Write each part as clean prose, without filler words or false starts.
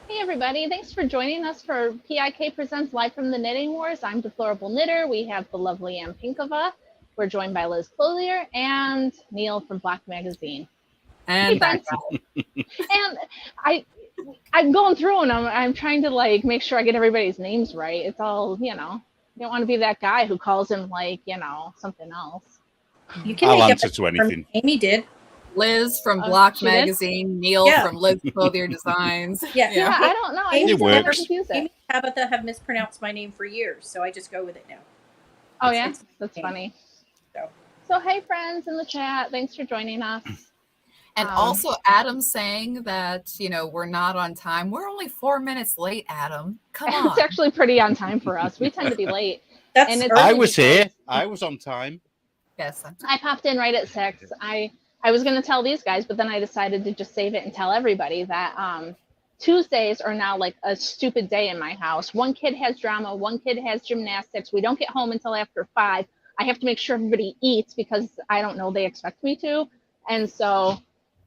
Hey everybody, thanks for joining us for PIK Presents Live from the Knitting Wars. I'm Deplorable Knitter. We have the lovely Ann Pinkova. We're joined by Liz Clothier and Neil from Black Magazine. And hey friends. And I'm going through and I'm trying to make sure I get everybody's names right. It's all, you don't want to be that guy who calls him something else. You can I'll make answer to anything. Amy did. Liz from Block Magazine, Neil from Liz Clothier Designs. Yeah, I don't know. Amy and Tabitha have mispronounced my name for years, so I just go with it now. Oh, yeah? That's funny. So, hey, friends in the chat. Thanks for joining us. And also Adam saying that, we're not on time. We're only 4 minutes late, Adam. Come on. It's actually pretty on time for us. We tend to be late. I was here. I was on time. Yes. I popped in right at 6. I was going to tell these guys, but then I decided to just save it and tell everybody that Tuesdays are now like a stupid day in my house. One kid has drama. One kid has gymnastics. We don't get home until after 5. I have to make sure everybody eats because I don't know, they expect me to. And so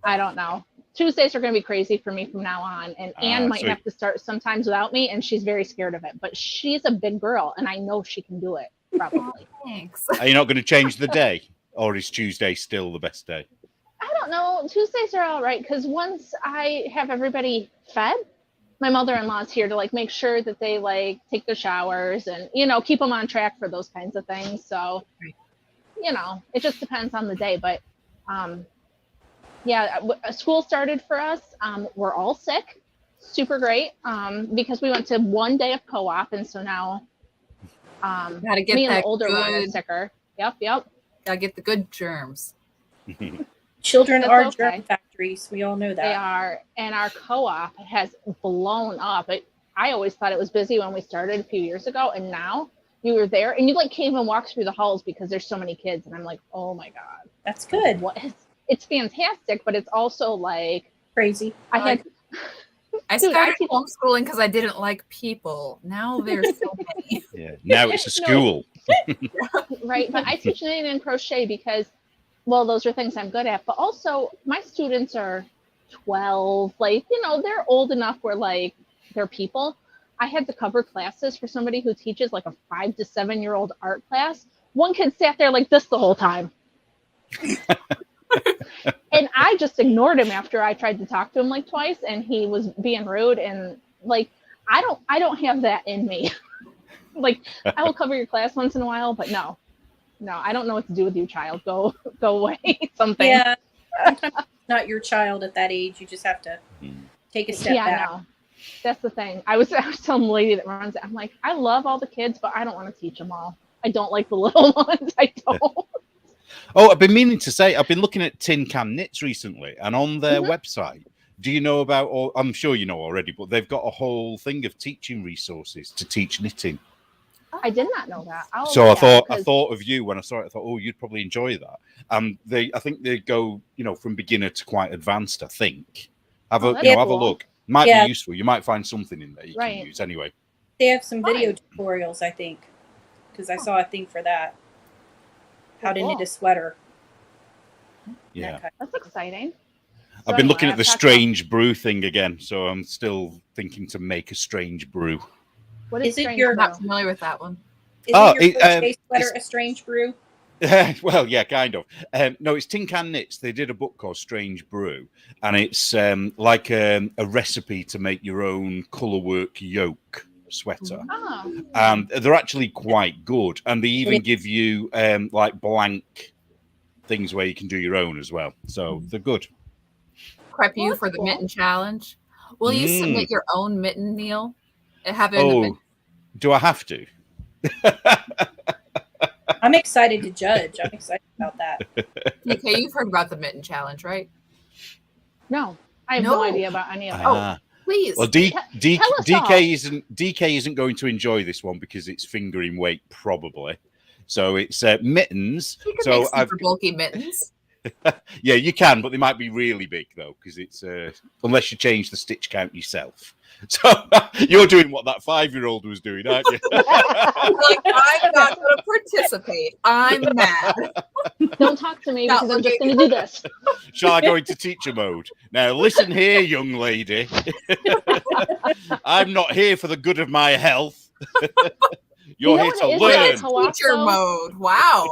I don't know. Tuesdays are going to be crazy for me from now on. And Anne might have to start sometimes without me, and she's very scared of it. But she's a big girl, and I know she can do it, probably. Thanks. Are you not going to change the day? Or is Tuesday still the best day? I don't know. Tuesdays are all right because once I have everybody fed, my mother-in-law is here to make sure that they take their showers and keep them on track for those kinds of things. So it just depends on the day. But school started for us. We're all sick. Super great because we went to 1 day of co-op, and so now gotta get me and the older one is sicker. Yep. Gotta get the good germs. Children are germ factories. We all know that. They are. And our co-op has blown up. I always thought it was busy when we started a few years ago. And now you were there and you can't even walk through the halls because there's so many kids. And I'm like, oh my God. That's good. It's fantastic, but it's also crazy. I started homeschooling because I didn't like people. Now there's so many. Yeah. Now it's a school. Right. But I teach knitting and crochet because those are things I'm good at, but also my students are 12, they're old enough where they're people. I had to cover classes for somebody who teaches a 5 to 7-year-old art class. One kid sat there like this the whole time. And I just ignored him after I tried to talk to him twice, and he was being rude. And I don't have that in me. I will cover your class once in a while, but no, I don't know what to do with you, child. Go away. Something. Yeah. Sometimes it's not your child at that age. You just have to take a step back. No. That's the thing. I was telling the lady that runs it, I'm like, I love all the kids, but I don't want to teach them all. I don't like the little ones. I don't. Oh, I've been meaning to say, I've been looking at Tin Can Knits recently, and on their website, do you know about, or I'm sure you know already, but they've got a whole thing of teaching resources to teach knitting. I did not know that. So I thought of you when I saw it. I thought, oh, you'd probably enjoy that. I think they go, from beginner to quite advanced. I think. Have a look. Might be useful. You might find something in there you can use anyway. They have some video tutorials, I think, because I saw a thing for that. How to knit a sweater. Yeah, that's exciting. I've been looking at the strange brew thing again, so I'm still thinking to make a strange brew. What is it? You're not familiar with that one? Isn't your crochet sweater a strange brew? Well, yeah, kind of. No, it's Tin Can Knits. They did a book called Strange Brew, and it's like a recipe to make your own colorwork yoke sweater. And they're actually quite good, and they even give you blank things where you can do your own as well. So they're good. Prep you for the mitten challenge. Will you submit your own mitten, Neil? Do I have to? I'm excited to judge. I'm excited about that. Okay, you've heard about the mitten challenge, right? No, I have no idea about any of it. Oh, please. Well, DK isn't going to enjoy this one because it's fingering weight, probably. So it's mittens. You can make super bulky mittens. Yeah, you can, but they might be really big though, because it's unless you change the stitch count yourself. So you're doing what that 5-year-old was doing, aren't you? Like, I'm not going to participate. I'm mad. Don't talk to me No, because I'm we're just doing- going to do this. Shall I go into teacher mode? Now, listen here, young lady. I'm not here for the good of my health. You're know here what to it is learn. about co-op, Teacher though? mode. Wow.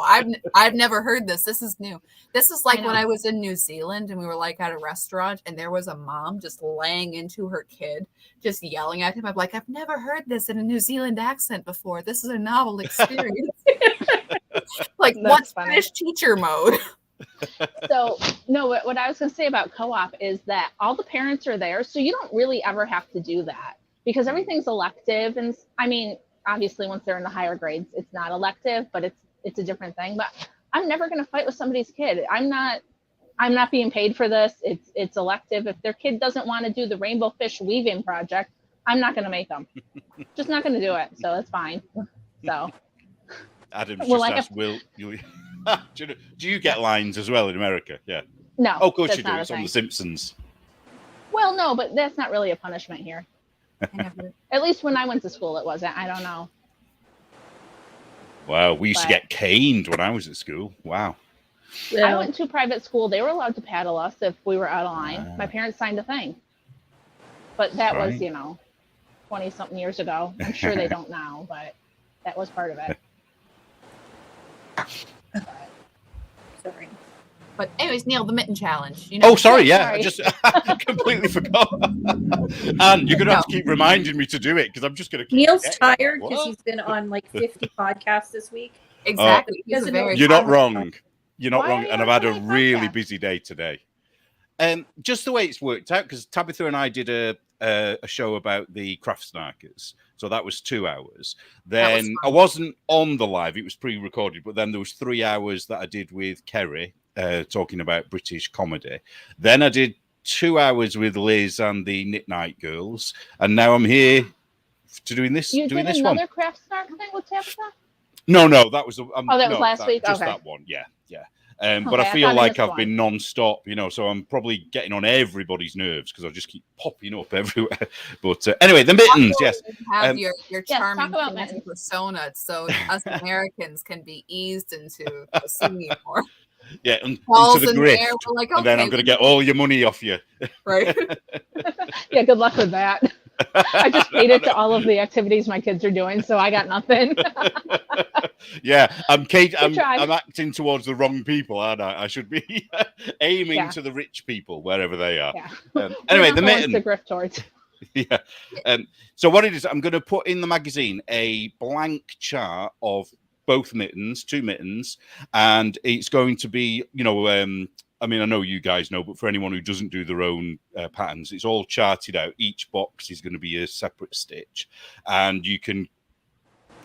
I've never heard this. This is new. This is like I when know. I was in New Zealand and we were like at a restaurant and there was a mom just laying into her kid, just yelling at him. I'm like, I've never heard this in a New Zealand accent before. This is a novel experience. Like, That's what's funny. British teacher mode? So, no, what I was going to say about co-op is that all the parents are there, so you don't really ever have to do that because everything's elective. And I mean, obviously, once they're in the higher grades, it's not elective, but it's a different thing. But I'm never going to fight with somebody's kid. I'm not being paid for this. It's elective. If their kid doesn't want to do the rainbow fish weaving project, I'm not going to make them. Just not going to do it. So it's fine. So. Adam's Well, just like asked, will you? Do you get lines as well in America? Yeah. No. Oh, of course that's you do. not a It's on thing. The Simpsons. Well, no, but that's not really a punishment here. At least when I went to school, it wasn't. I don't know. Wow, we used to But- get caned when I was at school. Wow. I went to private school. They were allowed to paddle us if we were out of line. Ah. My parents signed a thing. But that was, Right. 20-something years ago. I'm sure they don't now, but that was part of it. Sorry. But anyways, Neil, the mitten challenge. Oh, sorry. Yeah, Yeah, I sorry. just completely forgot. And you're going to have to keep reminding me to do it because I'm just going to keep Neil's forgetting. tired because What? he's been on like 50 podcasts this week. Exactly. He's a doesn't know very You're not I'm- wrong. You're not Why wrong. are And you I've had a on my really podcast? busy day today. Just the way it's worked out, because Tabitha and I did a show about the craft snarkers. So that was 2 hours. That was Then I fun. wasn't on the live, it was pre-recorded, but then there was 3 hours that I did with Kerry, talking about British comedy. Then I did 2 hours with Liz and the Knit Night Girls. And now I'm here to doing this You doing did this another one. craft snark thing with Tabitha? No, that was that was last week? Just Okay. that one, yeah. But Okay, I I feel thought I like missed I've one. been non-stop, so I'm probably getting on everybody's nerves because I just keep popping up everywhere. But anyway, the mittens, yes. You have your Yes, charming talk about fancy mittens. persona so us Americans can be eased into the scene more. Yeah, and Balls into the in the grift. air, we're like, And then I'm okay, going to get all your money off you. right. Yeah, good luck with that. I just paid it to all of the activities my kids are doing, so I got nothing. Yeah, I'm tried. I'm acting towards the wrong people, aren't I? I should be aiming Yeah. to the rich people wherever they are. Yeah. Anyway, We're the not ones mitten. to grift towards. Yeah. So what it is, I'm going to put in the magazine a blank chart of both mittens, 2 mittens, and it's going to be, I mean, I know you guys know, but for anyone who doesn't do their own patterns, it's all charted out. Each box is going to be a separate stitch, and you can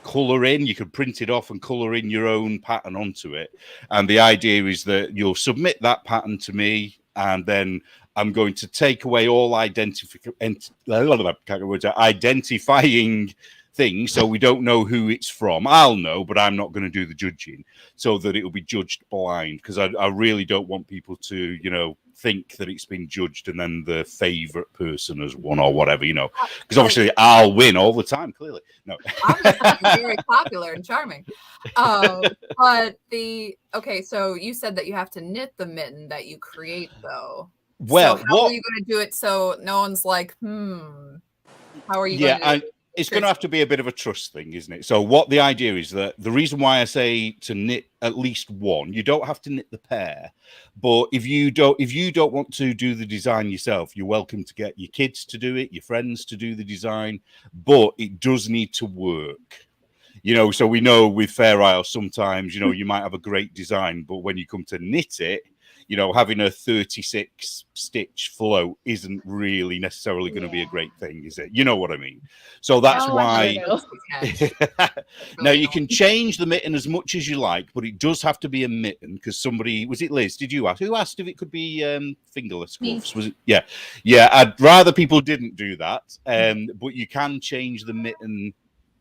color in, you can print it off and color in your own pattern onto it. And the idea is that you'll submit that pattern to me, and then I'm going to take away all identifying things, so we don't know who it's from. I'll know, but I'm not going to do the judging, so that it will be judged blind, because I really don't want people to, think that it's been judged and then the favorite person has won or whatever, because obviously I'll win all the time, clearly. No. I'm very popular and charming. But so you said that you have to knit the mitten that you create, though. Well, so how are you going to do it so no one's like, how are you going to do it? It's going to have to be a bit of a trust thing, isn't it? So what the idea is, that the reason why I say to knit at least one, you don't have to knit the pair, but if you don't want to do the design yourself, you're welcome to get your kids to do it, your friends to do the design, but it does need to work. So we know with Fair Isle, sometimes, you might have a great design, but when you come to knit it, having a 36 stitch float isn't really necessarily going to be a great thing, is it? You know what I mean? So that's why. Now you can change the mitten as much as you like, but it does have to be a mitten, because somebody, was it Liz? Did you ask? Who asked if it could be fingerless gloves? Was it? Yeah. I'd rather people didn't do that, but you can change the mitten,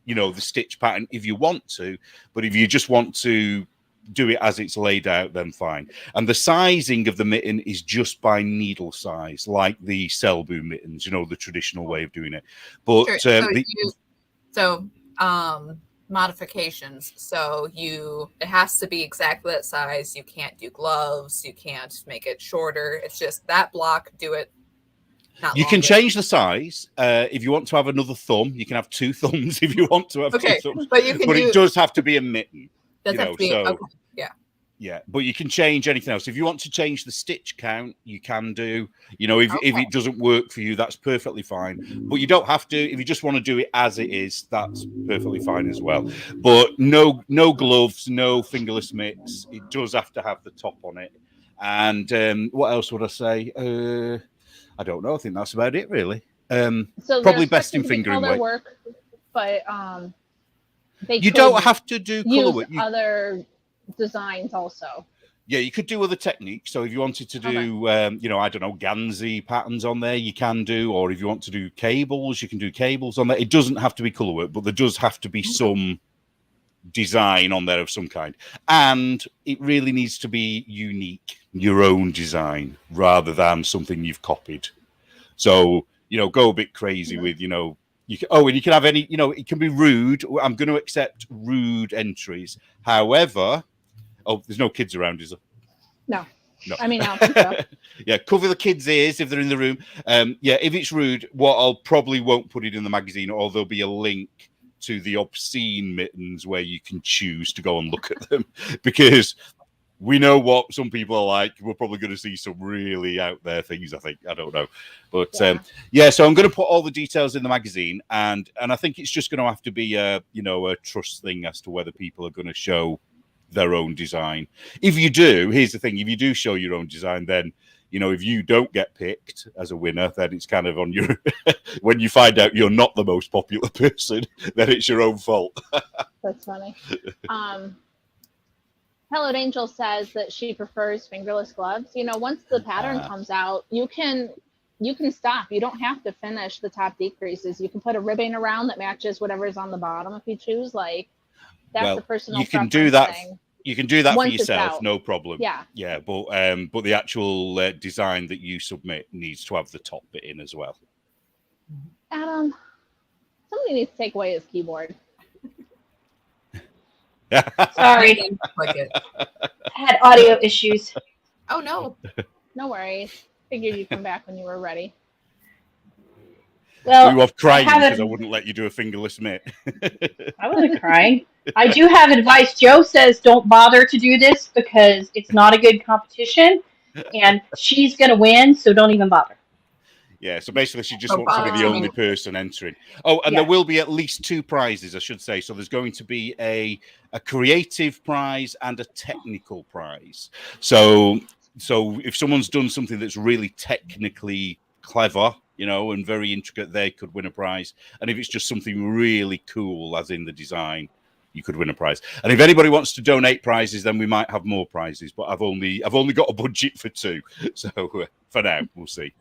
the stitch pattern if you want to. But if you just want to do it as it's laid out, then fine. And the sizing of the mitten is just by needle size, like the Selbu mittens, you know, the traditional way of doing it. But sure. Modifications. So it has to be exactly that size. You can't do gloves. You can't make it shorter. It's just that block. Do it. You can change the size. If you want to have another thumb, you can have 2 thumbs if you want to have 2 thumbs. But it does have to be a mitten. Does have to be, okay. Yeah. Yeah, but you can change anything else. If you want to change the stitch count, you can do. You know, if it doesn't work for you, that's perfectly fine. But you don't have to. If you just want to do it as it is, that's perfectly fine as well. But no gloves, no fingerless mitts. It does have to have the top on it. And what else would I say? I don't know. I think that's about it, really. So probably best in fingering weight. Work, but you don't have to do color work. Other designs also. Yeah, you could do other techniques. So if you wanted to do, you know, I don't know, Ganzi patterns on there, you can do. Or if you want to do cables, you can do cables on there. It doesn't have to be color work, but there does have to be some design on there of some kind. And it really needs to be unique, your own design, rather than something you've copied. So, you know, go a bit crazy with, you know, and you can have any, you know, it can be rude. I'm going to accept rude entries. However, there's no kids around, is there? No. I mean, I don't think so. Yeah, cover the kids' ears if they're in the room. Yeah, if it's rude, won't put it in the magazine, or there'll be a link to the obscene mittens where you can choose to go and look at them, because we know what some people are like. We're probably going to see some really out there things, I think. I don't know. But so I'm going to put all the details in the magazine, and I think it's just going to have to be a trust thing as to whether people are going to show their own design. If you do, here's the thing, if you do show your own design, then, you know, if you don't get picked as a winner, then it's kind of on your when you find out you're not the most popular person, then it's your own fault. That's funny. Hello Angel says that she prefers fingerless gloves. You know, once the pattern comes out, you can stop. You don't have to finish the top decreases. You can put a ribbon around that matches whatever's on the bottom if you choose. Like, that's the personal. You can do that. Thing. You can do that for yourself, no problem. Yeah. But the actual design that you submit needs to have the top bit in as well. Adam, somebody needs to take away his keyboard. Sorry, I had audio issues. Oh no, no worries. Figured you'd come back when you were ready. Well, we were crying because I wouldn't let you do a fingerless mitt. I wasn't crying. I do have advice. Joe says don't bother to do this because it's not a good competition, and she's going to win, so don't even bother. Yeah, so basically she just wants to be the only person entering. Oh, and there will be at least 2 prizes, I should say. So there's going to be a creative prize and a technical prize. So if someone's done something that's really technically clever, you know, and very intricate, they could win a prize. And if it's just something really cool, as in the design, you could win a prize. And if anybody wants to donate prizes, then we might have more prizes. But I've only got a budget for 2, so for now, we'll see.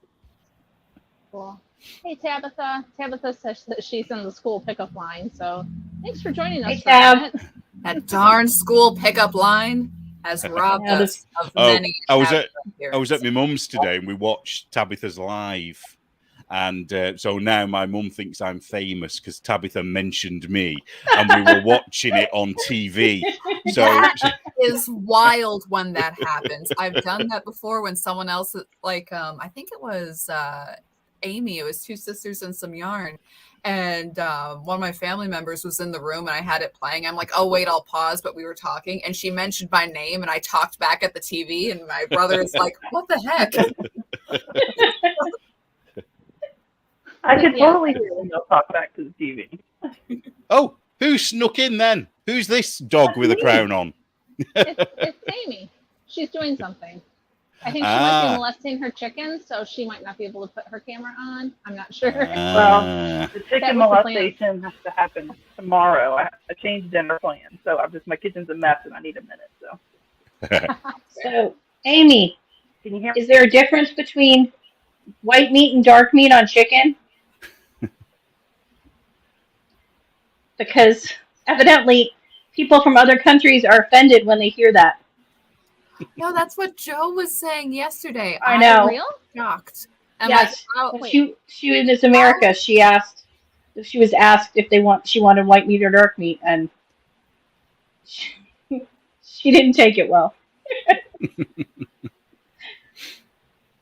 Cool. Hey Tabitha. Tabitha says that she's in the school pickup line. So thanks for joining us. Hey, that darn school pickup line has robbed us of many. I was at my mum's today, and we watched Tabitha's live. And so now my mum thinks I'm famous because Tabitha mentioned me, and we were watching it on TV. So that is wild when that happens. I've done that before when someone else, like I think it was Amy. It was 2 sisters and some yarn, and one of my family members was in the room, and I had it playing. I'm like, oh wait, I'll pause, but we were talking, and she mentioned my name, and I talked back at the TV, and my brother is like, what the heck? I could totally hear them talk back to the TV. Oh, who snuck in then? Who's this dog with a crown on? It's Amy. She's doing something. I think she might be molesting her chickens, so she might not be able to put her camera on. I'm not sure. Well, the chicken molestation has to happen tomorrow. I changed dinner plan, so my kitchen's a mess and I need a minute. So, Amy, can you hear me? Is there a difference between white meat and dark meat on chicken? Because evidently people from other countries are offended when they hear that. No, that's what Joe was saying yesterday. I know. Real? Shocked. I'm Yes. like, When wait. she was in America, she was asked if she wanted white meat or dark meat, and she didn't take it well.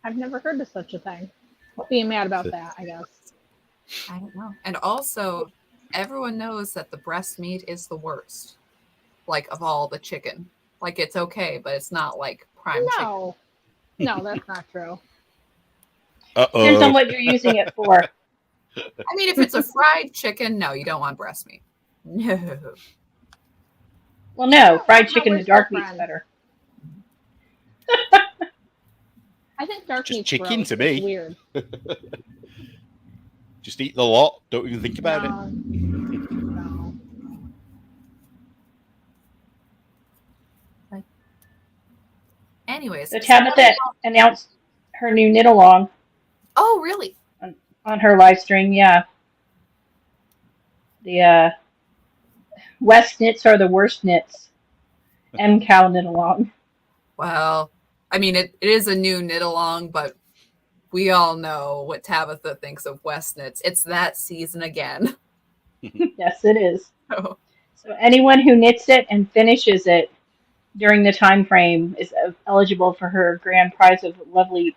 I've never heard of such a thing. Being mad about that, I guess. I don't know. And also, everyone knows that the breast meat is the worst, like of all the chicken. Like it's okay, but it's not like prime chicken. No, that's not true. Depends on Uh-oh. what you're using it for. I mean, if it's a fried chicken, no, you don't want breast meat. No. Well, no, fried How chicken, we're the dark still meat's friends. better. I think dark Just meat's chicken gross. to It's me. weird. Just eat the lot. Don't even think about it. No. Anyways. So Tabitha announced her new knit along Oh, really? on her live stream. Yeah, the West knits are the worst knits. M Cow knit along. Well, I mean, it is a new knit along, but we all know what Tabitha thinks of West knits. It's that season again. Yes, it is. So, So anyone who knits it and finishes it during the time frame is eligible for her grand prize of a lovely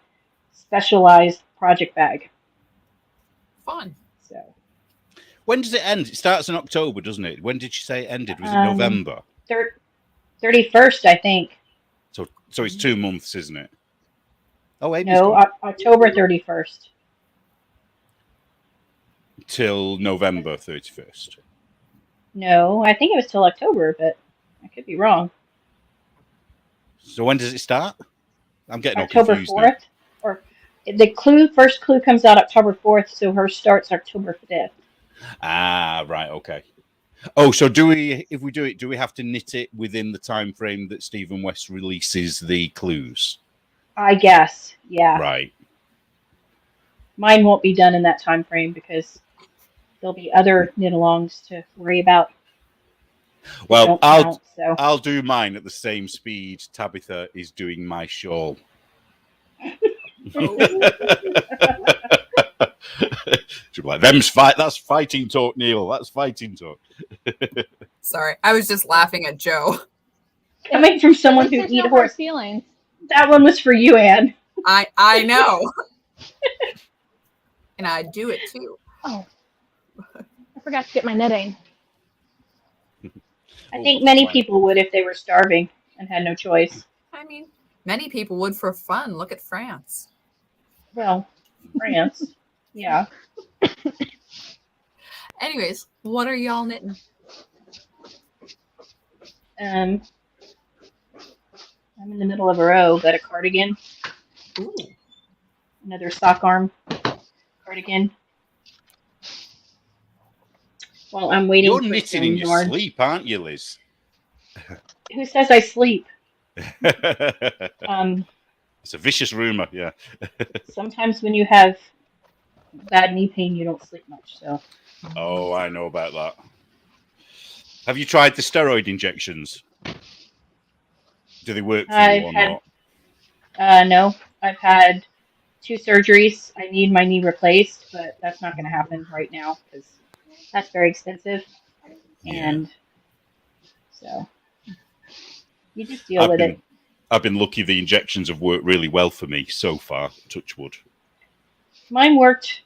specialized project bag. fun. So When does it end? It starts in October, doesn't it? When did she say it ended? Was it Um, November? 31st, I think. So it's 2 months, isn't it? Oh, Amy's No, gone. October 31st. Till November 31st. No, I think it was till October, but I could be wrong. So when does it start? I'm getting all October confused now. 4th? Or the first clue comes out October 4th, so her starts October 5th. Ah, right, okay. Oh, so if we do it, do we have to knit it within the time frame that Stephen West releases the clues? I guess, yeah. Right. Mine won't be done in that time frame because there'll be other knit-alongs to worry about. Well, Don't I'll count, so. I'll do mine at the same speed Tabitha is doing my shawl. She'll be like, that's fighting talk, Neil. That's fighting talk. Sorry, I was just laughing at Joe. Coming from someone who There's eat no hard horse. feelings. That one was for you, Anne. I know. And I do it too. Oh, I forgot to get my knitting. I think many people would if they were starving and had no choice. I mean, many people would for fun. Look at France. Well, France. Yeah. Anyways, what are y'all knitting? I'm in the middle of a row. Got a cardigan. Ooh. Another sock arm cardigan. Well, I'm waiting You're for knitting some in your yarn. sleep, aren't you, Liz? Who says I sleep? It's a vicious rumor, yeah. Sometimes when you have bad knee pain, you don't sleep much. So. Oh, I know about that. Have you tried the steroid injections? Do they work for you or not? No. I've had 2 surgeries. I need my knee replaced, but that's not going to happen right now because that's very expensive. Yeah. And so you just deal with it. I've been lucky the injections have worked really well for me so far, touch wood. Mine worked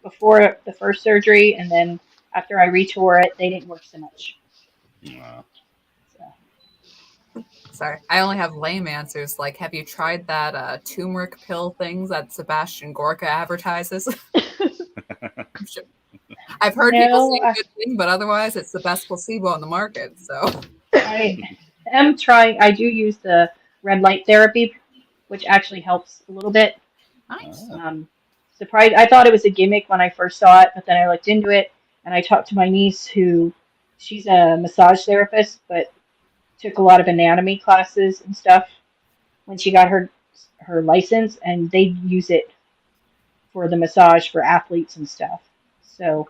before the first surgery, and then after I retore it, they didn't work so much. Wow. Sorry, I only have lame answers. Like, have you tried that turmeric pill things that Sebastian Gorka advertises? I've heard people say good thing, but otherwise it's the best placebo on the market. So I am trying. I do use the red light therapy, which actually helps a little bit. nice. Surprised. I thought it was a gimmick when I first saw it, but then I looked into it and I talked to my niece she's a massage therapist, but took a lot of anatomy classes and stuff when she got her license, and they use it for the massage for athletes and stuff. So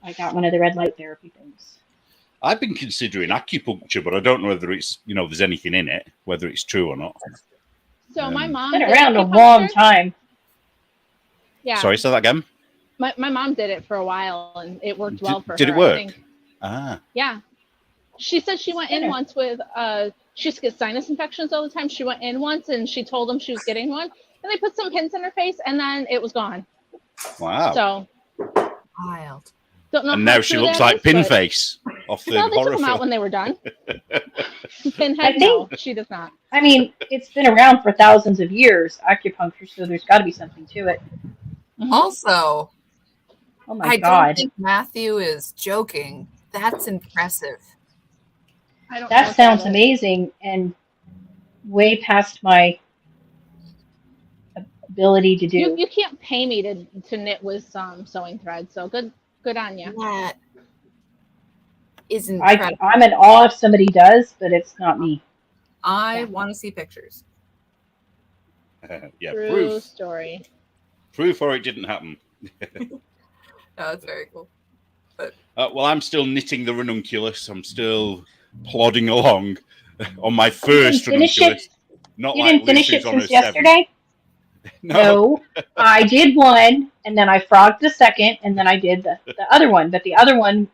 I got one of the red light therapy things. I've been considering acupuncture, but I don't know whether it's, there's anything in it, whether it's true or not. So my mom It's been did around a acupuncture. long time. Yeah. Sorry, say that again. My mom did it for a while, and it worked well for her. Did it work? I think. Ah. Yeah. She said she went in once with she used to get sinus infections all the time. She went in once and she told them she was getting one, and they put some pins in her face, and then it was gone. Wow. So Wild. don't know. And how now she true looks that like is, but- Pinface off the Well, they horror took them out film. when they were done. Pinhead, I think- no, she does not. I mean, it's been around for thousands of years, acupuncture, so there's got to be something to it. Also, Oh my I God. don't think Matthew is joking. That's impressive. I don't know That what sounds is. amazing and way past my ability to do. You can't pay me to knit with some sewing thread, so good on you. That is incredible. I'm in awe if somebody does, but it's not me. I want to see pictures. Yeah, True story. proof or it didn't happen. Oh, that's very cool. Well, I'm still knitting the ranunculus. I'm still plodding along on my first finish ranunculus. it? Not You like didn't finish Liz, it who's on her since yesterday? No. No. I did one, and then I frogged the second, and then I did the other one. But the other one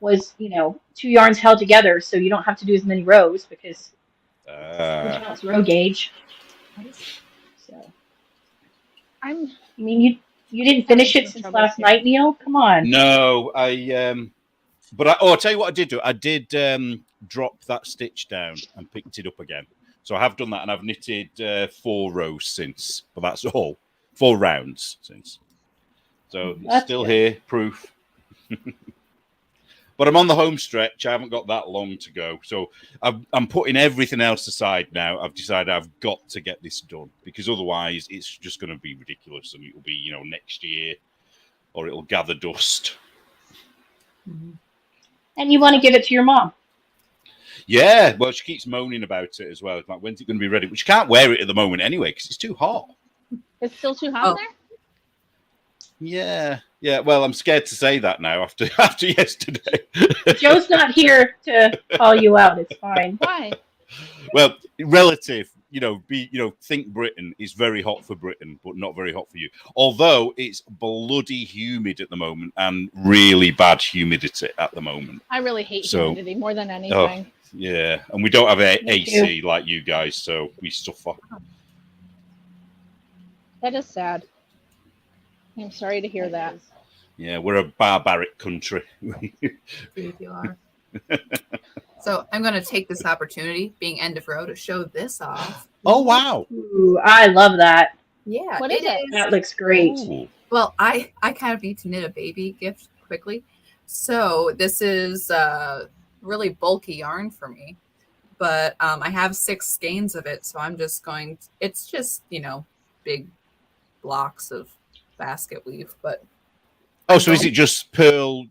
was, 2 yarns held together, so you don't have to do as many rows because it counts row gauge. So, I mean, you didn't finish it since last night, Neil? Come on. No, but I'll tell you what I did do. I did drop that stitch down and picked it up again. So I have done that, and I've knitted 4 rows since, but that's all. 4 rounds since. So it's still good. here, proof. But I'm on the home stretch. I haven't got that long to go. So I'm putting everything else aside now. I've decided I've got to get this done because otherwise it's just going to be ridiculous, and it will be, next year, or it'll gather dust. And you want to give it to your mom. Yeah, well, she keeps moaning about it as well. It's like, when's it going to be ready? But she can't wear it at the moment anyway because it's too hot. It's still too hot there? Yeah. Well, I'm scared to say that now after yesterday. Joe's not here to call you out. It's fine. Why? Well, relative, think Britain is very hot for Britain, but not very hot for you. Although it's bloody humid at the moment and really bad humidity at the moment. I really hate humidity more than anything. Oh, yeah, and we don't have Me AC like you guys, so we suffer. That is sad. I'm sorry to hear that. Yeah, we're a barbaric country. You are. So I'm going to take this opportunity, being end of row, to show this off. Oh, wow. Ooh, I love that. Yeah. What is it? That looks great. Ooh. Well, I kind of need to knit a baby gift quickly. So this is really bulky yarn for me. But I have 6 skeins of it. So I'm just going to, it's just, big blocks of basket weave. But So is it just pearl,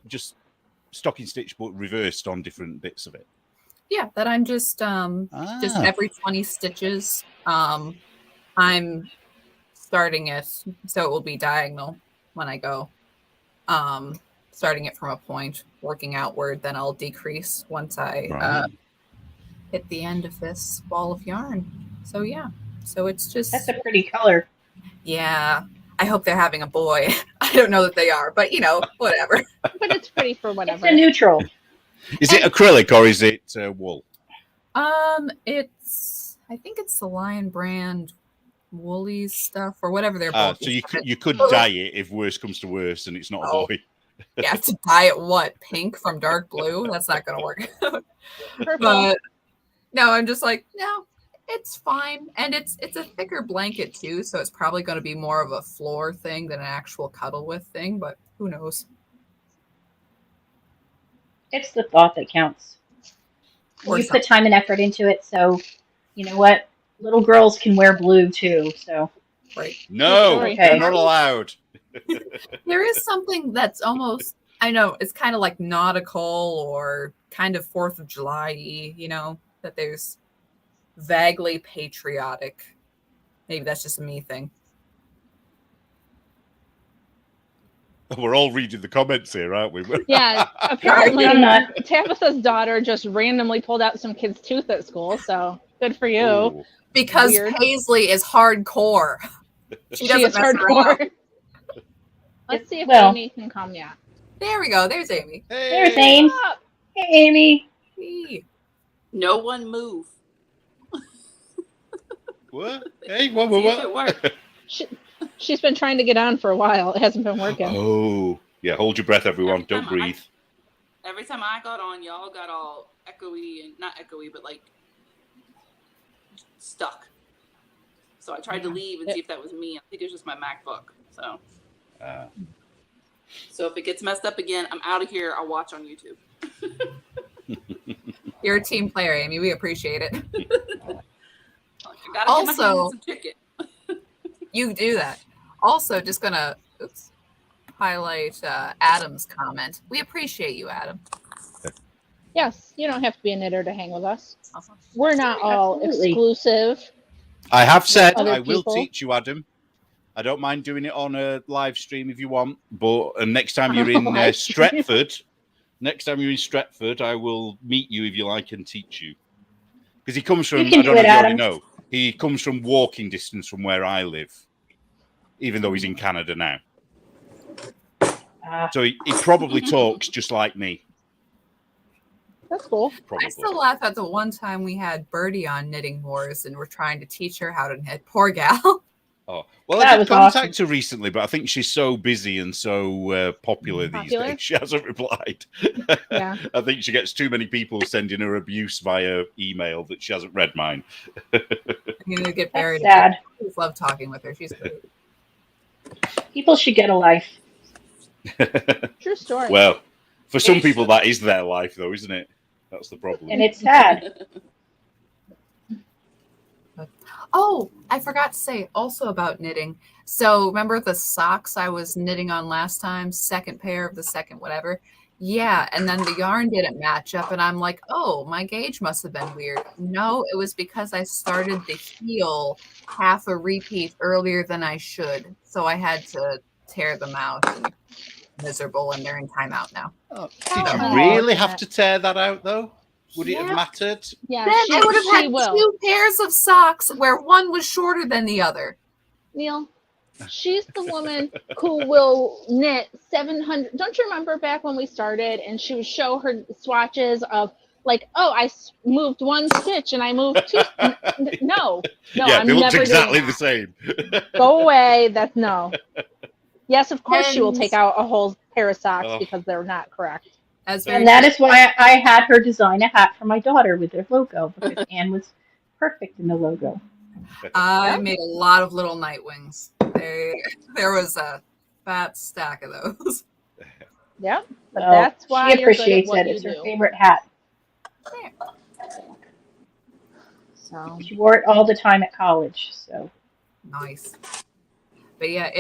just stocking stitch, but reversed on different bits of it? Yeah, that I'm just every 20 stitches. I'm starting it so it will be diagonal when I go. Starting it from a point, working outward, then I'll decrease once I hit the end of this ball of yarn. So yeah, so it's just That's a pretty color. Yeah, I hope they're having a boy. I don't know that they are, but whatever. But it's pretty for whatever. It's a neutral. Is it acrylic or is it wool? I think it's the Lion brand Woolies stuff or whatever they're bulky. So you could dye it if worse comes to worse and it's not a boy. Yeah, to dye it what? Pink from dark blue? That's not going to work. Purple. But no, I'm just like, no, it's fine. And it's a thicker blanket too, so it's probably going to be more of a floor thing than an actual cuddle with thing, but who knows? It's the thought that counts. Or You something. put time and effort into it, so you know what? Little girls can wear blue too, so Right. No, Okay. you're not allowed. There is something that's almost, I know, it's kind of like nautical or kind of 4th of July-y, that there's vaguely patriotic. Maybe that's just a me thing. We're all reading the comments here, aren't we? Yeah, apparently I'm not. Tabitha's daughter just randomly pulled out some kid's tooth at school, so good for you. Ooh. Because Weird. Paisley is hardcore. She She doesn't is mess around. hardcore. Let's see if Well- Amy can come yet. There we go. There's Amy. There's Hey. Ames. Hey, Amy. Hey. No one move. What? Hey, what? See if it works. She's been trying to get on for a while. It hasn't been working. Oh, yeah. Hold your breath, everyone. Don't breathe. Every time I got on, y'all got all echoey and not echoey, but like stuck. So I tried to leave and see if that was me. I think it was just my MacBook. So if it gets messed up again, I'm out of here. I'll watch on YouTube. You're a team player, Amy. We appreciate it. I gotta get my hands on some chicken. You do that. Also, just gonna highlight Adam's comment. We appreciate you, Adam. Yes, you don't have to be a knitter to hang with us. We're not all Absolutely. exclusive. I have said Other I will people. teach you, Adam. I don't mind doing it on a live stream if you want, but next time you're in Live stream. Stretford, I will meet you if you like and teach you. Because he comes from, You can I don't do know it, if you already Adam. know, he comes from walking distance from where I live, even though he's in Canada now. So he probably talks just like me. That's cool. Probably. I still laugh at the one time we had Birdie on Knitting Wars and we're trying to teach her how to knit. Poor gal. Oh, well, That I did was contact her recently, but I think she's so busy and so popular these Popular? days. She hasn't replied. Yeah. I think she gets too many people sending her abuse via email that she hasn't read mine. I'm gonna get That's buried. sad. I just love talking with her. She's great. People should get a life. True story. Well, for some people, that is their life, though, isn't it? That's the problem. And it's sad. Oh, I forgot to say also about knitting. So remember the socks I was knitting on last time? Second pair of the second whatever. Yeah, and then the yarn didn't match up, and I'm like, oh, my gauge must have been weird. No, it was because I started the heel half a repeat earlier than I should. So I had to tear them out. And miserable, and they're in timeout now. Did you Oh, really yeah. have to tear that out, though? Would it have Yeah. mattered? Yeah, Then I would have she had will. 2 pairs of socks where one was shorter than the other. Neil, she's the woman who will knit 700. Don't you remember back when we started and she would show her swatches of like, oh, moved one stitch and I moved 2. No, Yeah, I'm they looked never exactly doing the that. same. Go away. That's no. Yes, of course she will And- take out a whole pair of socks Oh. because they're not correct. As very And that is why I had her design a hat for my daughter with their logo, because Anne was perfect in the logo. I made a lot of little night wings. There was a fat stack of those. Yep. But Well, that's why she you're good at appreciates what it. you It's her do. favorite hat. So She wore it all the time at college. So Nice. But yeah,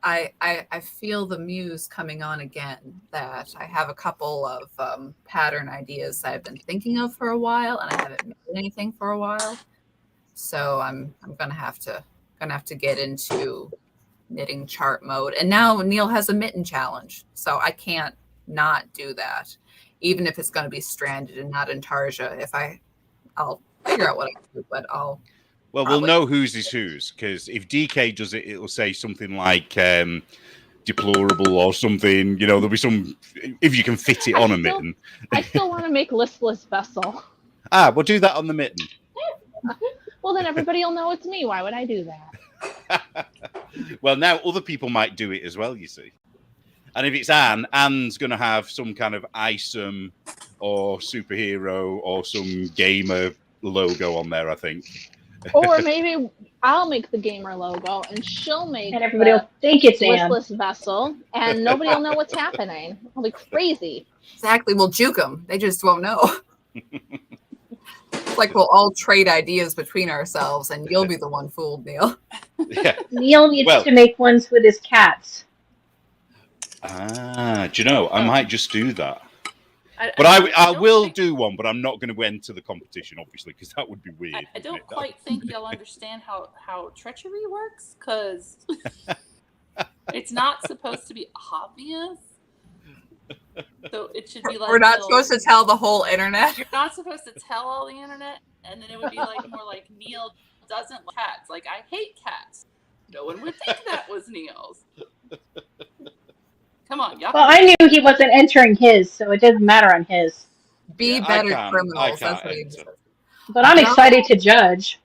I feel the muse coming on again, that I have a couple of pattern ideas I've been thinking of for a while, and I haven't made anything for a while. So I'm gonna have to get into knitting chart mode. And now Neil has a mitten challenge, so I can't not do that, even if it's gonna be stranded and not in Tarja. I'll figure out what I do, but I'll. Well, we'll know whose is whose, because if DK does it, it'll say something like deplorable or something. You know, there'll be some, if you can fit it on a mitten. I still want to make listless vessel. We'll do that on the mitten. Well, then everybody will know it's me. Why would I do that? Well, now other people might do it as well, you see. And if it's Anne's going to have some kind of ISOM or superhero or some gamer logo on there, I think. Or maybe I'll make the gamer logo and she'll make and everybody the will think it's Anne. listless vessel, and nobody will know what's happening. I'll be crazy. Exactly. We'll juke them. They just won't know. It's like we'll all trade ideas between ourselves, and you'll be the one fooled, Neil. Yeah. Neil needs to make ones with his cats. Do you know, I might just do that. But don't I will think- do one, but I'm not going to enter the competition, obviously, because that would be weird. I wouldn't don't it? quite think y'all understand how treachery works, because It's not supposed to be obvious. So it should be like We're not supposed to tell the whole internet. You're not supposed to tell all the internet, and then it would be like more like Neil doesn't like cats. Like, I hate cats. No one would think that was Neil's. Come on, y'all. Well, I knew he wasn't entering his, so it doesn't matter on his. Be Yeah, better I criminals. can't That's what he enter. says. But I'm excited to judge.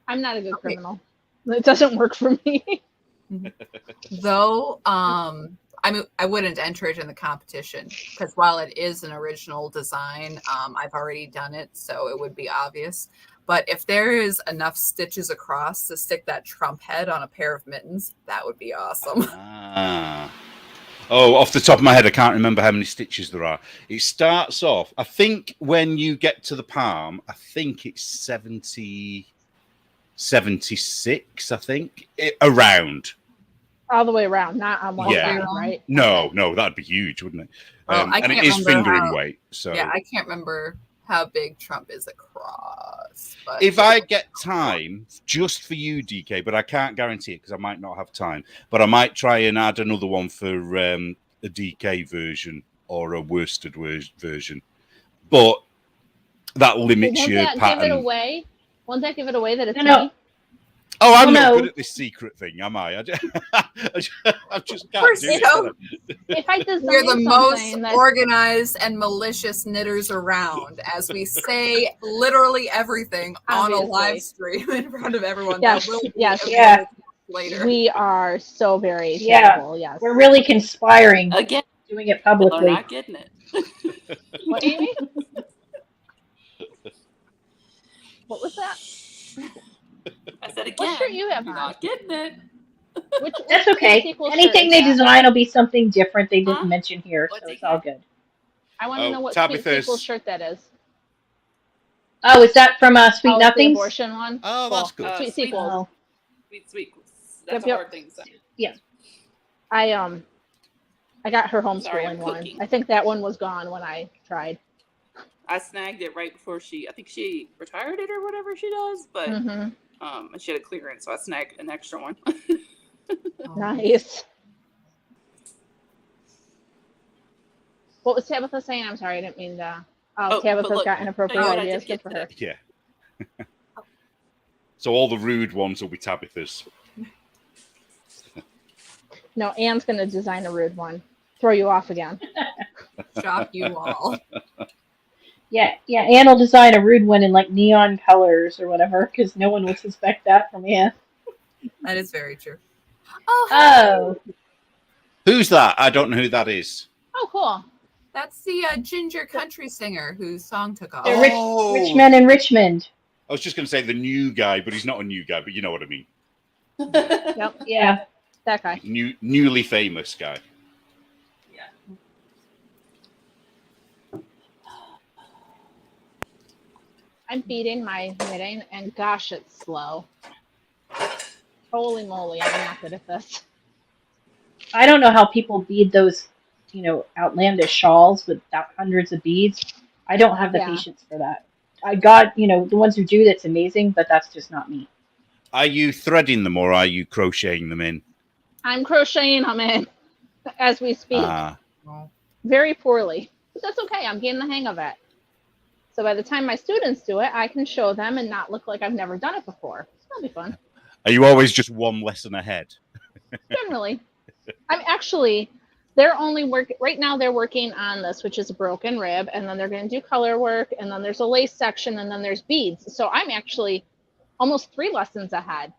I'm not a good Okay. criminal. It doesn't work for me. Though, I wouldn't enter it in the competition because while it is an original design, I've already done it, so it would be obvious. But if there is enough stitches across to stick that Trump head on a pair of mittens, that would be awesome. Ah. Oh, off the top of my head, I can't remember how many stitches there are. It starts off, I think when you get to the palm, I think it's 76, I think, around. All the way around, not on one Yeah. side, right? No, that'd be huge, wouldn't it? Well, I And it can't is remember fingering how- weight. So Yeah, I can't remember how big Trump is across. But if I get time just for you, DK, but I can't guarantee it because I might not have time, but I might try and add another one for a DK version or a worsted version. But that limits Won't your that pattern. give it away? Won't that give it away that it's No. me? Oh, I'm not No. good at this secret thing, am I? I just can't course do you it. don't. can If I design we're the most something that organized and malicious knitters around, as we say literally everything on a Obviously. live stream in front of everyone. Yes, That will be yes. available Yeah. later. we are so very Yeah. terrible, yes. We're really conspiring, Again, doing it they're publicly. not getting it. What, Amy? What was that? I said again. What shirt you have You're on? not getting it. Which That's which okay. sequel shirt Anything is they that? design will be something different they didn't Huh? mention here, What's so it's it? all good. I want to Oh, know what Tabitha's- sweet sequel shirt that is. Oh, is that from Sweet Oh, it's the Nothings? abortion one. Oh, that's Cool. good. Sweet Sweet- sequels. Oh, Sweet. That's Yep, a hard thing to say. I got her Sorry, homeschooling I'm one. cooking. I think that one was gone when I tried. I snagged it right before I think she retired it or whatever she does, but Hmm. and she had a clearance, so I snagged an extra one. Nice. What was Tabitha saying? I'm sorry, I didn't mean to. Oh, but Tabitha's look, got inappropriate show you what I ideas. did Good for her. today. Yeah. So all the rude ones will be Tabitha's. No, Anne's going to design a rude one. Throw you off again. Shock you all. yeah. Anne will design a rude one in like neon colors or whatever, because no one would suspect that from Anne. That is very true. Oh, Oh, Who's that? I don't know who that is. Oh, cool. that's the ginger country singer whose song took off. they're Oh. Richmond and Richmond. I was just going to say the new guy, but he's not a new guy, but you know what I mean. Yep, Yeah. that guy. Newly famous guy. I'm beating my knitting, and gosh, it's slow. Holy moly, I'm not good at this. I don't know how people bead those, outlandish shawls with hundreds of beads. I don't have the Yeah. patience for that. I got, the ones who do that's amazing, but that's just not me. Are you threading them or are you crocheting them in? I'm crocheting them in as we speak. Ah, Very poorly. But that's okay. I'm getting the hang of it. So by the time my students do it, I can show them and not look like I've never done it before. That'll be fun. are you always just one lesson ahead? Generally. I'm actually, they're only right now they're working on this, which is a broken rib, and then they're going to do color work, and then there's a lace section, and then there's beads. So I'm actually almost 3 lessons ahead.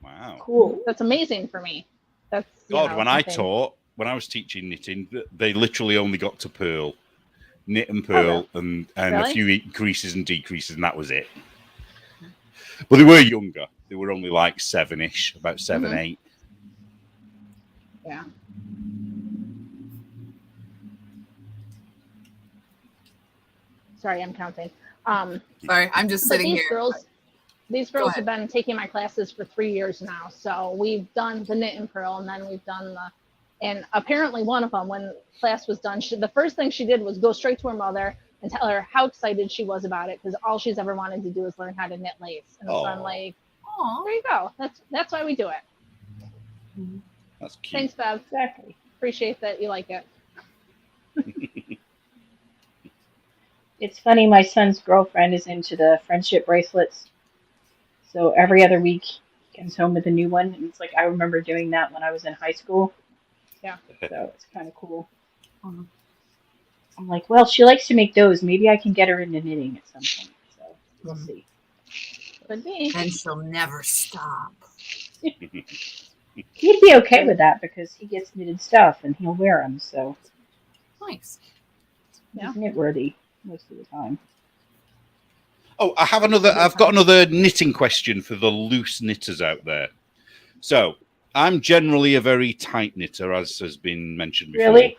Wow. Cool. That's amazing for me. That's God, when I something. when I was teaching knitting, they literally only got to purl, knit and purl, and Really? a few increases and decreases, and that was it. But they were younger. They were only like 7-ish, about 7, Mhm. 8. Yeah. Sorry, I'm counting. Sorry, I'm just But sitting these here. these Go girls ahead. have been taking my classes for 3 years now. So we've done the knit and purl, and then we've done and apparently one of them, when class was done, the first thing she did was go straight to her mother and tell her how excited she was about it, because all she's ever wanted to do is learn how to knit lace. And so I'm Aw. like, Aw. there you go. That's why we do it. That's cute. Thanks, Bev. Exactly. Appreciate that you like it. It's funny, my son's girlfriend is into the friendship bracelets. So every other week he comes home with a new one. And it's like, I remember doing that when I was in high school. Yeah. So it's kind of cool. Mhm. I'm like, well, she likes to make those. Maybe I can get her into knitting at some point. So we'll Mhm. see. Could be. And she'll never stop. He'd be okay with that because he gets knitted stuff and he'll wear them. So Nice. Yeah. he's knit worthy most of the time. Oh, I've got another knitting question for the loose knitters out there. So I'm generally a very tight knitter, as has been mentioned before. Really?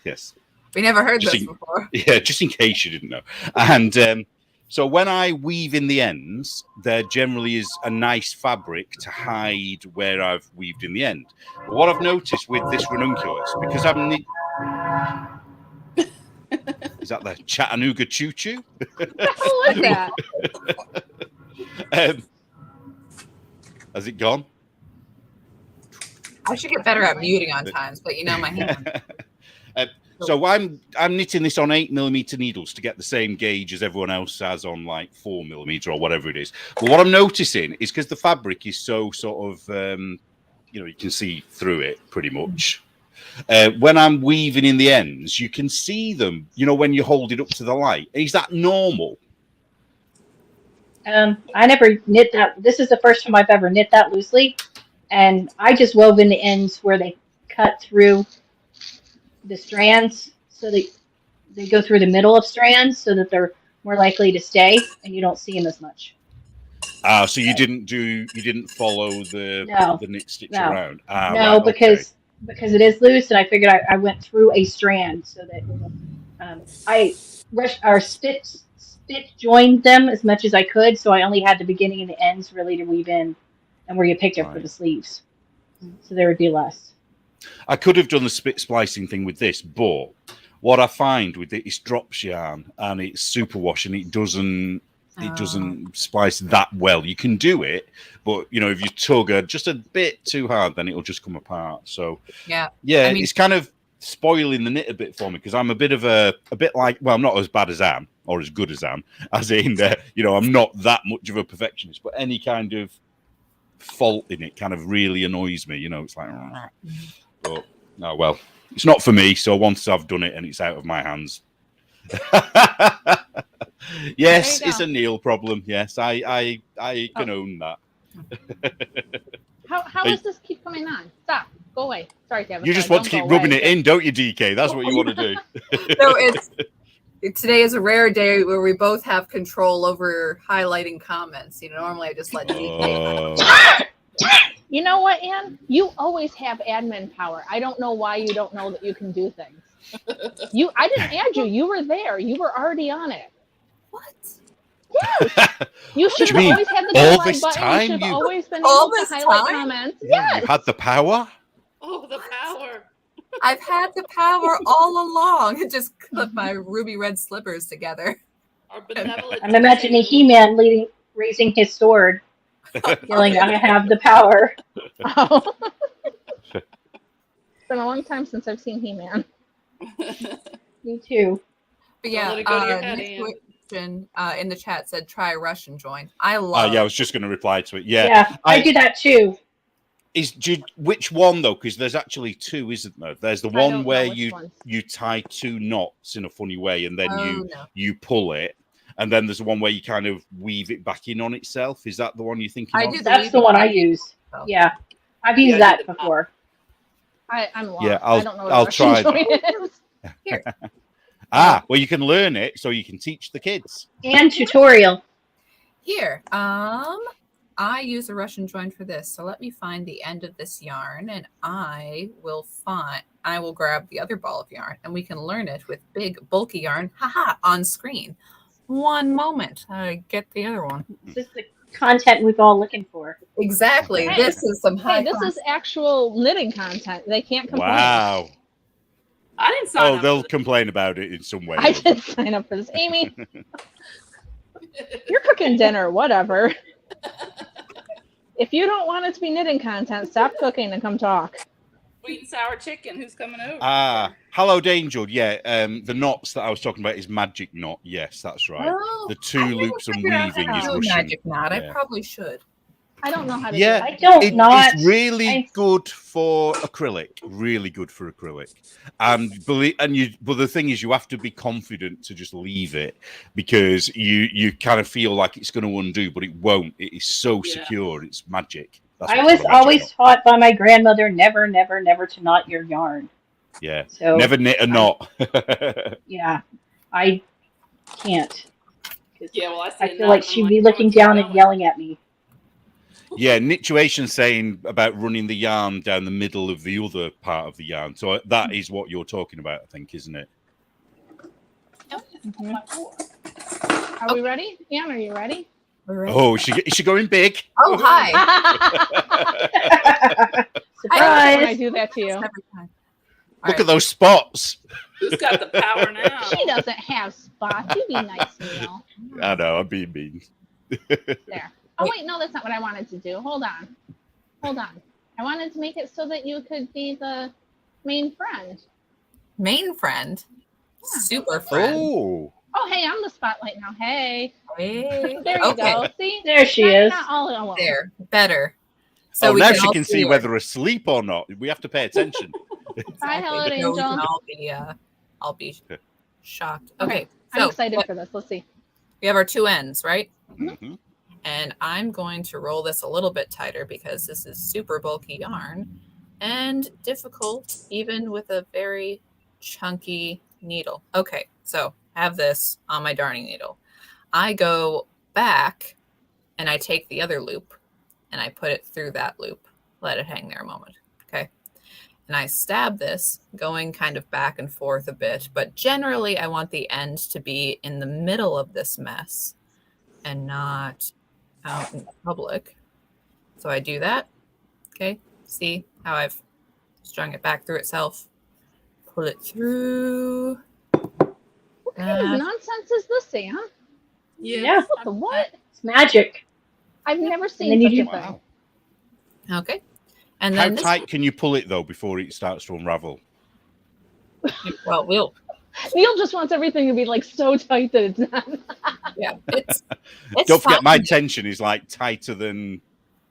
Yes. We never heard Just this in- before. Yeah, just in case you didn't know. And so when I weave in the ends, there generally is a nice fabric to hide where I've weaved in the end. But what I've noticed with this ranunculus, because I'm is that the Chattanooga Choo Choo? Oh, what's that? Has it gone? I should get better at muting on times, but you know my hand. So I'm knitting this on 8mm needles to get the same gauge as everyone else has on like 4mm or whatever it is. But what I'm noticing is because the fabric is so sort of, you can see through it pretty much. When I'm weaving in the ends, you can see them, when you hold it up to the light. Is that normal? I never knit that. This is the first time I've ever knit that loosely. And I just wove in the ends where they cut through the strands so that they go through the middle of strands so that they're more likely to stay and you don't see them as much. So you didn't follow the knit stitch No. around? No, right, because it is loose and I figured I went through a strand so that I spit joined them as much as I could, so I only had the beginning and the ends really to weave in and where you picked up for the sleeves. So there would be less. I could have done the spit splicing thing with this, but what I find with it is drops yarn and it's superwash and it doesn't splice that well. You can do it, but if you tug just a bit too hard, then it'll just come apart. So yeah, it's kind of spoiling the knit a bit for me because I'm a bit like, well, I'm not as bad as Anne or as good as Anne, as in I'm not that much of a perfectionist, but any kind of fault in it kind of really annoys me. It's like, but no, well, it's not for me. So once I've done it and it's out of my hands. Yes, it's a Neil problem. Yes, I can own that. How does this keep coming on? Stop. Go away. Sorry, Kevin. You just want to keep rubbing it in, don't you, DK? That's what you want to do. So today is a rare day where we both have control over highlighting comments. Normally I just let DK. You know what, Anne? You always have admin power. I don't know why you don't know that you can do things. I didn't add you. You were there. You were already on it. What? Yes. You should have always had the all highlight this button. time? You should have always been all able to this highlight time? comments. Yeah, Yes. you had the power. Oh, the power. I've had the power all along. Just put my ruby red slippers together. Our benevolent I'm imagining He-Man raising his sword, yelling, "I have the power." Oh. It's been a long time since I've seen He-Man. Me too. But Don't let it go to your head, Anne. In the chat said try Russian join. I love. Yeah, I was just going to reply to it. Yeah, Yeah, I do that too. Which one though? Because there's actually two, isn't there? There's the one where you tie two knots in a funny way, and then you pull it, and then there's the one where you kind of weave it back in on itself. Is that the one you're thinking of? That's the one I use. Yeah, I've used that before. I'm lost. Yeah, I don't know what I'll try that is. Here. Well, you can learn it so you can teach the kids. And tutorial. Here, I use a Russian join for this. So let me find the end of this yarn, and I will grab the other ball of yarn, and we can learn it with big bulky yarn. On screen. One moment, I get the other one. This is the content we've all looking for. Exactly. Hey, this is some high. This is actual knitting content. They can't complain. Wow. I didn't sign up. Oh, they'll complain about it in some way. I did sign up for this. Amy, you're cooking dinner, whatever. If you don't want it to be knitting content, stop cooking and come talk. Sweet and sour chicken. Who's coming over? Hallowed Angel. Yeah, the knots that I was talking about is magic knot. Yes, that's right. Oh, The two I've never loops and figured out weaving how is to do a Russian. magic knot. I Yeah. probably should. I don't know how to Yeah. do I it. don't not. It's really good for acrylic. Really good for acrylic. And but the thing is, you have to be confident to just leave it because you kind of feel like it's going to undo, but it won't. It is so secure. It's magic. That's I what was sort of magic always knot. taught by my grandmother never, never, never to knot your yarn. Yeah. So Never knit a knot. yeah, I can't. 'Cause Yeah, well, I see I a feel knot like and I'm she'd be "Oh, looking keep down and going." yelling at me. Yeah, nituation saying about running the yarn down the middle of the other part of the yarn. So that is what you're talking about, I think, isn't it? Are we ready? Anne, are you ready? We're ready. Oh, is she going big? Oh, hi. I like it when I Surprise! do that to you. Every time. All Look right. at those spots. Who's got the power now? She doesn't have spots. You be nice, Neil. I know, I'm being mean. There. Oh wait, no, that's not what I wanted to do. Hold on. I wanted to make it so that you could be the main friend. Main friend. Yeah. Super friend. Oh, Oh, hey, I'm the spotlight now. Hey. Hey. There you Okay. go. See? There she Now you're is. not all alone. There. Better. So now she all can see her. whether asleep or not. We have to pay attention. Bye, hello, No, we Angel. can I'll be shocked. Okay. I'm So excited for this. Let's see. we have our two ends, right? Mhm. And I'm going to roll this a little bit tighter because this is super bulky yarn and difficult even with a very chunky needle. Okay, so I have this on my darning needle. I go back and I take the other loop and I put it through that loop. Let it hang there a moment. Okay. And I stab this going kind of back and forth a bit, but generally I want the end to be in the middle of this mess and not out in public. So I do that. Okay. See how I've strung it back through itself. Pull it through. What kind of nonsense is this, Sam? Yeah, What the what? it's magic. I've never then seen you such a do- thing. Wow. Okay. And How then this, tight can you pull it though before it starts to unravel? well, Neil just wants everything to be like so tight that it's not. yeah, it's Don't forget, my fine. tension is like tighter than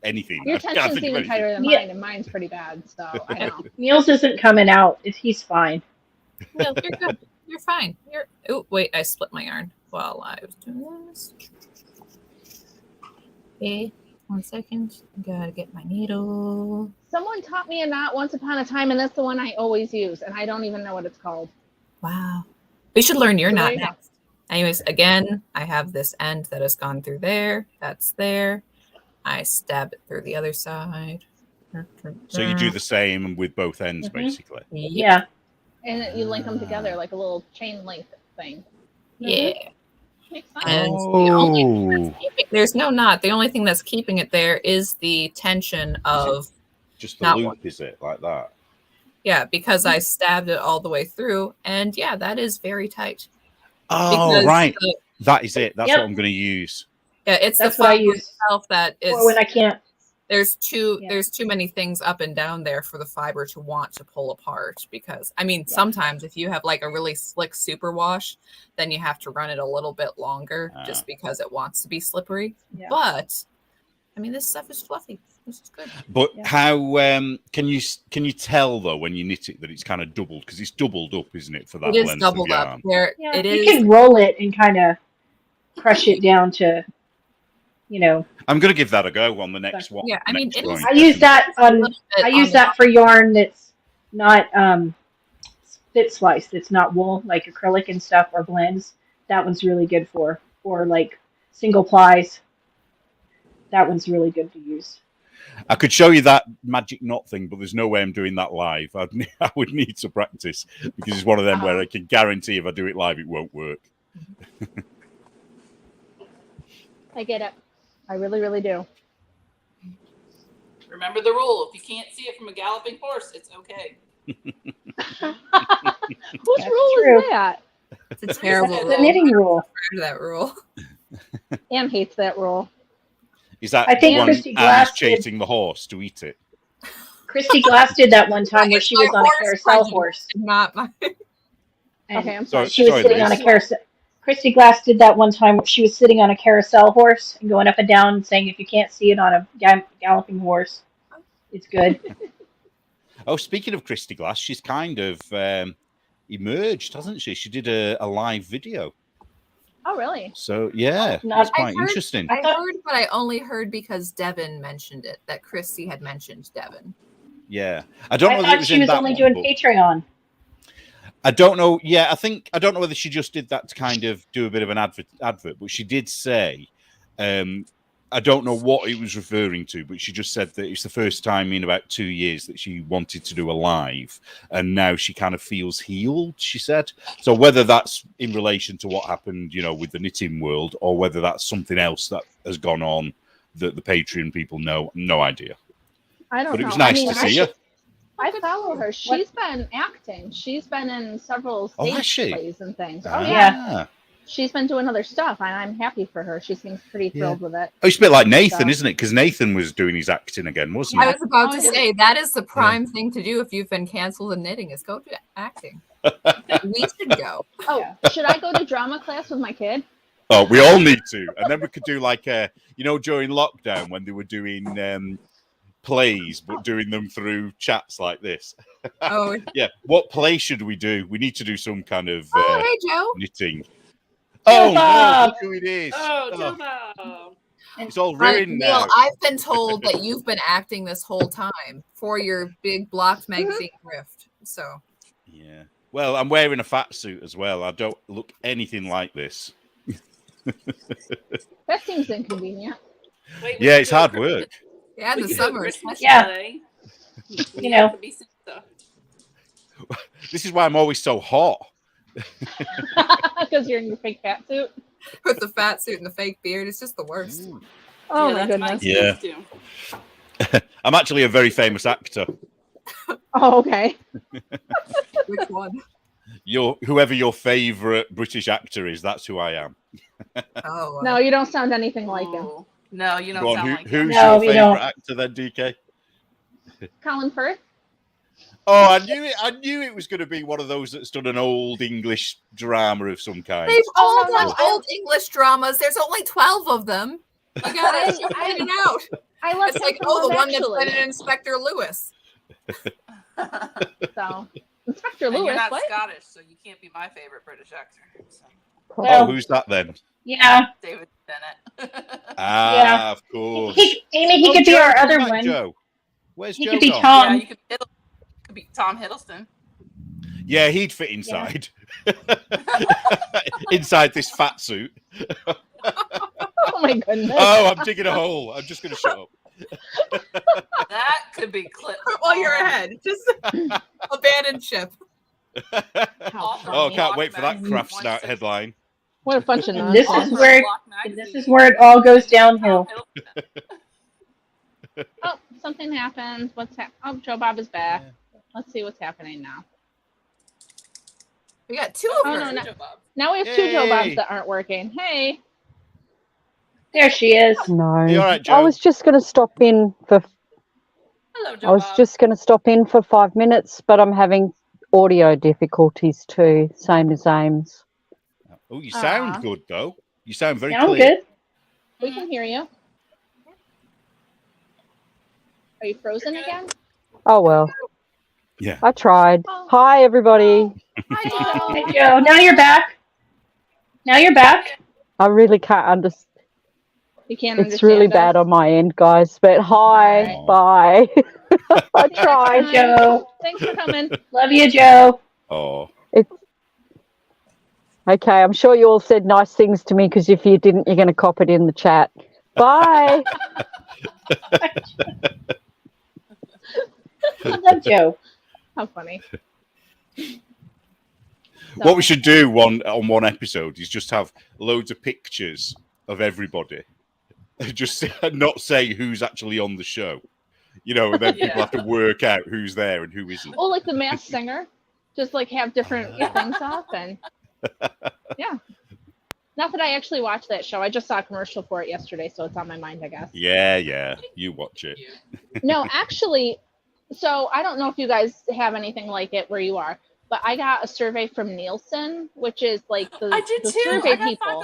anything. Your I can't tension's think of even anything. tighter than Yeah. mine, and mine's pretty bad. So I know. Niels isn't coming out. He's fine. No, you're good. You're fine. Oh, wait, I split my yarn while I was doing this. Okay, 1 second. Gotta get my needle. Someone taught me a knot once upon a time, and that's the one I always use, and I don't even know what it's called. Wow. We should learn your So there knot you go. next. Anyways, again, I have this end that has gone through there. That's there. I stab it through the other side. So you do the same with both ends, Mhm. basically. Yeah. And you link them together like a little chain link thing. Yeah. Makes sense. And Oh, there's no knot. The only thing that's keeping it there is the tension of, just the Not loop, one. is it like that? yeah, because I stabbed it all the way through. And yeah, that is very tight. Oh, Because right. the- That is it. That's Yep. what I'm going to use. yeah, it's That's the what I fiber use. itself that is. Or when I can't. There's too Yeah. there's too many things up and down there for the fiber to want to pull apart, because I mean sometimes if you have like a really slick superwash, then you have to run it a little bit longer just because it wants to be slippery. Yeah. But I mean, this stuff is fluffy. This is good. But Yeah. how can you tell though when you knit it that it's kind of doubled, because it's doubled up, isn't it, for that It is length doubled of up. yarn? There Yeah. it You is. can roll it and kind of crush it down to, I'm going to give that a go on the next one. Yeah, I mean, next it one. is- I use that a on. little bit I on use the- that for yarn that's not spit sliced. It's not wool, like acrylic and stuff, or blends. That one's really good for, or like single plies. That one's really good to use. I could show you that magic knot thing, but there's no way I'm doing that live. I would need to practice, because it's one of them where I can guarantee if I do it live, it won't work. I get it. I really, really do. Remember the rule: if you can't see it from a galloping horse, it's okay. Whose That's rule true. is that? It's a terrible It's rule. the knitting rule. That rule. Anne hates that rule. Is that I think the one Christy Annie's Glass did. chasing the horse to eat it? Christy Glass did that one time where It's she my was on a horse carousel prejudice, horse. not my. And Okay, I'm sorry. she was Sorry, sitting on a Liz. carousel. Christy Glass did that one time where she was sitting on a carousel horse and going up and down and saying, if you can't see it on a galloping horse, it's good. Oh, speaking of Christy Glass, she's kind of emerged, hasn't she? She did a live video. Oh, really? So, yeah, Not- it's quite interesting. I heard, but I only heard because Devin mentioned it, that Christy had mentioned Devin. Yeah. I don't know that it thought was she in was that only one, doing but Patreon. I don't know. Yeah, I don't know whether she just did that to kind of do a bit of an advert, but she did say, I don't know what it was referring to, but she just said that it's the first time in about 2 years that she wanted to do a live, and now she kind of feels healed, she said. So whether that's in relation to what happened, with the knitting world, or whether that's something else that has gone on that the Patreon people know, no idea. I don't know. But it was nice to see her. I follow her. She's been acting. She's been in several has she? stage plays and things. Oh, Ah. yeah. She's been doing other stuff, and I'm happy for her. She seems pretty thrilled with it. Oh, it's a bit like Nathan, So- isn't it? Because Nathan was doing his acting again, wasn't I he? was about to yeah. say that is the prime thing to do if you've been canceled in knitting is go to acting. We should go. Oh, should I go to drama class with my kid? Oh, we all need to. And then we could do like during lockdown when they were doing plays, but doing them through chats like this. Oh, Yeah. What play should we do? We need to do some kind of hey Joe. knitting. Joe Oh, Bob! no, look who it is. Oh, Oh, Joe Bob. it's all Right, ruined Neil, now. I've been told that you've been acting this whole time for your big blocked magazine grift. So Yeah. Well, I'm wearing a fat suit as well. I don't look anything like this. That seems inconvenient. Wait, Yeah, it's hard work. yeah, in the summer. especially. Yeah. You know. This is why I'm always so hot. Because you're in your fake fat suit. With the fat suit and the fake beard, it's just the worst. Oh, yeah, my that's goodness. Yeah. I'm actually a very famous actor. Oh, okay. Which one? Whoever your favorite British actor is, that's who I am. Oh, No, you don't sound anything like him. Oh, no, you don't Go on, sound like who's No, your we favorite don't. actor then, DK? Colin Firth? Oh, I knew it was going to be one of those that's done an old English drama of some kind. they've all Oh, no, done no, old English dramas. There's only 12 of them. You gotta figure it out. I love It's him like, from oh, the Love one that's Actually. been in Inspector Lewis. So, Inspector And Lewis, you're not what? Scottish, so you can't be my favorite British actor. So, Oh, Well, who's that then? yeah. David Bennett. Ah, of course. Amy, he Oh, could be Joe, our come other back, one. Joe. Where's He Joe could be gone? Tom. Yeah, you could be Tom Hiddleston. Yeah, he'd fit inside. Inside this fat suit. Oh, my goodness. Oh, I'm digging a hole. I'm just going to shut up. That could be clipped. While you're ahead, just abandoned ship. How Oh, funny. can't wait for that craft start headline. What a bunch of And this nonsense. is where it all goes downhill. Oh, something happened. Oh, Joe Bob is back. Let's see what's happening now. We got two of Oh, them. no. Now we have two Joe Yay. Bobs that aren't working. Hey. There she is. No, You all right, Joe? I was just going to stop in for. Hello, Joe I was Bob. just going to stop in for 5 minutes, but I'm having audio difficulties too, same as Ames. Oh, you sound Aw. good, though. You sound very Sound clear. good? We can hear you. Are you frozen You're good. again? Oh well, Yeah. I tried. Oh. Hi everybody. Hi, Joe. Hey, Joe. Now you're back. Now you're back. I really can't understand. You can't It's understand really us? bad on my end, guys. But hi, Alright. bye. I Yeah, tried. fine. Joe. Thanks for coming. Love you, Joe. Oh. Okay, I'm sure you all said nice things to me because if you didn't, you're going to cop it in the chat. Bye. I love Joe. How funny. What we should do on one episode is just have loads of pictures of everybody. Just not say who's actually on the show. And then people have to work out who's there and who isn't. Oh, like the Masked Singer. Just like have different things up and Not that I actually watched that show. I just saw a commercial for it yesterday, so it's on my mind, I guess. Yeah, you watch it. No, actually, so I don't know if you guys have anything like it where you are, but I got a survey from Nielsen, which is like I did the too. survey I got people. $5.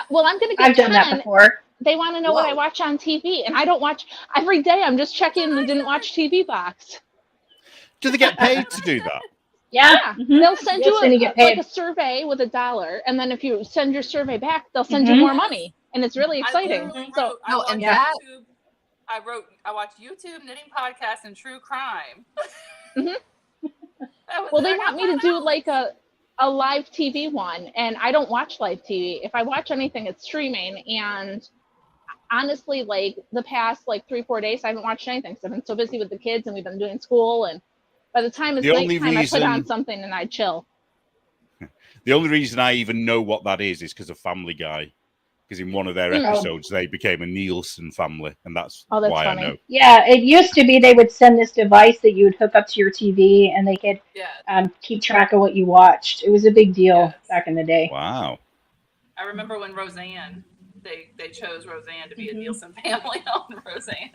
Well, I'm going to get I've done that 10. before. They want to know what I Whoa. watch on TV, and I don't watch every day. I'm just checking the didn't watch TV box. Do they get paid to do that? Yeah. Yeah, Mhm. they'll send you Nielsen, you get like paid. a survey with $1, and then if you send your survey back, they'll send you Mhm. more money, and it's really I exciting. literally So wrote, I No, watch and Yeah. that YouTube. I watch YouTube, knitting podcasts, and true crime. Mhm. Well, they want me to do like a live TV one, and I don't watch live TV. If I watch anything, it's streaming. And honestly, like the past like 3-4 days, I haven't watched anything because I've been so busy with the kids, and we've been doing school. And by the time it's The only nighttime, I put on reason- something and I chill. The only reason I even know what that is because of Family Guy. Because in one of their episodes, they became a Nielsen family, and that's Oh, that's why funny. I know. Yeah, it used to be they would send this device that you would hook up to your TV, and they could Yeah, keep track of what you watched. It was a big deal Yes. back in the day. Wow. I remember when Roseanne, they chose Roseanne to be a Mhm. Nielsen family on Roseanne.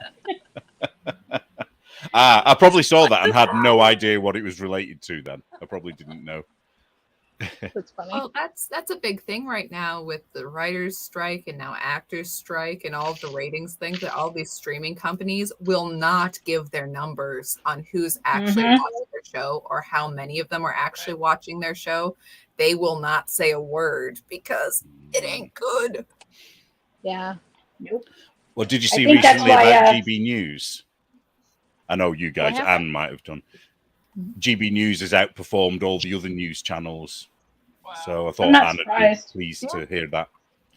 I probably saw that and had no idea what it was related to then. I probably didn't know. That's funny. Well, that's a big thing right now with the writers' strike and now actors' strike and all of the ratings things that all these streaming companies will not give their numbers on who's actually Mhm. watching their show or how many of them are actually watching their show. They will not say a word because it ain't good. Yeah. Nope. Well, did you I see think that's recently why, about GB News? I know you guys, happened? Anne might have done. GB News has outperformed all the other news channels. Wow. So I thought not Anne would be surprised. pleased to hear that.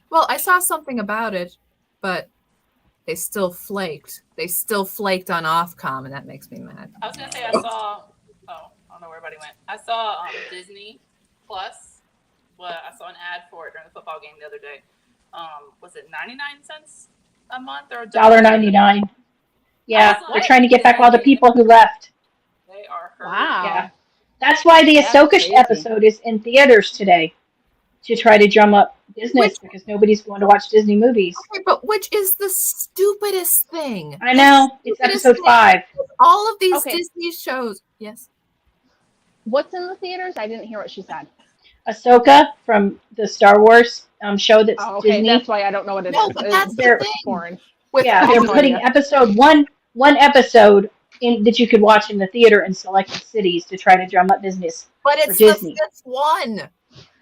Well, I saw something about it, but they still flaked. They still flaked on Ofcom, and that makes me mad. I was gonna say I saw. Oh, I don't know where everybody went. I saw Disney Plus. Well, I saw an ad for it during the football game the other day. Was it 99 cents a month or $1.99. Yeah, was they're like, trying to get back all the people who left. They are hurting. Wow. Yeah. That's why the That's Ahsoka crazy. episode is in theaters today, to try to drum up business because nobody's going to watch Disney movies. Okay, but which is the stupidest thing? I know. It's Stupidest episode thing. 5. All of these Okay. Disney shows. Yes. What's in the theaters? I didn't hear what she said. Ahsoka from the Star Wars show that's Oh, okay, Disney. that's why I don't know what it is. No, but that's the They're- thing. Foreign. With Yeah, I they're have no putting idea. episode one episode in that you could watch in the theater in selected cities to try to drum up business. but for it's Disney. the fifth one.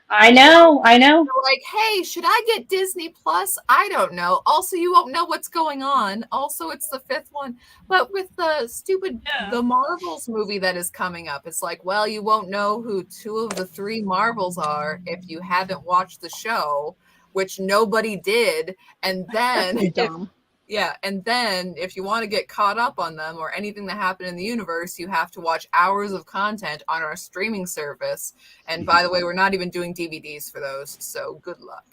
I know. They're like, hey, should I get Disney Plus? I don't know. Also, you won't know what's going on. Also, it's the fifth one. But with the stupid the Marvels movie that is coming up, it's like, well, you won't know who 2 of the 3 Marvels are if you haven't watched the show, which nobody did. And then That's dumb. and then if you want to get caught up on them or anything that happened in the universe, you have to watch hours of content on our streaming service. And by the way, we're not even doing DVDs for those, so good luck.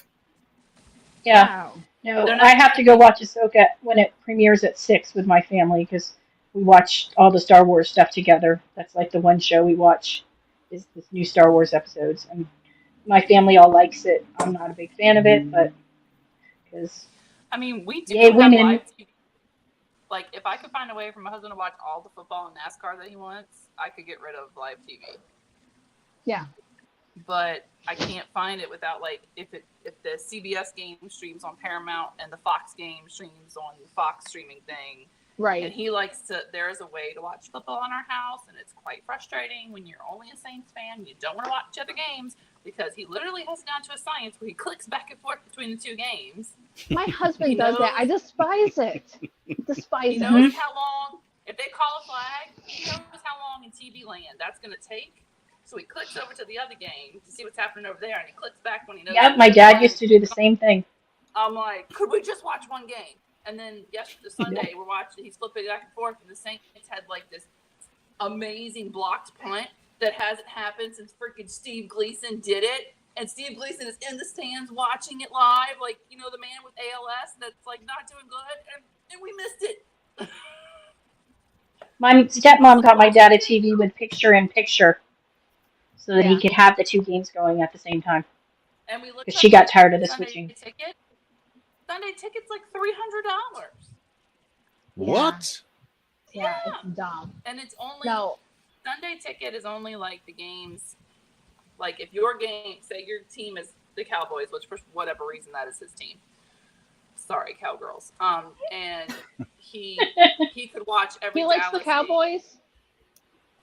Yeah. Wow. No, They're not- I have to go watch Ahsoka when it premieres at 6 with my family because we watch all the Star Wars stuff together. That's like the one show we watch is this new Star Wars episodes, and my family all likes it. I'm not a big fan of it, but because I mean, we do Yay, have women. live TV. Like, if I could find a way for my husband to watch all the football and NASCAR that he wants, I could get rid of live TV. Yeah. But I can't find it without, like, if the CBS game streams on Paramount and the Fox game streams on the Fox streaming thing. And Right. he likes to, there is a way to watch football in our house, and it's quite frustrating when you're only a Saints fan. You don't want to watch other games because he literally has gone to a science where he clicks back and forth between the 2 games. My husband He does that. knows- I despise it. Despise He it. knows how long, if they call a flag, he knows how long in TV land that's going to take. So he clicks over to the other game to see what's happening over there, and he clicks back when he knows. yep, my dad used to do the same thing. I'm like, could we just watch one game? And then yesterday, Sunday, we're watching, he's flipping back and forth, and the Saints had like this amazing blocked punt that hasn't happened since freaking Steve Gleason did it. And Steve Gleason is in the stands watching it live, like, you know, the man with ALS that's like not doing good, and we missed it. My stepmom got my dad a TV with picture-in-picture so that he Yeah. could have the 2 games going at the same time. And we looked because up she got the tired of the Sunday switching. ticket. Sunday ticket's like $300. What? Yeah, it's dumb. And it's only No, Sunday ticket is only like the games. Like if your game, say your team is the Cowboys, which for whatever reason that is his team. Sorry, Cowgirls. And he could watch every. he likes Dallas the Cowboys. Game.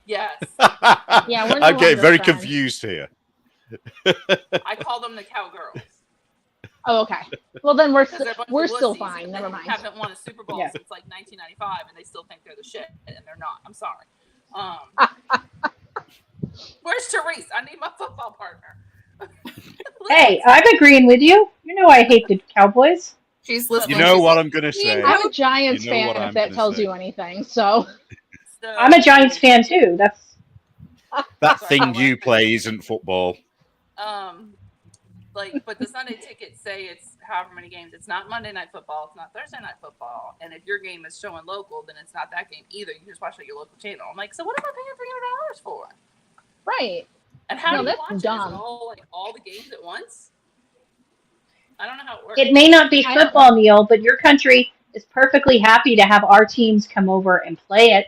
Yes. Yeah, we're no I'm getting longer very friends. confused here. I call them the Cowgirls. Oh, okay. Well, then we're 'Cause they're a bunch we're of still wussies fine. and Never they mind. haven't won a Super Bowl Yeah. since like 1995, and they still think they're the shit, and they're not. I'm sorry. Where's Therese? I need my football partner. Hey, I'm agreeing with you. You know I hate the Cowboys. She's You listening. You know She's what like, I'm going to say? I'm a Giants You know what fan, I'm if that gonna tells say. you anything. So I'm a Giants fan too. That's That Sorry, thing I you like play isn't football. But the Sunday tickets say it's however many games. It's not Monday Night Football. It's not Thursday Night Football. And if your game is showing local, then it's not that game either. You just watch it on your local channel. I'm like, so what am I paying $300 for? right. And how No, do you that's watch it? Is dumb. it all the games at once? I don't know how it works. it may not be I don't football, Neil, but your country is perfectly happy to have our teams come over and play it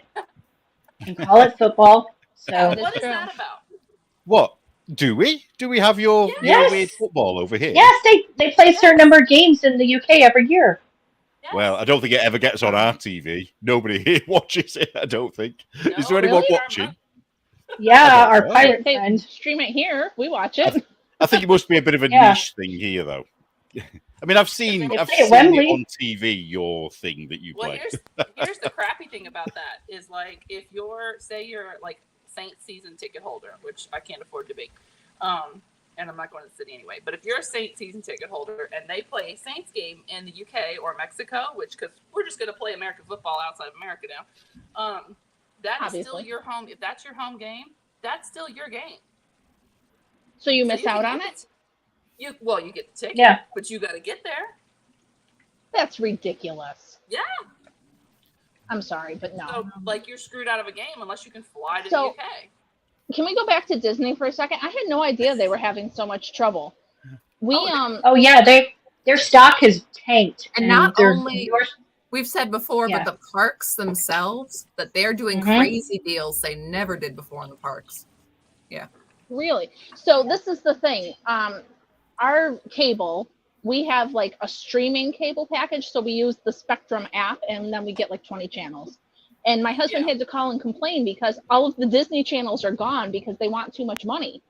and call it football. Yeah, So That what is is true. that about? What? Do we? Do we have your Yes. weird football over here? yes, they play a certain number of games in the UK every year. Yes. Well, I don't think it ever gets on our TV. Nobody here watches it, I don't think. No, Is there anyone really? watching? Yeah, our know. pilot They friend. stream it here. We watch it. I think it must be a bit of a Yeah. niche thing here, though. I mean, I've seen They it play at Wembley. on TV, your thing that you Well, play. here's the crappy thing about that is like if you're like Saints season ticket holder, which I can't afford to be, and I'm not going to the city anyway. But if you're a Saints season ticket holder and they play a Saints game in the UK or Mexico, which because we're just going to play American football outside of America now, that is still Obviously. your home. If that's your home game, that's still your game. So you So miss you out can on get it? You get the ticket, Yeah. but you got to get there. That's ridiculous. Yeah. I'm sorry, but no. So like you're screwed out of a game unless you can fly to So- the UK. Can we go back to Disney for a second? I had no idea they were having so much trouble. We Oh yeah, their stock has tanked, And not their only- viewers- We've said before, Yeah. but the parks themselves, that they're doing Mhm. crazy deals they never did before in the parks. Really? So this is the thing. Our cable, we have like a streaming cable package. So we use the Spectrum app and then we get like 20 channels. And my husband had to call and complain because all of the Disney channels are gone because they want too much money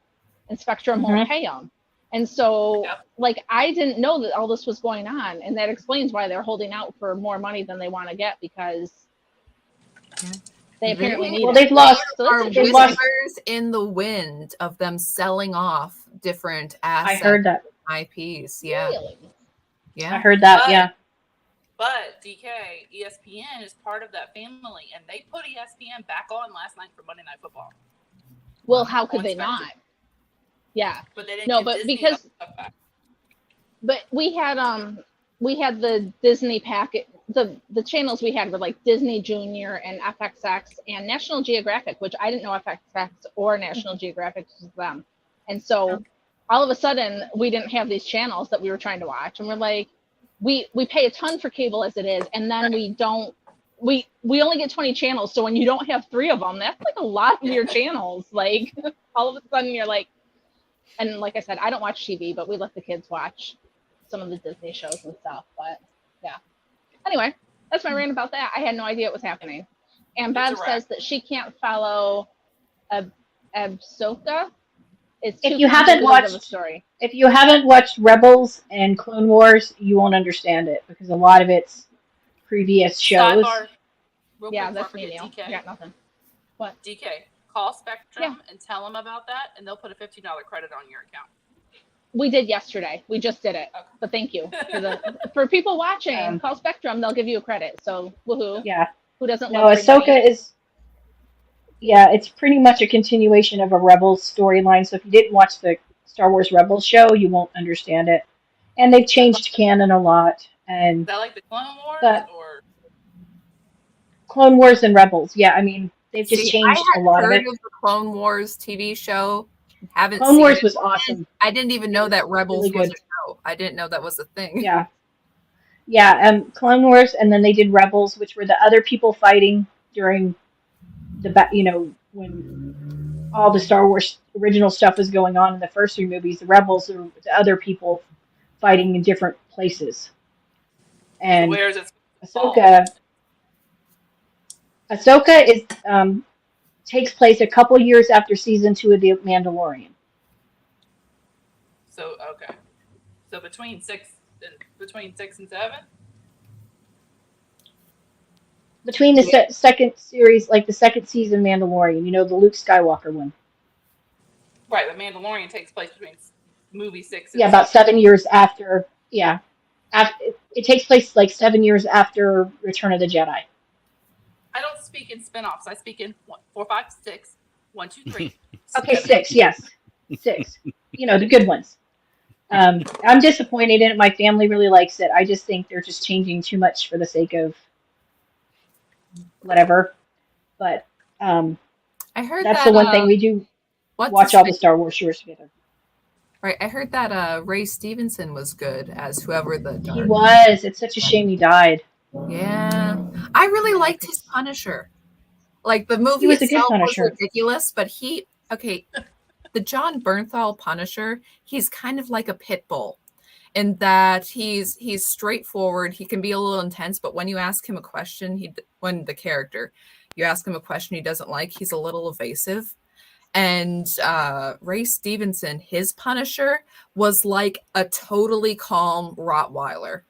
and Spectrum won't pay them. And so like, I didn't know that all this was going on. And that explains why they're holding out for more money than they want to get because they apparently need well, it. they've lost. So Are that's They've interesting. lost- whispers in the wind of them selling off different I assets, heard that. IPs. Yeah, Really? I yeah. heard that. But- Yeah. But DK, ESPN is part of that family, and they put ESPN back on last night for Monday Night Football. Well, how could On they Spectrum. not? Yeah. But they didn't. No, give but Disney because- enough stuff back. But we had the Disney packet. The channels we had were like Disney Junior and FXX and National Geographic, which I didn't know FXX or National Geographic was them. And so all of a sudden we didn't have these channels that we were trying to watch, and we're like, we pay a ton for cable as it is, and then we don't. We only get 20 channels, so when you don't have 3 of them, that's like a lot of your channels. Like all of a sudden you're like, and like I said, I don't watch TV, but we let the kids watch some of the Disney shows and stuff. But yeah. Anyway, that's my rant about that. I had no idea it was happening. And It's a Bev wrap. says that she can't follow Ahsoka. It's If too you haven't convoluted of a watched- story. If you haven't watched Rebels and Clone Wars, you won't understand it because a lot of it's previous shows. Sidebar, real Yeah, quick that's before I me, Neil. forget, I got nothing. What? DK, call Spectrum and tell them about that, and they'll put a $15 credit on your account. We did yesterday. We just did it. Okay. But thank you for people watching. Um, Call Spectrum. They'll give you a credit. So woohoo! Yeah. Who doesn't No, love free money? Ahsoka is. Yeah, it's pretty much a continuation of a Rebels storyline. So if you didn't watch the Star Wars Rebels show, you won't understand it. And they've changed canon a lot. Is And that like the Clone Wars But- or? Clone Wars and Rebels, yeah, I mean they've just See, changed I a had lot of heard it. of the Clone Wars TV show, haven't Clone seen Wars it. was awesome. I didn't even know that Rebels really was a good. show. I didn't know that was a thing. Yeah. Yeah, Clone Wars, and then they did Rebels, which were the other people fighting during when all the Star Wars original stuff was going on in the first three movies. The Rebels are the other people fighting in different places. So And where is it? Ahsoka is takes place a couple years after season 2 of The Mandalorian. So okay. So between 6 and 7. Between the second series, like the second season Mandalorian, the Luke Skywalker one. Right, the Mandalorian takes place between movie 6 and Yeah, about 7. 7 years after. Yeah, it takes place like 7 years after Return of the Jedi. I don't speak in spin-offs. I speak in 1, 4, 5, 6, 1, 2, 3. Okay, 6. Yes, 6. The good ones. I'm disappointed in it. My family really likes it. I just think they're just changing too much for the sake of whatever. But I heard that's that, the one thing we do. Watch all the Star Wars shows together. Right, I heard that Ray Stevenson was good as whoever the He was. It's such a shame he died. Yeah, I really liked his Punisher. Like the movie He was a good itself was Punisher. ridiculous, but the John Bernthal Punisher, he's kind of like a pit bull in that he's straightforward. He can be a little intense, but when you ask him a question, you ask him a question he doesn't like, he's a little evasive. And Ray Stevenson, his Punisher was like a totally calm Rottweiler.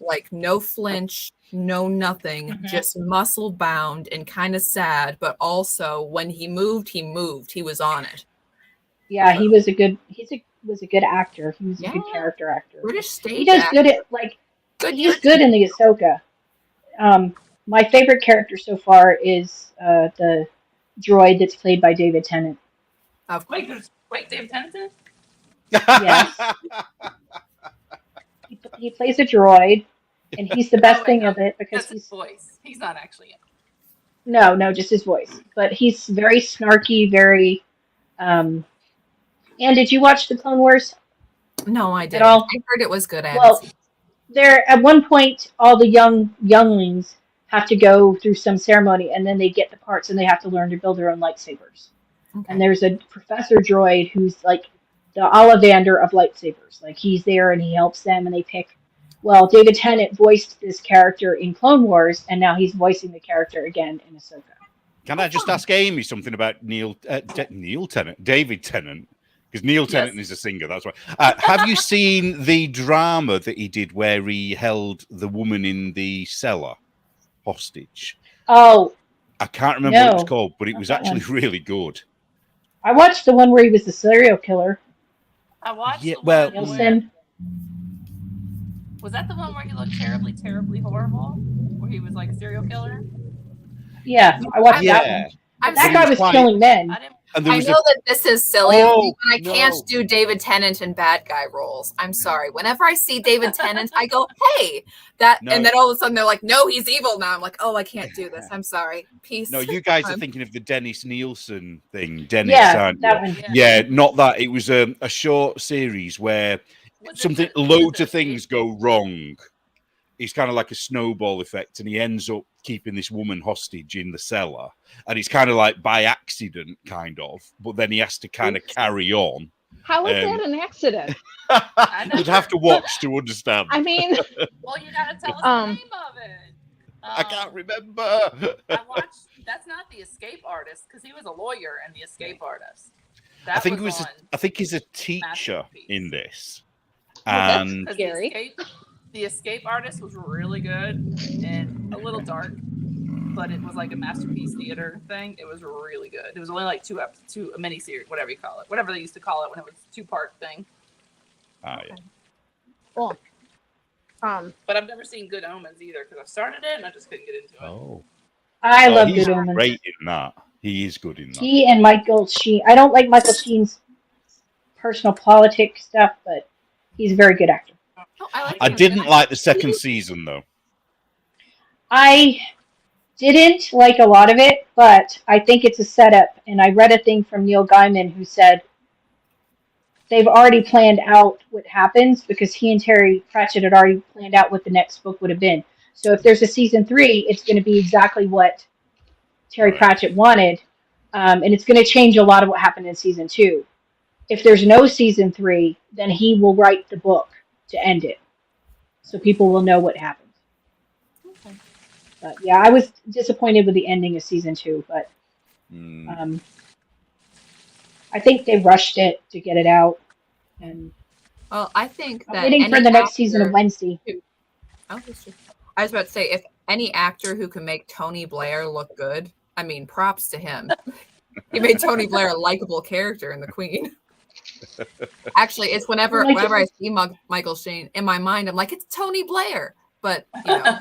Like no flinch, no nothing, just muscle bound and kind of sad, but also when he moved. He was on it. Yeah, he was a good actor. He was a good character actor. British stage He does actor. good at he's good in the Ahsoka. My favorite character so far is the droid that's played by David Tennant. Wait, David Tennant? Yes. He plays a droid, and he's the best thing of it because That's his voice. He's not actually in. No, just his voice. But he's very snarky, very. And did you watch the Clone Wars? No, I didn't. At all? I heard it was good. Well, there at one point, all the younglings have to go through some ceremony, and then they get the parts, and they have to learn to build their own lightsabers. Okay. And there's a Professor Droid who's like the Ollivander of lightsabers. Like he's there and he helps them, and they pick. Well, David Tennant voiced this character in Clone Wars, and now he's voicing the character again in Ahsoka. Can I just ask Amy something about David Tennant? Because Neil Tennant is a singer, that's why. Have you seen the drama that he did where he held the woman in the cellar hostage? Oh. I can't remember what it was called, but it was actually really good. I watched the one where he was the serial killer. I watched the one Nielsen. Was that the one where he looked terribly, terribly horrible? Where he was like a serial killer? Yeah, I watched that one. That guy was killing men. I know that this is silly, but I can't do David Tennant in bad guy roles. I'm sorry. Whenever I see David Tennant, I go, "Hey, that," and then all of a sudden they're like, "No, he's evil now." I'm like, "Oh, I can't do this. I'm sorry." Peace. No, you guys are thinking of the Dennis Nielsen thing. Dennis, that one. Yeah, not that. It was a short series where loads of things go wrong. It's kind of like a snowball effect, and he ends up keeping this woman hostage in the cellar. And it's kind of like by accident, kind of. But then he has to kind of carry on. How is that an accident? You'd have to watch to understand. I mean... Well, you got to tell us the name of it. I can't remember. I watched... That's not The Escape Artist, because he was a lawyer in The Escape Artist. I think he's a teacher in this. Well, that's scary. The Escape Artist was really good and a little dark, but it was like a masterpiece theater thing. It was really good. It was only like a mini-series, whatever you call it. Whatever they used to call it when it was a 2-part thing. Ah, yeah. Cool. But I've never seen Good Omens either because I started it and I just couldn't get into it. Oh. I love Good Omens. Great in that. He is good in that. He and Michael Sheen. I don't like Michael Sheen's personal politics stuff, but he's a very good actor. I didn't like the second season, though. I didn't like a lot of it, but I think it's a setup. And I read a thing from Neil Gaiman who said they've already planned out what happens because he and Terry Pratchett had already planned out what the next book would have been. So if there's a season 3, it's going to be exactly what Terry Right. Pratchett wanted, and it's going to change a lot of what happened in season 2. If there's no season 3, then he will write the book to end it, so people will know what happened. Okay. But yeah, I was disappointed with the ending of season 2, but I think they rushed it to get it out, and Well, I think I'm that waiting for any the next season of actor Wednesday. Oh, that's true. I was about to say, if any actor who can make Tony Blair look good, I mean, props to him. He made Tony Blair a likable character in The Queen. Actually, it's whenever I see Michael Sheen in my mind, I'm like, it's Tony Blair. But you know,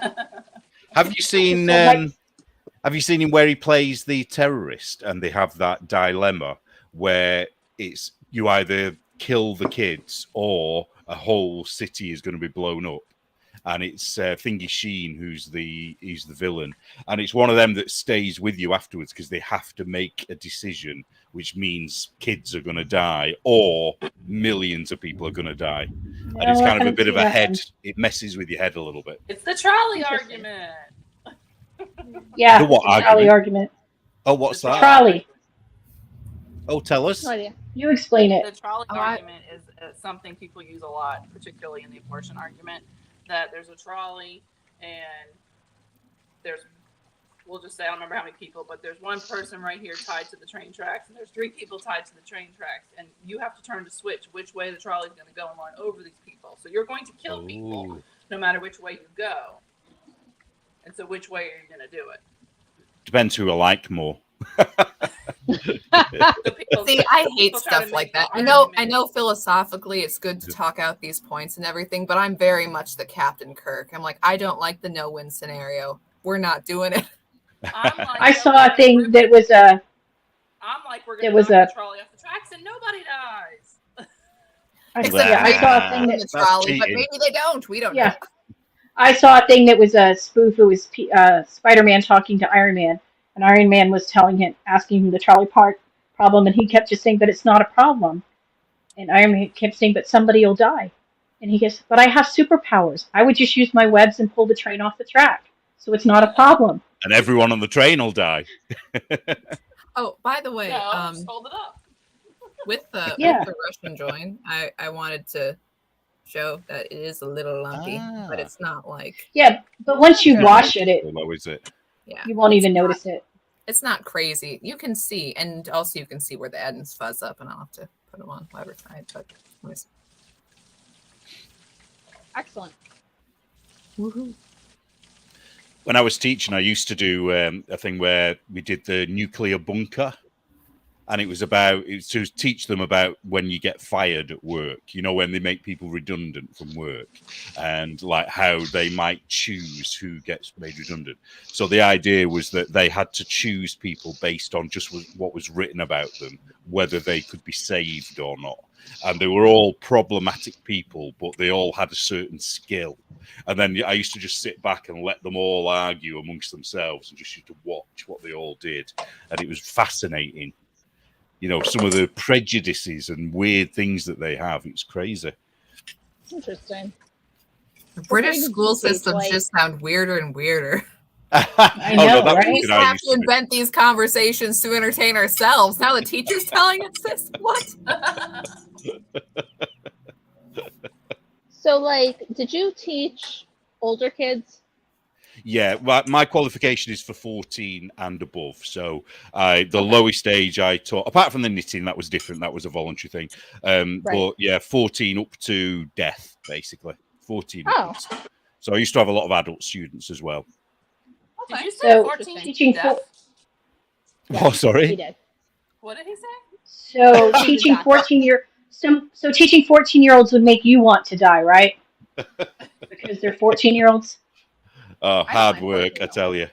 Have you seen him where he plays the terrorist, and they have that dilemma where it's you either kill the kids or a whole city is going to be blown up, and it's Thingy Sheen who's the villain, and it's one of them that stays with you afterwards because they have to make a decision, which means kids are going to die or millions of people are going to die, and it's kind of a bit of a head. It messes with your head a little bit. It's the trolley argument. Yeah, The what it's a trolley argument. Oh, what's that? Trolley. Oh, tell us. No idea. You explain it. The trolley argument is something people use a lot, particularly in the abortion argument, that there's a trolley and we'll just say, I don't remember how many people, but there's one person right here tied to the train tracks, and there's 3 people tied to the train tracks, and you have to turn to switch which way the trolley is going to go and run over these people. So you're going to kill people no matter which way you go. And so which way are you going to do it? Depends who I like more. see, I hate stuff like that. I know philosophically it's good to talk out these points and everything, but I'm very much the Captain Kirk. I'm like, I don't like the no-win scenario. We're not doing it. I saw a thing that was a. I'm like, we're going to knock the trolley off the tracks and nobody dies. I saw a thing the trolley, but maybe they don't. We don't know. I saw a thing that was a spoof. It was Spider-Man talking to Iron Man, and Iron Man was asking him the trolley problem, and he kept just saying, "But it's not a problem." And Iron Man kept saying, "But somebody will die." And he goes, "But I have superpowers. I would just use my webs and pull the train off the track, so it's not a problem." And everyone on the train will die. Oh, by the way, just hold it up. with the Russian join, I wanted to show that it is a little lumpy, but it's not like but once you watch it, you won't even notice it. It's not crazy. You can see, and also you can see where the add-ins fuzz up, and I'll have to put them on whatever side. But anyways. Excellent. Woohoo. When I was teaching, I used to do a thing where we did the nuclear bunker. And it was to teach them about when you get fired at work, you know, when they make people redundant from work, and like how they might choose who gets made redundant. So the idea was that they had to choose people based on just what was written about them, whether they could be saved or not. And they were all problematic people, but they all had a certain skill. And then I used to just sit back and let them all argue amongst themselves and just used to watch what they all did. And it was fascinating. You know, some of the prejudices and weird things that they have. It's crazy. Interesting. The British school systems just sound weirder and weirder. I know, right? We have to invent these conversations to entertain ourselves. Now the teacher's telling us this. What? So, like, did you teach older kids? Yeah, well, my qualification is for 14 and above. So the lowest age I taught, apart from the knitting, that was different. That was a voluntary thing. But yeah, 14 up to death, basically. 14 upwards. So I used to have a lot of adult students as well. Did you say 14 teaching Oh, sorry. He did. What did he say? So teaching 14-year-olds would make you want to die, right? Because they're 14-year-olds. Oh, hard work, I tell you.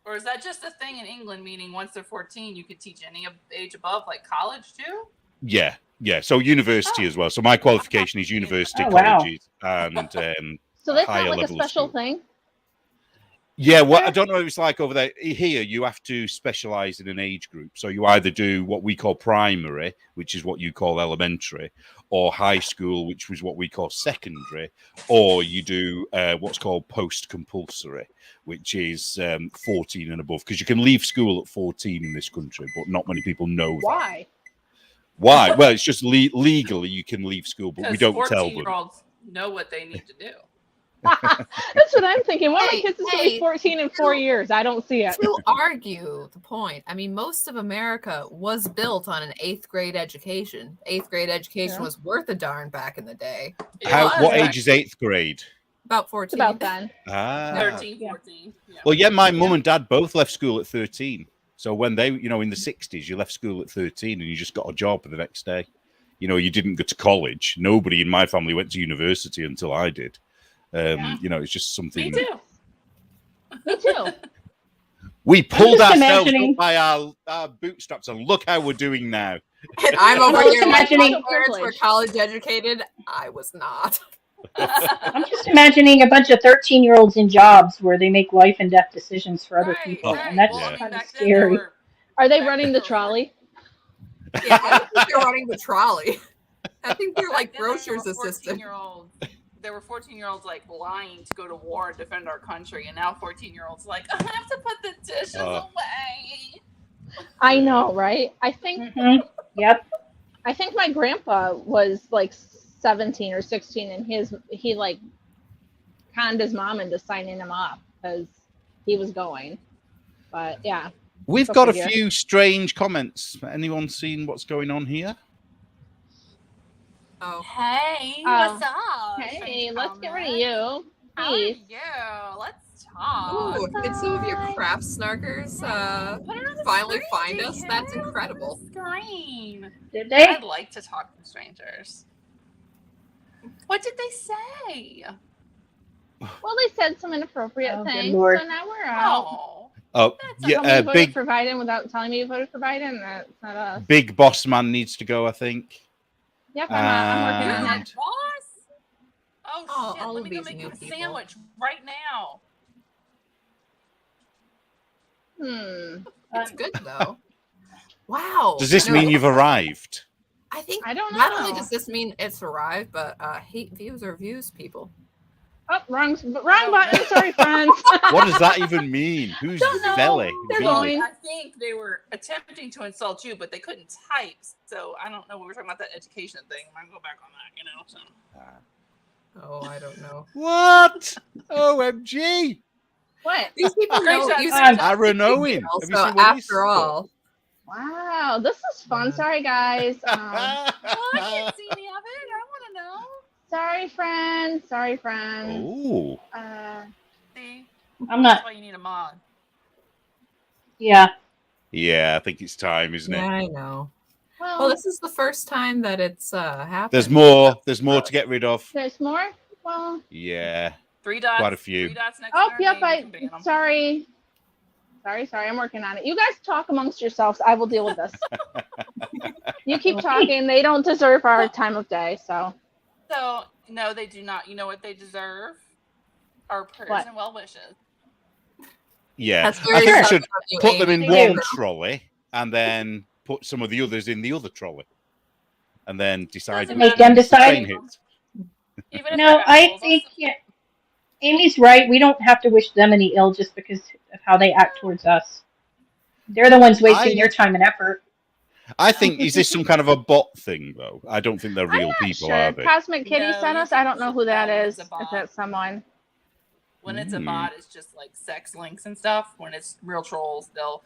Or is that just a thing in England, meaning once they're 14, you could teach any age above, like college too? Yeah. So university as well. So my qualification is university, colleges, and so that's higher not like a level special of thing? Yeah, well, I don't know what it's like over there. Here, you have to specialize in an age group. So you either do what we call primary, which is what you call elementary, or high school, which was what we call secondary, or you do what's called post-compulsory, which is 14 and above. Because you can leave school at 14 in this country, but not many people know that. Why? Why? Well, it's just legally you can leave school, but we Because don't tell them. 14-year-olds know what they need to do. That's what I'm thinking. One of my kids is going to be Hey, 14 in 4 years. I don't see it. To argue the point, I mean, most of America was built on an 8th grade education. 8th grade education Yeah. was worth a darn back in the day. What age is 8th grade? About 14. It's about then. 13, Yeah. 14. Yeah. Well, yeah, my mum and dad both left school at 13. So when they, in the 60s, you left school at 13 and you just got a job the next day. You didn't go to college. Nobody in my family went to university until I did. It's just something. Me too. Me too. We pulled just ourselves imagining- up by our bootstraps, and look how we're doing now. And I'm over just here like, my imagining- parents were college educated. I was not. I'm just imagining a bunch of 13-year-olds in jobs where they make life and death decisions for other people, and that's Well, I mean, kind of back then scary. Are they back running then the there was trolley? Yeah, I don't think they're running the trolley. I think they're like back then there grocer's were assistant. 14-year-olds There were 14-year-olds like lying to go to war and defend our country, and now 14-year-olds like, I have to put the dishes away. I know, right? I think Yep. I think my grandpa was like 17 or 16, and he like conned his mom into signing him up because he was going. But yeah, We've Go got a figure. few strange comments. Anyone seen what's going on here? Oh, Hey, Oh. what's up? hey, Strange let's get rid of comment. you. How are Please. you? Let's talk. ooh, did some of your craft snarkers Put it on the finally screen, find us? Jacob. That's Put it on incredible. the screen. Did they? I'd like to talk to strangers. What did they say? Well, they said some inappropriate Oh, good things, Lord. so now we're out. Oh, Oh, That's Somebody yeah, voted for Biden without telling me you voted for Biden. That's not us. big boss man needs to go, I think. Yep, I'm working you're on my it. boss? Oh, Oh, shit, all let of me go these make new you a people. sandwich right now. It's good though. Wow. Does this No, mean you've arrived? I think I don't not only know. does this mean it's arrived, but hate views or views, people. Oh, wrong button. Sorry, friends. What does that even mean? Who's Don't know. Veli? They're Veli? going. I think they were attempting to insult you, but they couldn't type. So I don't know. We were talking about that education thing. I'm gonna go back on that, So. Oh, I don't know. What? OMG! What? These people know Screenshot. you Aaron Owen. Have you so seen what he's after all, Wow, this is fun. Sorry, guys. Well, I didn't see any of it. I want to know. Sorry, friends. Sorry, friends. Oh. See, I'm that's not. why you need a mod. Yeah. Yeah, I think it's time, isn't yeah, it? I know. Well, Well, this is the first time that it's happened. There's more. There's more to get rid of. there's more. Well, Yeah. 3 dots. Quite a few. 3 dots next oh, to their yep. name, you can ban 'em. Sorry. I'm working on it. You guys talk amongst yourselves. I will deal with this. You keep talking. They don't deserve our time of day. So So, no, they do not. You know what they deserve? Our prayers and well wishes. Yeah. That's I very think we tough should of you, put them in Amy. They one do. trolley and then put some of the others in the other trolley. And then decide Doesn't Make matter. them decide? train hits. Even if No, they're I assholes, think Amy's right. We don't have to wish them any ill just because of how they act towards us. They're the ones wasting their time and effort. I think, is this some kind of a bot thing, though? I don't think they're I'm real not people, sure. are they? Cosmic Kitty No, sent you us. I don't know can who that tell is. it's a If bot. that's someone. when it's a bot, it's just like sex links and stuff. When it's real trolls, they'll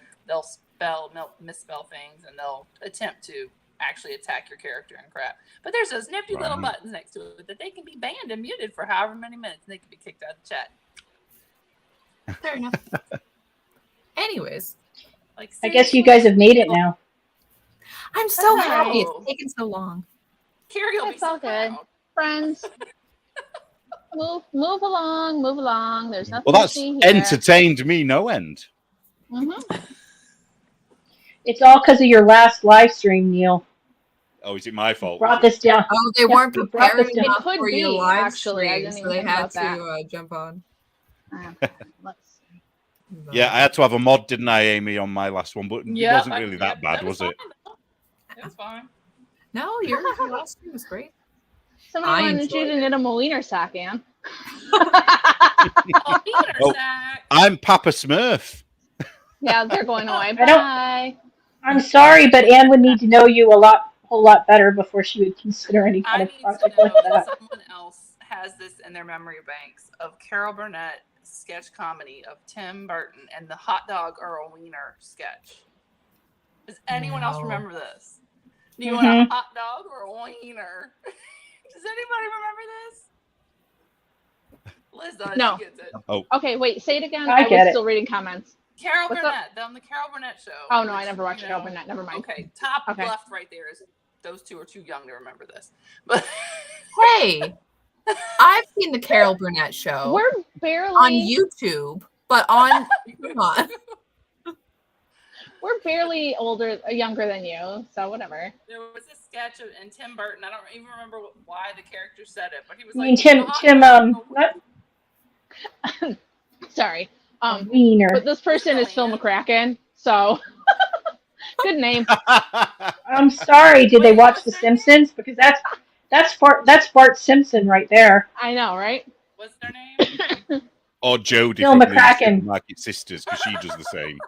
misspell things, and they'll attempt to actually attack your character and crap. But there's those nifty little Right. buttons next to it that they can be banned and muted for however many minutes, and they can be kicked out of the chat. Fair enough. Anyways, Like, I guess you guys have made it now. I'm so That's happy right. it's taken so long. Carrie will be It's so all good. proud. Friends. Move along. There's nothing Well, to that's see here. entertained me no end. Mhm. It's all because of your last live stream, Neil. Oh, is it my fault? Brought this down. Oh, they Yeah, weren't we brought preparing this down. enough It could for your be, live actually. I stream, didn't so even they think had about that. to jump on. Okay, let's see. Yeah, I had to have a mod, didn't I, Amy, on my last one? But it Yeah, wasn't really that bad, was it? It was fine. No, your last stream was great. Somebody I wanted you enjoyed to knit a Wiener sock, Anne. Oh, Peter Oh. sack. I'm Papa Smurf. Yeah, they're going away. I don't- Bye. I'm sorry, but Anne would need to know you a whole lot better before she would consider any kind I of need to project know like that that. someone else has this in their memory banks of Carol Burnett sketch comedy of Tim Burton and the hot dog or a wiener sketch. Does anyone else No. remember this? Do you want a hot dog or a wiener? Does anybody remember this? Liz does. No. She gets it. Okay, wait. Say it again. I was get it. still reading comments. Carol What's Burnett, on the Carol Burnett show. Oh no, I which, never watched you Carol know, Burnett. Never mind. Okay, top Okay. left right there is those two are too young to remember this. But Hey, I've seen the Carol Burnett show We're barely on YouTube, but on come on. We're barely younger than you, so whatever. there was a sketch of and Tim Burton. I don't even remember why the character said it, but he was I like, mean, Tim, what? Sorry. Wiener. But this person is Phil McCracken, so good name. I'm sorry. Did they Wait, watch what's The their name? Simpsons? Because that's Bart Simpson right there. I know, right? What's their name? Or Jodie Phil from McCracken. Super Market Sisters, because she does the same.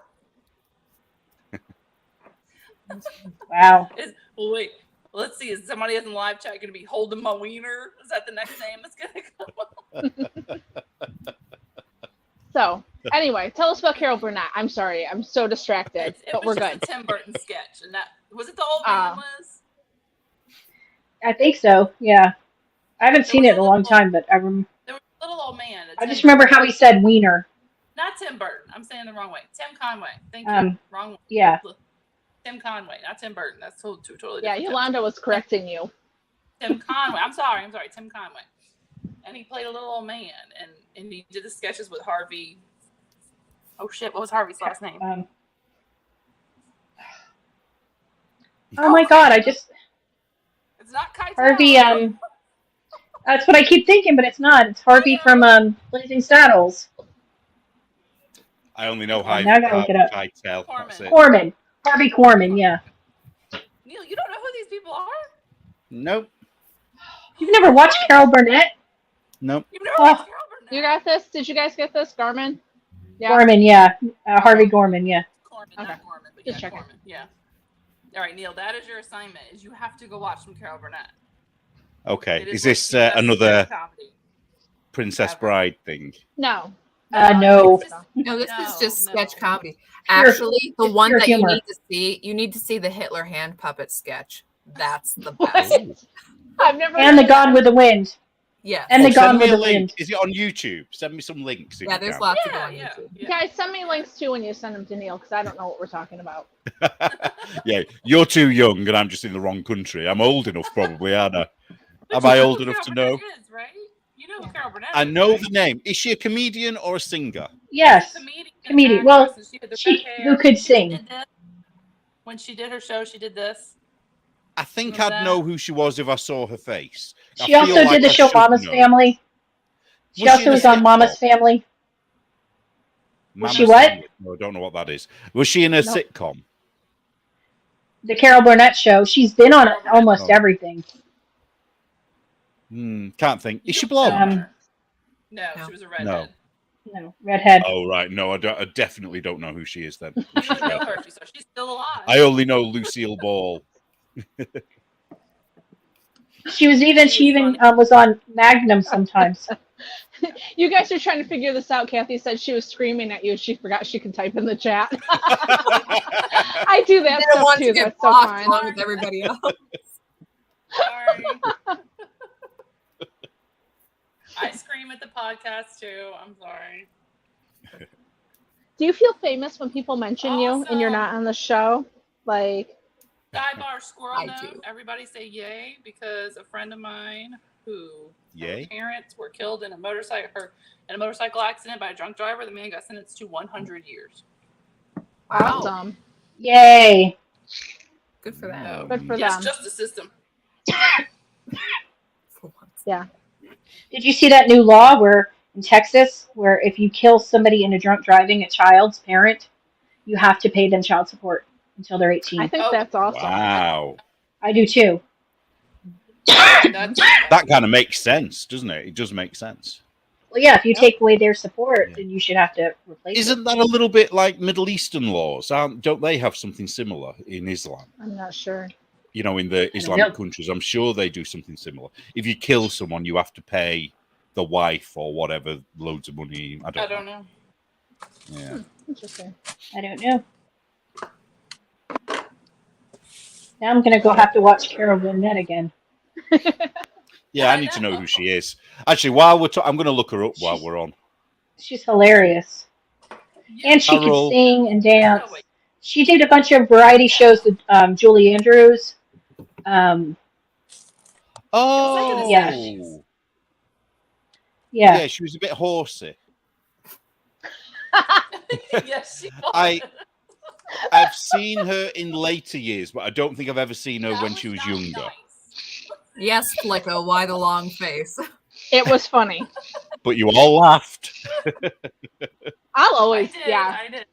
Wow. Well, wait. Let's see. Is somebody in the live chat going to be holding my wiener? Is that the next name that's going to come up? So anyway, tell us about Carol Burnett. I'm sorry, I'm so distracted, It but was we're just good. a Tim Burton sketch, and that was it. The old man, Liz? I think so. Yeah. I haven't seen was it in a a long little- time, but There was a little old man. I just remember how he said wiener. Not Tim Burton. I'm saying the wrong way. Tim Conway. Thank you. Wrong way. Yeah. Tim Conway, not Tim Burton. That's totally different. Yeah, Yolanda was correcting you. Tim Conway. I'm sorry. Tim Conway. And he played a little old man, and he did the sketches with Harvey. Oh shit! What was Harvey's last name? Oh my God! It's not Keitel. Harvey. That's what I keep thinking, but it's not. It's Harvey from Blazing Saddles. I only know now I gotta look it up. Keitel. That's it. Corman. Harvey Corman. Yeah. Neil, you don't know who these people are? Nope. You've never watched Carol Burnett? Nope. You've never watched Carol Burnett? You got this? Did you guys get this, Garmin? Yeah. Gorman. Yeah. Harvey Gorman. Yeah. Corman, Okay. not Corman, but Just yeah, checking. Corman. Yeah. All right, Neil, that is your assignment. Is you have to go watch some Carol Burnett. Okay. It Is like this the best another comedy. Princess Ever. Bride thing? No. No. No, this is just No. sketch comedy. Pure- Actually, the it's one pure that humor. you need to see the Hitler hand puppet sketch. That's the best. I've never And the heard Gone that. with the Wind. Yes. And the Send Gone me with a the link. Wind. Is it on YouTube? Send me some links. If Yeah, you there's can. lots to go Yeah, on yeah, YouTube. yeah. Guys, send me links too when you send them to Neil, because I don't know what we're talking about. Yeah, you're too young, and I'm just in the wrong country. I'm old enough, probably, aren't I? But Am you I know old who enough Carol to know? Burnett is, right? You know who Carol Burnett I is, know right? the name. Is she a comedian or a singer? Yes. Comedian. Well, actress, and she had the she red who hair. could She sing. did this. When she did her show, she did this. I think Who's I'd that? know who she was if I saw her face. I She feel also like did the I show should Mama's know. Family. She Was she also in a was on Mama's sitcom? Family. Mama's she what? Family. No, I don't know what that is. Was she in a Nope. sitcom? The Carol Burnett show. She's been on Carol Burnett. almost Oh. everything. Can't think. Is she You blonde? don't know her. No, No. she was a redhead. No, redhead. Oh, right. No, I definitely don't know who she is then. You don't know her. She's still alive. I only know Lucille Ball. She even was on Magnum sometimes. You guys are trying to figure this out. Kathy said she was screaming at you. She forgot she could type in the chat. I do that Didn't stuff want too. to get That's so blocked fine. along with everybody else. Sorry. I scream at the podcast too. I'm sorry. Do you feel famous when people mention you and you're Awesome. not on the show? Like, Sidebar squirrel I note. do. Everybody say yay because a friend of mine who Yay? her parents were killed in a motorcycle accident by a drunk driver. The man got sentenced to 100 years. Wow. awesome. Yay. Good for them. Good for Yes, them. justice system. For once. Yeah. Did you see that new law where in Texas, where if you kill somebody in a drunk driving, a child's parent, you have to pay them child support until they're I 18. think that's awesome. Wow. I do too. That's That kind of makes sense, doesn't it? It does make sense. Well, yeah, if you Yep. take away their support, Yeah. then you should have to replace Isn't that a little bit like Middle Eastern laws? Don't they have something similar in Islam? I'm not sure. You know, in the don't Islamic know. countries, I'm sure they do something similar. If you kill someone, you have to pay the wife or whatever loads of money. I don't know. Yeah. Interesting. I don't know. Now I'm gonna go have to watch Carol Burnett again. Yeah, I need to know who she is. Actually, while we're I'm going to look her up while we're on. She's hilarious, and she can Carol. sing and dance. Oh, wait. She did a bunch of variety shows with Julie Andrews. Oh, Yeah. yeah. Yeah, She was a bit horsey. Yes, she I've seen her in later years, but I don't think I've ever seen her That when she was not younger. nice. Yes, Flicko, why the long face? It was funny. But you all laughed. I'll I always, did. yeah. I did.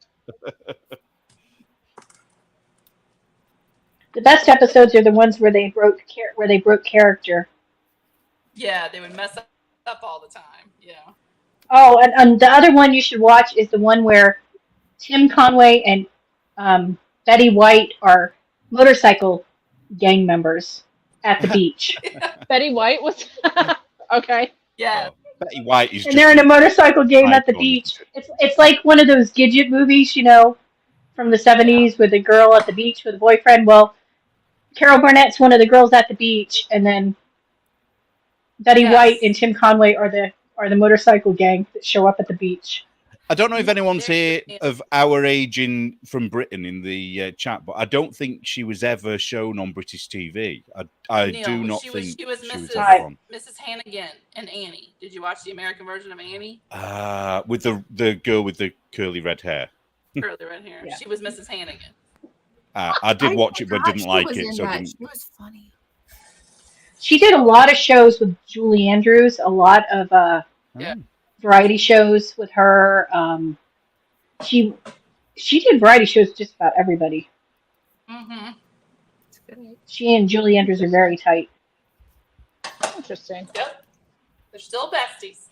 the best episodes are the ones where they broke character. Yeah, they would mess up all the time. Yeah. Oh, and the other one you should watch is the one where Tim Conway and Betty White are motorcycle gang members at the beach. Betty White was okay. Yeah. Betty White is And just they're in a motorcycle game at the icon. beach. It's like one of those Gidget movies, you know, from the 70s with a girl at the beach with a boyfriend. Well, Carol Burnett's one of the girls at the beach, and then Betty Yes. White and Tim Conway are the motorcycle gang that show up at the beach. I don't know if anyone's here of our age from Britain in the chat, but I don't think she was ever shown on British TV. I Neil, do not she think was she was Mrs. ever on. Mrs. Hannigan and Annie. Did you watch the American version of Annie? With the girl with the curly red hair. Curly red hair. Yeah. She was Mrs. Hannigan. I did watch it, but forgot didn't she like was it. in So I that. didn't. She was funny. She did a lot of shows with Julie Andrews, a lot of Yeah. variety shows with her. She did variety shows with just about everybody. Mm-hmm. It's good. She and Julie Andrews are very tight. Interesting. Yep. They're still besties.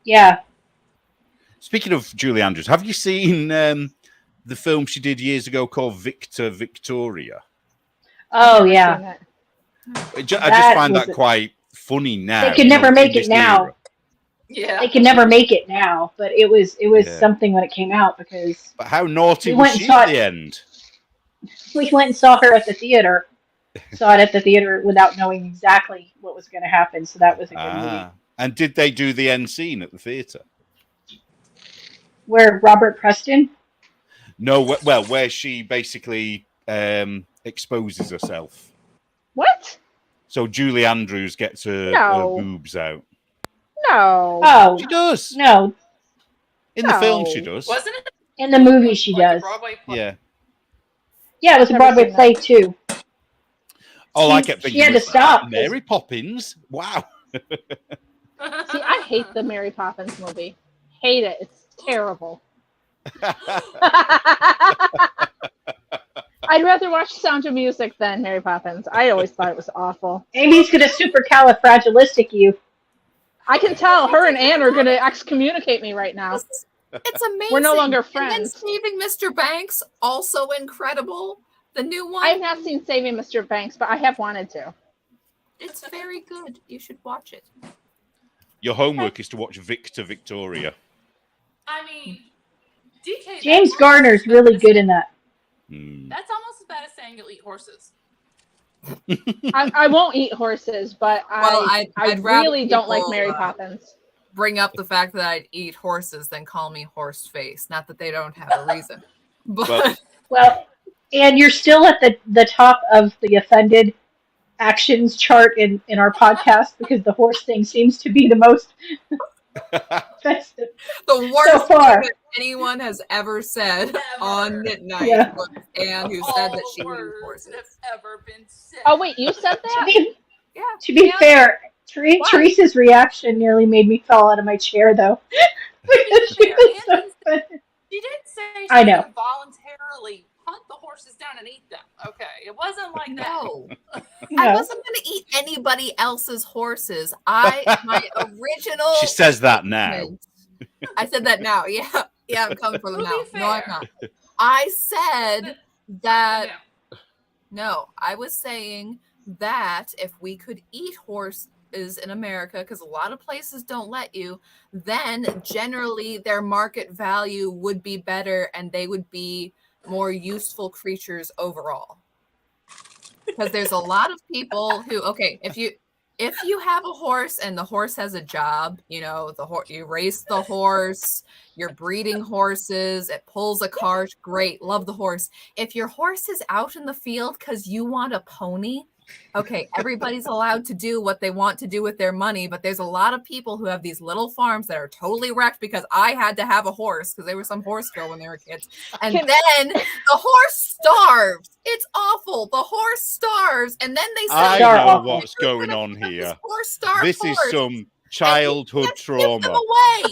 Yeah. Speaking of Julie Andrews, have you seen the film she did years ago called Victor Victoria? Oh, Never yeah. seen it. I just That find was that quite funny now. They could never in make this it now. era. Yeah. They can never make it now, but it was Yeah. something when it came out because But how naughty We was went and she saw at it. the end? we went and saw her at the theater. Saw it at the theater without knowing exactly what was going to happen, so that was a good movie. And did they do the end scene at the theatre? Where Robert Preston? No, well, where she basically exposes herself. What? So Julie Andrews gets her No. boobs out. No. Oh, She does. no. In the film, No. she does. Wasn't it? In the movie she like a does. Broadway play? Yeah. Yeah, it was a Never Broadway seen play too. Oh, I She- kept she thinking, had to was that stop. Mary Poppins? Wow. See, I hate the Mary Poppins movie. Hate it. It's terrible. I'd rather watch Sound of Music than Mary Poppins. I always thought it was awful. Amy's gonna supercalifragilistic you. I can tell her and Anne are going to excommunicate me right now. It's amazing. We're no longer And then friends. Saving Mr. Banks, also incredible. The new one. I have not seen Saving Mr. Banks, but I have wanted to. It's very good. You should watch it. Your homework is to watch Victor Victoria. I mean, DK. James that's Garner's almost really as good bad- in that. That's almost as bad as saying you'll eat horses. I won't eat horses, but Well, I I'd rather really don't like people, Mary Poppins. Bring up the fact that I'd eat horses than call me horse face. Not that they don't have a reason. But Well, Well, and you're still at the top of the offended actions chart in our podcast because the horse thing seems to be the most offensive. the worst far. thing that anyone has ever said Ever. on Midnight Yeah. was Anne who All said that the she words hated horses. that have ever been said. Oh wait, you said To that? be Yeah. to be Yeah. fair, Why? Teresa's reaction nearly made me fall out of my chair, though. Because she was so funny. She did say she I was know. going to voluntarily hunt the horses down and eat them. Okay, it wasn't like that. No. I No. wasn't going to eat anybody else's horses. My original. She says that now. statement- I said that now. Yeah, I'm coming for them To now. be No, I'm fair. not. I said that. Yeah. No, I was saying that if we could eat horses in America, because a lot of places don't let you, then generally their market value would be better and they would be more useful creatures overall. Because there's a lot of people who, okay, if you have a horse and the horse has a job, you know, you race the horse, you're breeding horses, it pulls a cart, great, love the horse. If your horse is out in the field because you want a pony, okay, everybody's allowed to do what they want to do with their money, but there's a lot of people who have these little farms that are totally wrecked because I had to have a horse because they were some horse girl when they were kids. And then the horse starves. It's awful. The horse starves. And then they say, I Star know awful. what's going on this here. horse starved This is horse. some childhood Let's give them trauma. away.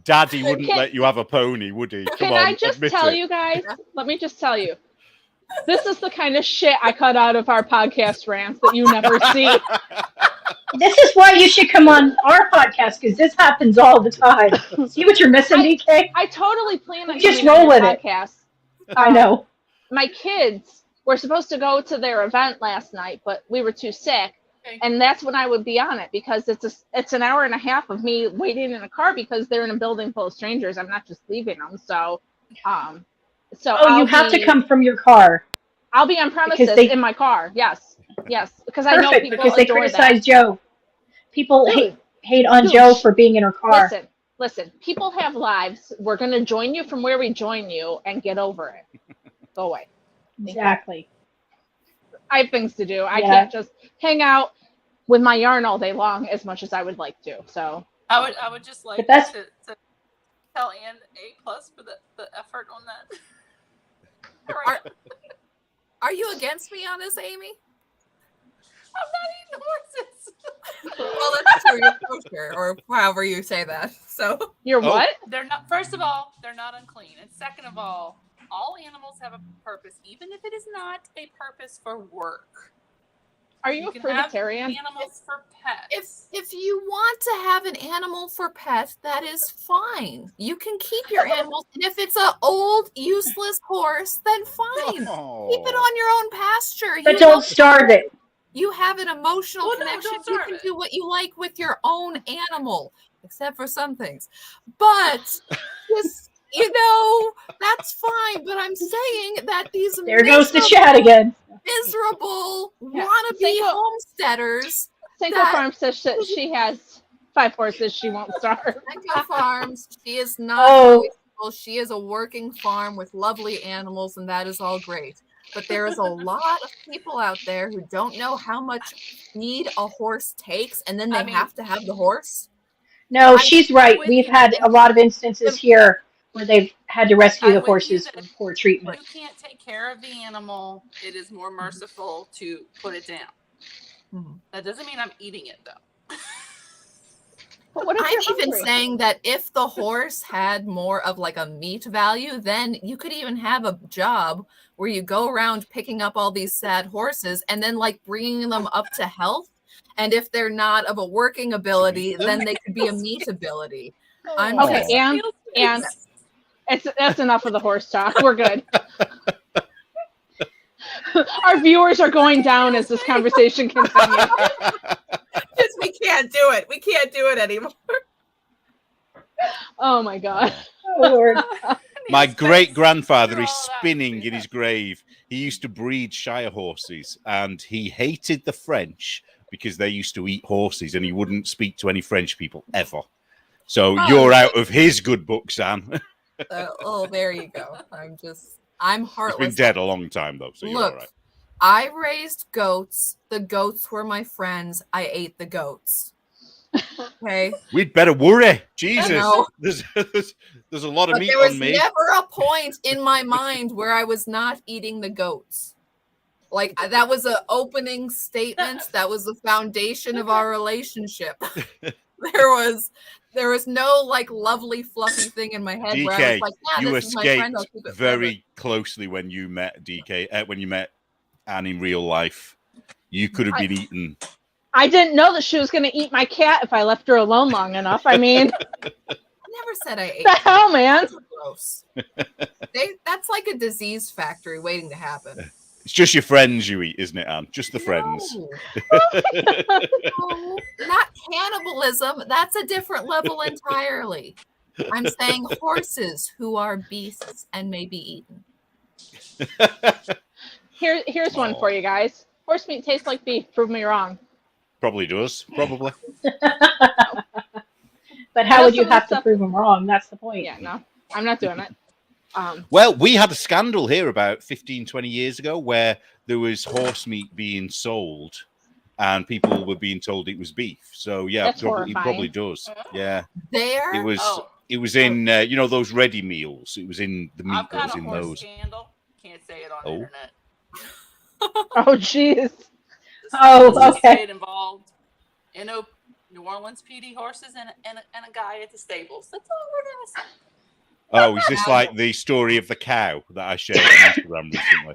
Daddy wouldn't Can- let you have a pony, would he? Come Can on, I just admit tell it. you guys? Let me just tell you. This is the kind of shit I cut out of our podcast rants that you never see. This is why you should come on our podcast, because this happens all the time. See what you're missing, BK? I totally plan on Just coming on roll your with it. podcast. I know. My kids were supposed to go to their event last night, but we were too sick. Okay. And that's when I would be on it because it's an hour and a half of me waiting in a car because they're in a building full of strangers. I'm not just leaving them. So You have to come from your car. I'll be on premises in my car. Yes, because I know Perfect, people because they adore criticize that. Joe. People Dude, hate on dude, Joe for being in her car. Listen. People have lives. We're gonna join you from where we join you and get over it. Go away. Exactly. I have things to do. I Yeah. can't just hang out with my yarn all day long as much as I would like to. So I would just like But that's- to tell Ann A+ for the effort on that. Are you against me on this, Amy? I'm not eating horses. Well, that's true. You're kosher, or however you say that. So you're Oh. what? They're not. First of all, they're not unclean, and second of all animals have a purpose, even if it is not a purpose for work. Are you a can have fruitarian? animals for pets. if you want to have an animal for pet, that is fine. You can keep your animals, and if it's an old, useless horse, then fine. Oh. Keep it on your own pasture. But You don't know- starve it. You have an emotional Well, no, connection. don't You starve can it. do what you like with your own animal, except for some things. But just, that's fine. But I'm saying that these There goes the chat again. miserable Yeah. wannabe Cinco- homesteaders. Cinco that- Farm says that she has 5 horses. She won't starve. Echo Farms, she is not Oh. wasteful. She is a working farm with lovely animals, and that is all great. But there is a lot of people out there who don't know how much feed a horse takes, and then they have to have the horse. No, I'm she's right. with We've you. had a lot of instances here where they've had to rescue I'm the with you horses that from if poor treatment. you can't take care of the animal, it is more merciful to put it down. Mhm. That doesn't mean I'm eating it though. But what if I'm you're even hungry? saying that if the horse had more of like a meat value, then you could even have a job where you go around picking up all these sad horses and then like bringing them up to health. And if they're not of a working ability, then they could be a meat ability. I'm Okay, just- and that's enough of the horse talk. We're good. Our viewers are going down as this conversation continues. we can't do it. We can't do it anymore. Oh my god. Oh, Lord. My great grandfather is Through all that, spinning in yeah. his grave. He used to breed Shire horses, and he hated the French because they used to eat horses, and he wouldn't speak to any French people ever. So you're out of his good books, Anne. There you go. I'm He's heartless. been dead a long time though, so you're all Look, right. I raised goats. The goats were my friends. I ate the goats. Okay. We'd better worry. Jesus, know. there's a lot of But meat there was on me. never a point in my mind where I was not eating the goats. Like that was an opening statement. That was the foundation of our relationship. There was no like lovely fluffy thing in my head where I was DK, like, yeah, you this is my friend. I'll escaped keep it forever. very closely when you met DK, when you met Anne in real life. You could have been eaten. I didn't know that she was going to eat my cat if I left her alone long enough. I mean, I never said I ate. the hell, man? That's gross. That's like a disease factory waiting to happen. It's just your friends you eat, isn't it, Anne? Just the friends. No, not cannibalism. That's a different level entirely. I'm saying horses who are beasts and may be eaten. Here's one for you guys. Horse meat tastes like beef. Prove me wrong. Probably does. Probably. But how would you have to prove them wrong? That's the point. Yeah, no, I'm not doing it. Well, we had a scandal here about 15, 20 years ago where there was horse meat being sold and people were being told it was beef. So, yeah, it probably does. Yeah. There? It was in, you know, those ready meals. It was in the meat I've that was got a in horse those. scandal. Can't say it on the internet. Oh, jeez. Oh, okay. It involved New Orleans PD horses and a guy at the stables. That's all we're going to say. Oh, is this like the story of the cow that I shared on Instagram recently?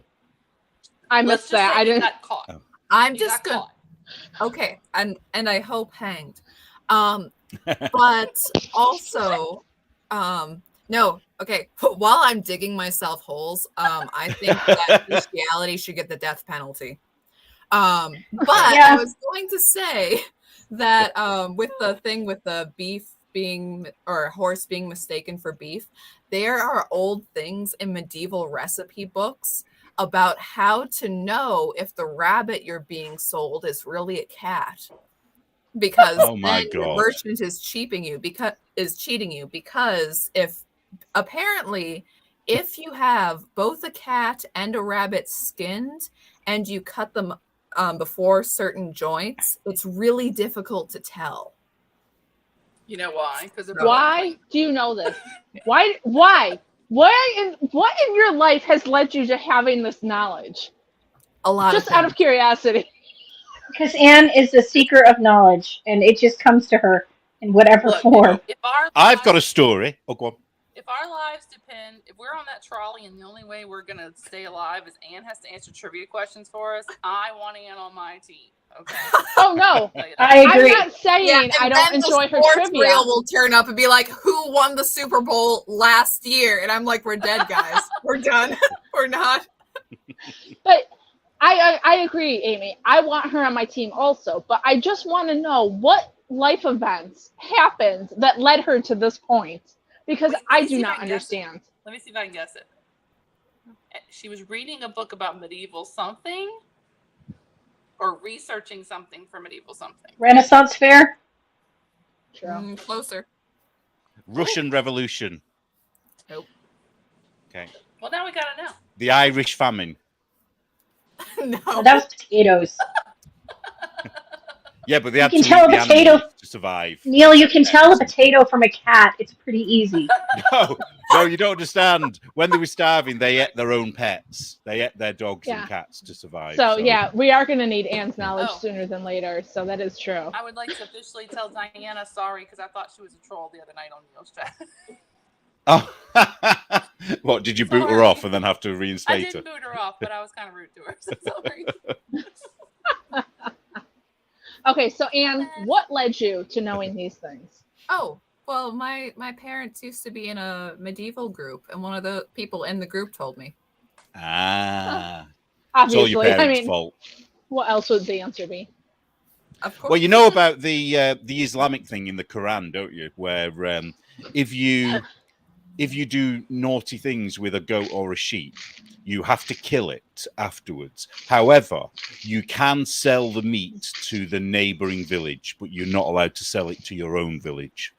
I missed that. I didn't. Got caught. Oh. I'm just going. Okay, and I hope hanged. But also, no. Okay, while I'm digging myself holes, I think that bestiality should get the death penalty. But I was going to say that with the thing with the beef being or horse being mistaken for beef, there are old things in medieval recipe books about how to know if the rabbit you're being sold is really a cat, because oh my then God. the merchant is cheating you because if you have both a cat and a rabbit skinned and you cut them before certain joints, it's really difficult to tell. You know why? Because why do you know this? Why? What in your life has led you to having this knowledge? A lot. Just out of curiosity. Because Anne is a seeker of knowledge, and it just comes to her in whatever form. I've got a story. Oh, go on. If our lives depend, if we're on that trolley and the only way we're going to stay alive is Anne has to answer trivia questions for us, I want Anne on my team. Okay. Oh, no. I agree. I'm not saying I don't enjoy her trivia. Reel will turn up and be like, who won the Super Bowl last year? And I'm like, we're dead, guys. We're done. We're not. But I agree, Amy. I want her on my team also. But I just want to know what life events happened that led her to this point. Because I do not understand. Let me see if I can guess it. She was reading a book about medieval something or researching something for medieval something. Renaissance fair? True. Closer. Russian Revolution. Nope. Okay. Well, now we got to know. The Irish famine. No. Oh, that was potatoes. Yeah, but they had You can to tell eat a the potato animals to survive. Neil, you can tell a potato from a cat. It's pretty easy. No, you don't understand. When they were starving, they ate their own pets. They ate their dogs and cats to survive. So, yeah, we are going to need Anne's knowledge sooner than later. So that is true. I would like to officially tell Diana sorry because I thought she was a troll the other night on Neil's chat. Oh, what, did you boot her off and then have to reinstate her? I didn't boot her off, but I was kind of rude to her. So sorry. Okay, so Anne, what led you to knowing these things? Oh, well, my parents used to be in a medieval group, and one of the people in the group told me. Ah. Obviously, it's all your parents' fault. What else would the answer be? Of course. Well, you know about the Islamic thing in the Quran, don't you? Where if you do naughty things with a goat or a sheep, you have to kill it afterwards. However, you can sell the meat to the neighboring village, but you're not allowed to sell it to your own village.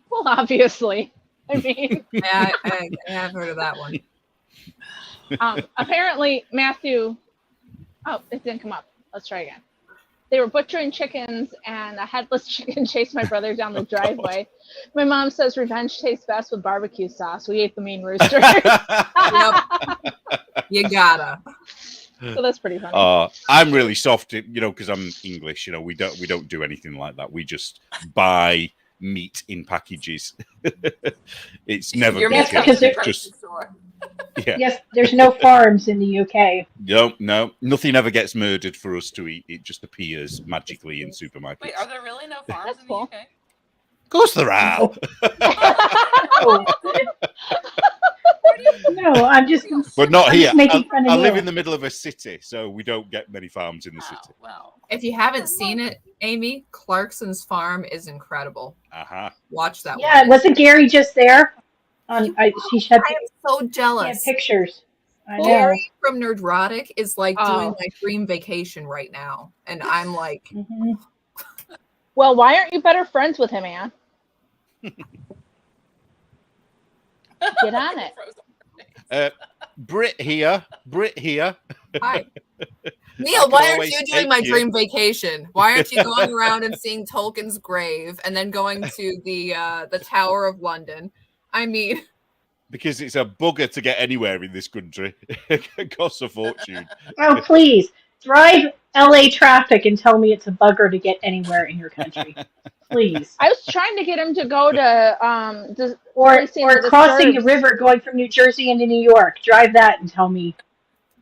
Well, obviously. I mean, yeah, I have heard of that one. Apparently, Matthew. Oh, it didn't come up. Let's try again. They were butchering chickens, and a headless chicken chased my brother down the driveway. My mom says revenge tastes best with barbecue sauce. We ate the mean rooster. Yep. You gotta. So that's pretty funny. I'm really soft, because I'm English. We don't do anything like that. We just buy meat in packages. It's never Your Yes, meat because comes from the it- grocery just store. yeah. Yes, there's no farms in the UK. No, nothing ever gets murdered for us to eat. It just appears magically in supermarkets. Wait, are there really no farms That's in cool. the UK? Of course there are. No. No, I'm just But not I'm here. just making fun of I live Neil. in the middle of a city, so we don't get many farms in the city. Well. If you haven't seen it, Amy, Clarkson's farm is incredible. Watch that Yeah, one. wasn't Gary just there? She had I am so jealous. pictures. I know. Gary from Nerdrotic is like doing Oh. my dream vacation right now. And I'm like, Mhm. Well, why aren't you better friends with him, Anne? Get on it. Brit here. hi. I Neil, can why aren't always you take doing my you. dream vacation? Why aren't you going around and seeing Tolkien's grave and then going to the Tower of London? I mean, Because it's a bugger to get anywhere in this country. It costs a fortune. Oh, please drive LA traffic and tell me it's a bugger to get anywhere in your country. Please. I was trying to get him to go to Or Policing the crossing the Disturbed. river going from New Jersey into New York. Drive that and tell me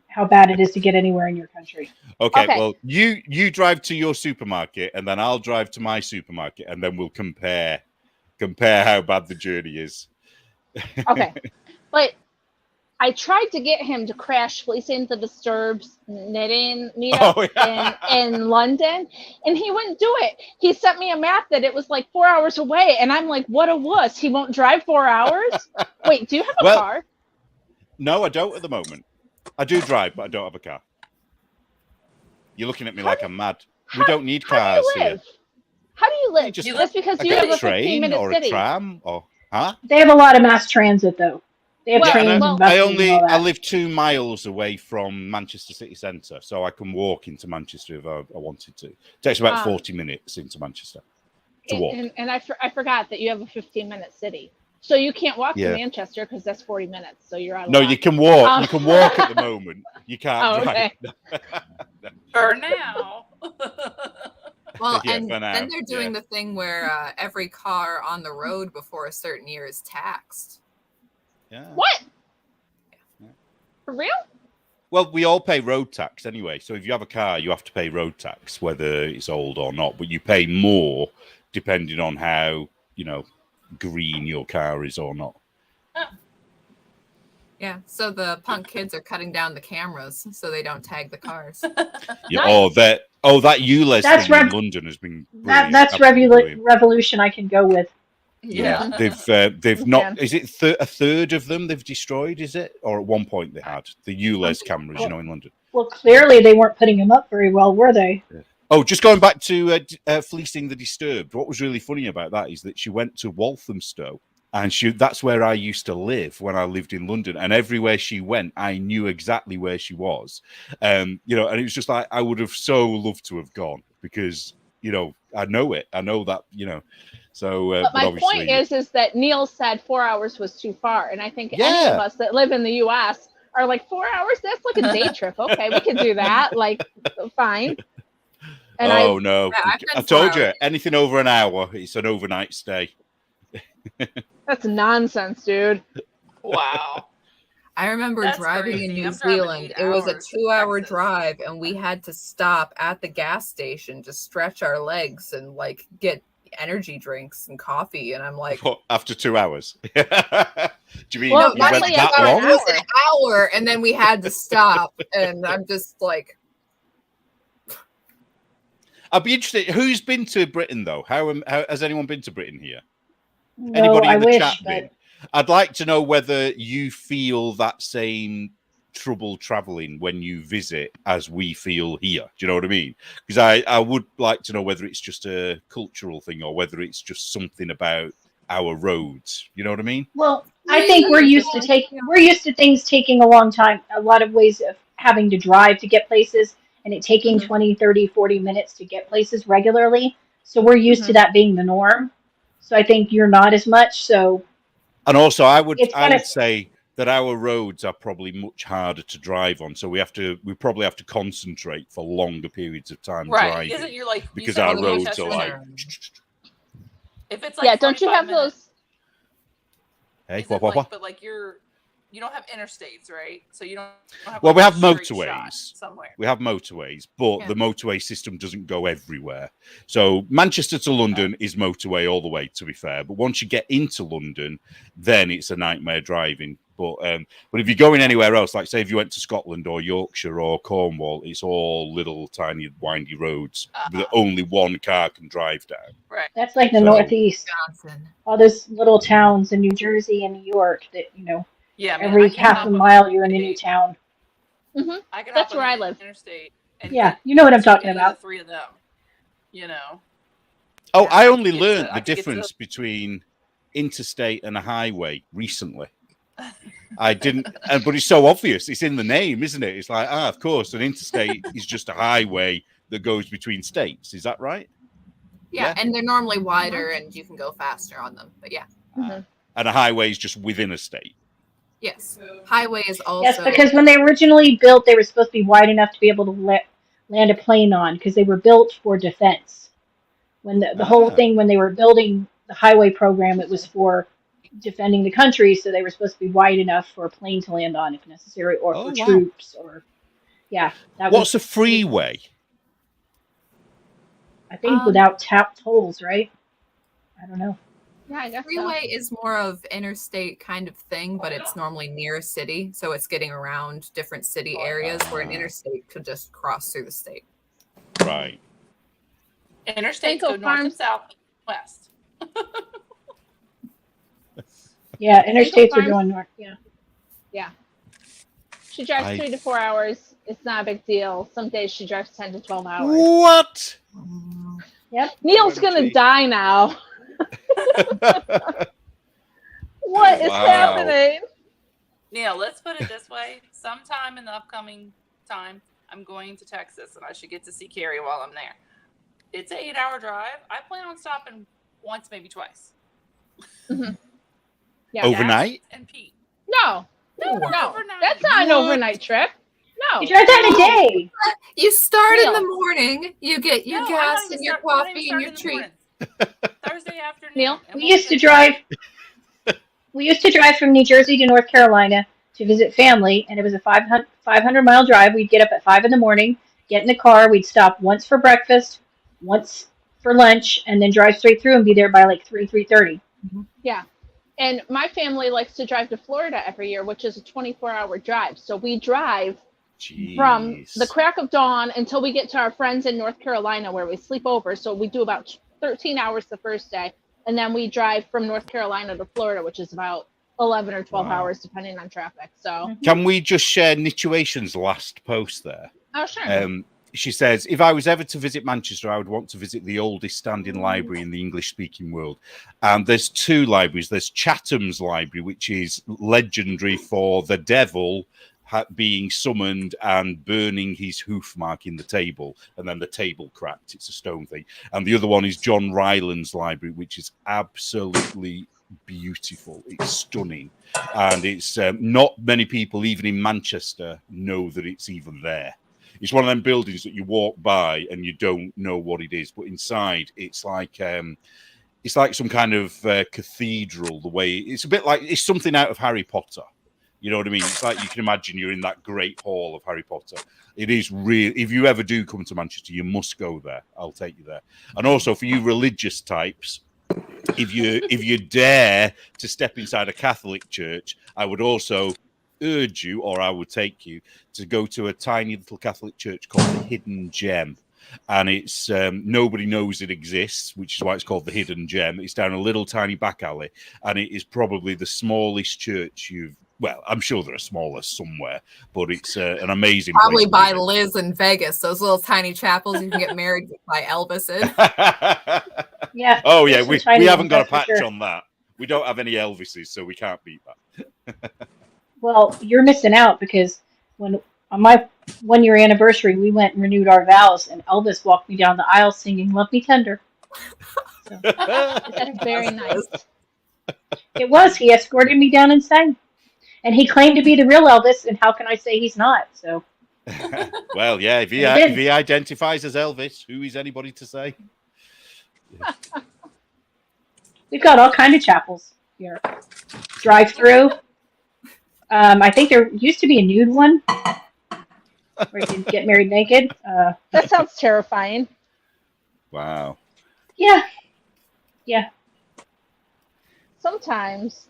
how bad it is to get anywhere in your country. Okay, Okay. well, you drive to your supermarket, and then I'll drive to my supermarket, and then we'll compare how bad the journey is. Okay. But I tried to get him to crash Policing the Disturbed knitting meetup in London, and he wouldn't do it. He sent me a map that it was like 4 hours away, and I'm like, what a wuss. He won't drive 4 hours? Wait, do you have a car? No, I don't at the moment. I do drive, but I don't have a car. You're looking at me like I'm mad. We don't need cars here. How do you live? Just- Just because I you get have a a train 15-minute or city. a tram or They have a lot of mass transit, though. They have Well, trains well, and buses and all I that. live 2 miles away from Manchester city centre, so I can walk into Manchester if I wanted to. It takes about 40 minutes into Manchester to walk. And I forgot that you have a 15-minute city. So you can't walk to Manchester because that's 40 minutes. So you're out of No, luck. you can walk. You can walk at the moment. You can't drive. Okay. For now. well, Yeah, and for now, then they're doing the thing where every car on the road before a certain year is taxed. Yeah. What? For real? Well, we all pay road tax anyway. So if you have a car, you have to pay road tax, whether it's old or not. But you pay more depending on how, green your car is or not. Yeah, so the punk kids are cutting down the cameras so they don't tag the cars. Yeah. Nice. That ULEZ That's thing in London has been brilliant. That's Absolutely brilliant. revolution I can go with. Yeah, they've not. Is it a third of them they've destroyed? Is it, or at one point they had the ULEZ cameras, in London? Well, clearly they weren't putting them up very well, were they? Oh, just going back to Fleecing the Disturbed. What was really funny about that is that she went to Walthamstow, and that's where I used to live when I lived in London. And everywhere she went, I knew exactly where she was. And it was just like I would have so loved to have gone because I know it. I know that. So, but my point is that Neil said 4 hours was too far, and I think any of us that live in the U.S. are like 4 hours. That's like a day trip. Okay, we can do that. Like, fine. And no! I told you, anything over an hour, it's an overnight stay. That's nonsense, dude. Wow. I remember driving crazy. in New I'm driving Zealand. 8 It was a hours to 2-hour Texas. drive, and we had to stop at the gas station to stretch our legs and get energy drinks and coffee. And I'm like, After 2 hours? Do you mean Well, you went actually, that about long? an it was an hour, and then we had to stop. And I'm just like, I'd be interested. Who's been to Britain though? How has anyone been to Britain here? No, Anybody I in the wish, chat but been? I'd like to know whether you feel that same trouble traveling when you visit as we feel here. Do you know what I mean? Because I would like to know whether it's just a cultural thing or whether it's just something about our roads. You know what I mean? well, I think we're used to things taking a long time, a lot of ways of having to drive to get places and it taking 20, 30, 40 minutes to get places regularly. So we're used to that being the norm. So I think you're not as much. So And also, I would It's kinda- say that our roads are probably much harder to drive on, so we probably have to concentrate for longer periods of time Right. driving Isn't you're like you because said our on roads Manchester, are like, if it's like Yeah, don't you 45 have minutes, those? hey, is it what? like, but like you don't have interstates, right? So you don't have Well, like we a have straight shot motorways. somewhere. We have motorways, but Yeah. the motorway system doesn't go everywhere. So Manchester to London is motorway all the way, to be fair. But once you get into London, then it's a nightmare driving. But if you're going anywhere else, like say if you went to Scotland or Yorkshire or Cornwall, it's all little tiny windy roads that only one car can drive down. Right. That's like the So- Northeast. Johnson. All those little towns in New Jersey and New York that, Yeah, man, every I can half hop a on the mile you're in a new interstate. town. I can That's hop on where I the live. interstate and Yeah, get you know what I'm to talking any about. of the three of them. You know. Oh, And I I only can get to- learned I the can get to- difference between interstate and a highway recently. I didn't, but it's so obvious. It's in the name, isn't it? It's like, of course, an interstate is just a highway that goes between states. Is that right? Yeah, and they're normally wider and you can go faster on them. But yeah, And a highway is just within a state. yes. Highway is also Yes, because when they originally built, they were supposed to be wide enough to be able to land a plane on, because they were built for defense. When the whole thing, when they were building the highway program, it was for defending the country, so they were supposed to be wide enough for a plane to land on if necessary, or for troops, or What's a freeway? I think without tolls, right? I don't know. Yeah, I guess freeway is more of interstate kind of thing, but it's normally near a city, so it's getting around different city areas where an interstate could just cross through the state. Right. Interstates go north and south, west. Yeah, interstates are going north. Yeah. Yeah. She drives 3 to 4 hours. It's not a big deal. Some days she drives 10 to 12 hours. What? Yep. Neil's gonna die now. What is happening? Neil, let's put it this way. Sometime in the upcoming time, I'm going to Texas and I should get to see Carrie while I'm there. It's an 8-hour drive. I plan on stopping once, maybe twice. Yeah. Overnight? And Pete. No. Overnight. That's not an overnight trip. No. You drive that in a day. You start in Neil. the morning, you get your gas and your coffee and your treat. Thursday afternoon. Neil? We used to drive from New Jersey to North Carolina to visit family, and it was a 500-mile drive. We'd get up at 5 in the morning, get in the car. We'd stop once for breakfast, once for lunch, and then drive straight through and be there by like 3:30. Yeah. And my family likes to drive to Florida every year, which is a 24-hour drive. So we drive from the crack of dawn until we get to our friends in North Carolina where we sleep over. So we do about 13 hours the first day. And then we drive from North Carolina to Florida, which is about 11 or 12 hours, depending on traffic. So Can we just share Nituation's last post there? Oh, sure. She says, if I was ever to visit Manchester, I would want to visit the oldest standing library in the English-speaking world. And there's two libraries. There's Chatham's Library, which is legendary for the devil being summoned and burning his hoof mark in the table, and then the table cracked. It's a stone thing. And the other one is John Ryland's Library, which is absolutely beautiful. It's stunning. And it's not many people, even in Manchester, know that it's even there. It's one of them buildings that you walk by and you don't know what it is, but inside it's like some kind of cathedral. The way it's a bit like it's something out of Harry Potter. You know what I mean? It's like you can imagine you're in that great hall of Harry Potter. It is real. If you ever do come to Manchester, you must go there. I'll take you there. And also for you religious types, if you dare to step inside a Catholic church, I would also urge you, or I would take you to go to a tiny little Catholic church called the Hidden Gem, and it's nobody knows it exists, which is why it's called the Hidden Gem. It's down a little tiny back alley, and it is probably the smallest church I'm sure there are smaller somewhere, but it's an amazing Probably place by Liz in Vegas, those little tiny chapels you can get married by Elvis in. Yeah. Oh yeah, we haven't got a patch sure. on that. We don't have any Elvises, so we can't beat that. Well, you're missing out, because when on my 1-year anniversary, we went and renewed our vows, and Elvis walked me down the aisle singing "Love Me Tender." So, That's very nice. it was. He escorted me down and sang. And he claimed to be the real Elvis, and how can I say he's not? So. Well, yeah, if And he did. he identifies as Elvis, who is anybody to say? We've got all kind of chapels here. Drive-through. I think there used to be a nude one where you could get married naked. That sounds terrifying. Wow. Yeah. Sometimes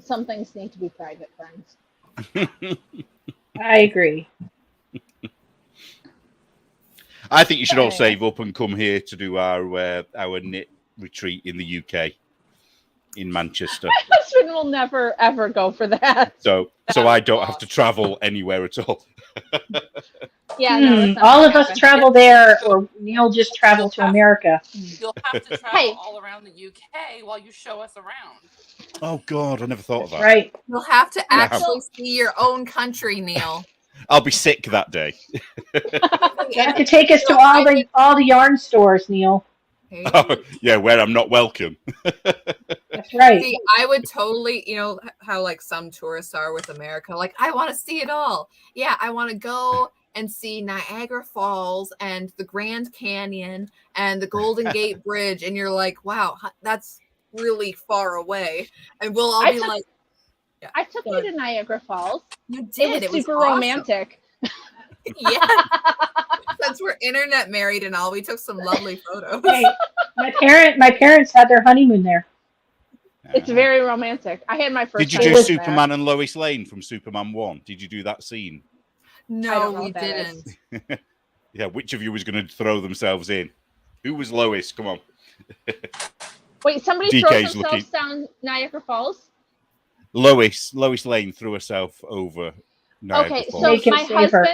some things need to be private, friends. I agree. I think you should all Anyway. save up and come here to do our knit retreat in the UK, in Manchester. My husband will never ever go for that. So I don't have to travel anywhere at all. Yeah, no, that's not All gonna of us happen. travel there, or Neil just travel to America. You'll have to travel Hey. all around the UK while you show us around. Oh God, I never thought of That's that. right. You'll have to Yeah. actually see your own country, Neil. I'll be sick that day. You have to take us to all the yarn stores, Neil. Hey. Oh, yeah, where I'm not welcome. That's right. See, I would totally, you know, how like some tourists are with America. Like, I want to see it all. Yeah, I want to go and see Niagara Falls and the Grand Canyon and the Golden Gate Bridge. And you're like, wow, that's really far away. And we'll all be like, I took you to Niagara Falls. you did. It was super awesome. romantic. Yeah. Since we're internet married and all, we took some lovely photos. Hey, my parents had their honeymoon there. It's very romantic. I had my first. Did you do honeymoon there. Superman and Lois Lane from Superman 1? Did you do that scene? I No, don't know we what that didn't. Yeah, which of you was going to throw themselves in? Who was Lois? Come on. Wait, somebody DK's throws themselves looking- down Niagara Falls? Lois Lane threw herself over Niagara Okay, Falls. so They can save her.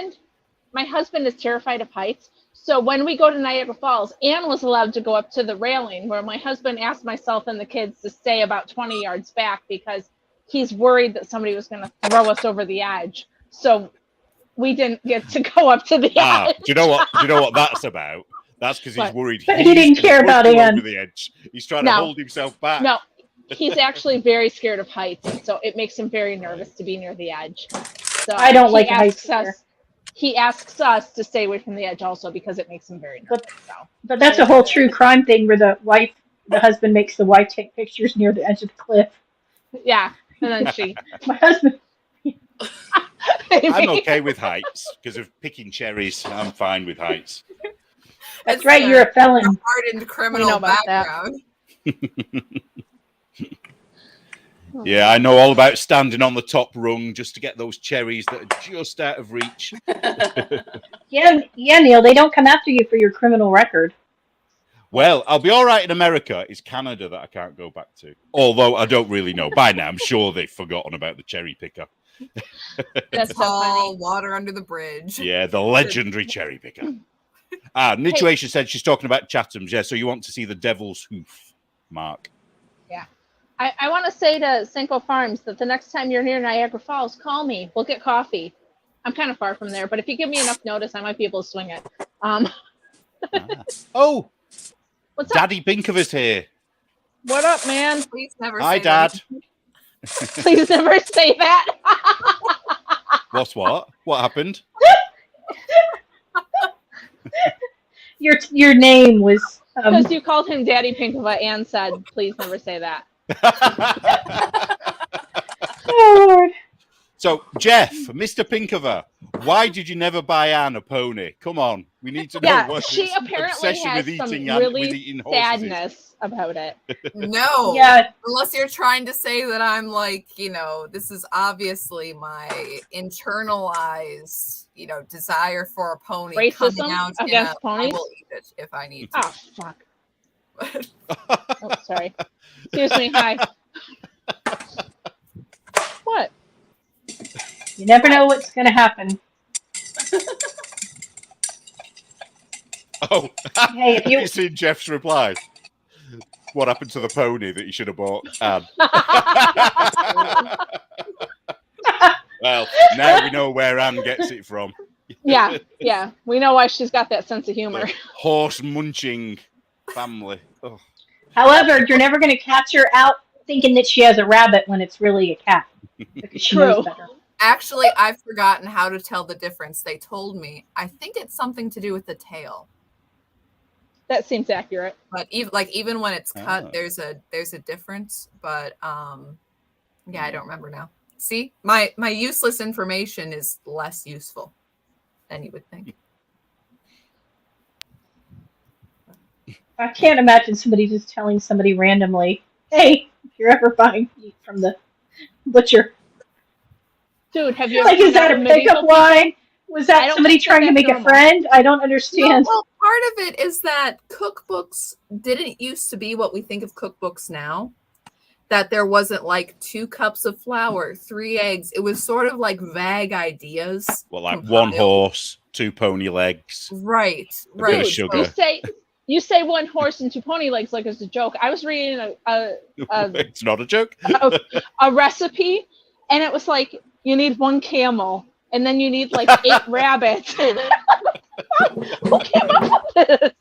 my husband is terrified of heights. So when we go to Niagara Falls, Anne was allowed to go up to the railing, where my husband asked myself and the kids to stay about 20 yards back because he's worried that somebody was going to throw us over the edge. So we didn't get to go up to the edge. Do you know what that's about? That's because he's What? worried. But he's he didn't gonna care push about you Anne. over the edge. He's trying to No. hold himself back. No, he's actually very scared of heights, and so it makes him very nervous to be near the edge. So I don't he like asks heights either. He asks us to stay away from the edge also because it makes him very nervous. So. But that's a whole true crime thing where the husband makes the wife take pictures near the edge of the cliff. Yeah, and then she. My husband. I'm okay with heights because of picking cherries. I'm fine with heights. That's It's right. You're a felon. hardened criminal We know about that. background. Yeah, I know all about standing on the top rung just to get those cherries that are just out of reach. Yeah, Neil. They don't come after you for your criminal record. Well, I'll be all right in America. It's Canada that I can't go back to. Although I don't really know. By now, I'm sure they've forgotten about the cherry picker. That's so Tall, funny. water under the bridge. Yeah, the legendary cherry picker. Nituation said she's talking about Chatham's. Yeah, so you want to see the Devil's Hoof, Mark. I want to say to Cinco Farms that the next time you're near Niagara Falls, call me. We'll get coffee. I'm kind of far from there, but if you give me enough notice, I might be able to swing it. Oh, What's up? Daddy Binkover's here. What up, man? Please never Hi, say that. Dad. Please never say that. What's what? What happened? Your name was. Because you called him Daddy Pinkova and said, please never say that. Oh, Lord. So, Jeff, Mr. Pinkover, why did you never buy Anne a pony? Come on, we need to know Yeah, what she this apparently obsession has with some eating really with eating horses is. sadness about it. No. Yeah. Unless you're trying to say that I'm like, you know, this is obviously my internalized, you know, desire for a pony Racism coming out. against I ponies? will eat it if I need to. Oh, fuck. Oh, sorry. Excuse me. Hi. What? You never know what's going to happen. Oh, Hey, if have you you seen Jeff's reply? What happened to the pony that you should have bought, Anne? Well, now we know where Anne gets it from. Yeah. We know why she's got that sense of humor. The horse munching family. Oh. However, you're never going to catch her out thinking that she has a rabbit when it's really a cat because she True. knows better. Actually, I've forgotten how to tell the difference. They told me. I think it's something to do with the tail. That seems accurate. But even when it's cut, Oh. there's a difference. But yeah, I don't remember now. See, my useless information is less useful than you would think. I can't imagine somebody just telling somebody randomly, "Hey, if you're ever buying meat from the butcher," Dude, have you ever like, is hung out that a with medieval pickup line? Was I that don't somebody think that trying to that's make a normal. friend? I don't No, understand. well, part of it is that cookbooks didn't used to be what we think of cookbooks now. That there wasn't like 2 cups of flour, 3 eggs. It was sort of like vague ideas. Well, like compiled. 1 horse, 2 pony legs, Right, a bit right. of Dude, sugar. you say 1 horse and 2 pony legs like it's a joke. I was reading It's not a joke. a recipe, and it was like you need 1 camel, and then you need like 8 rabbits. Who came up with this?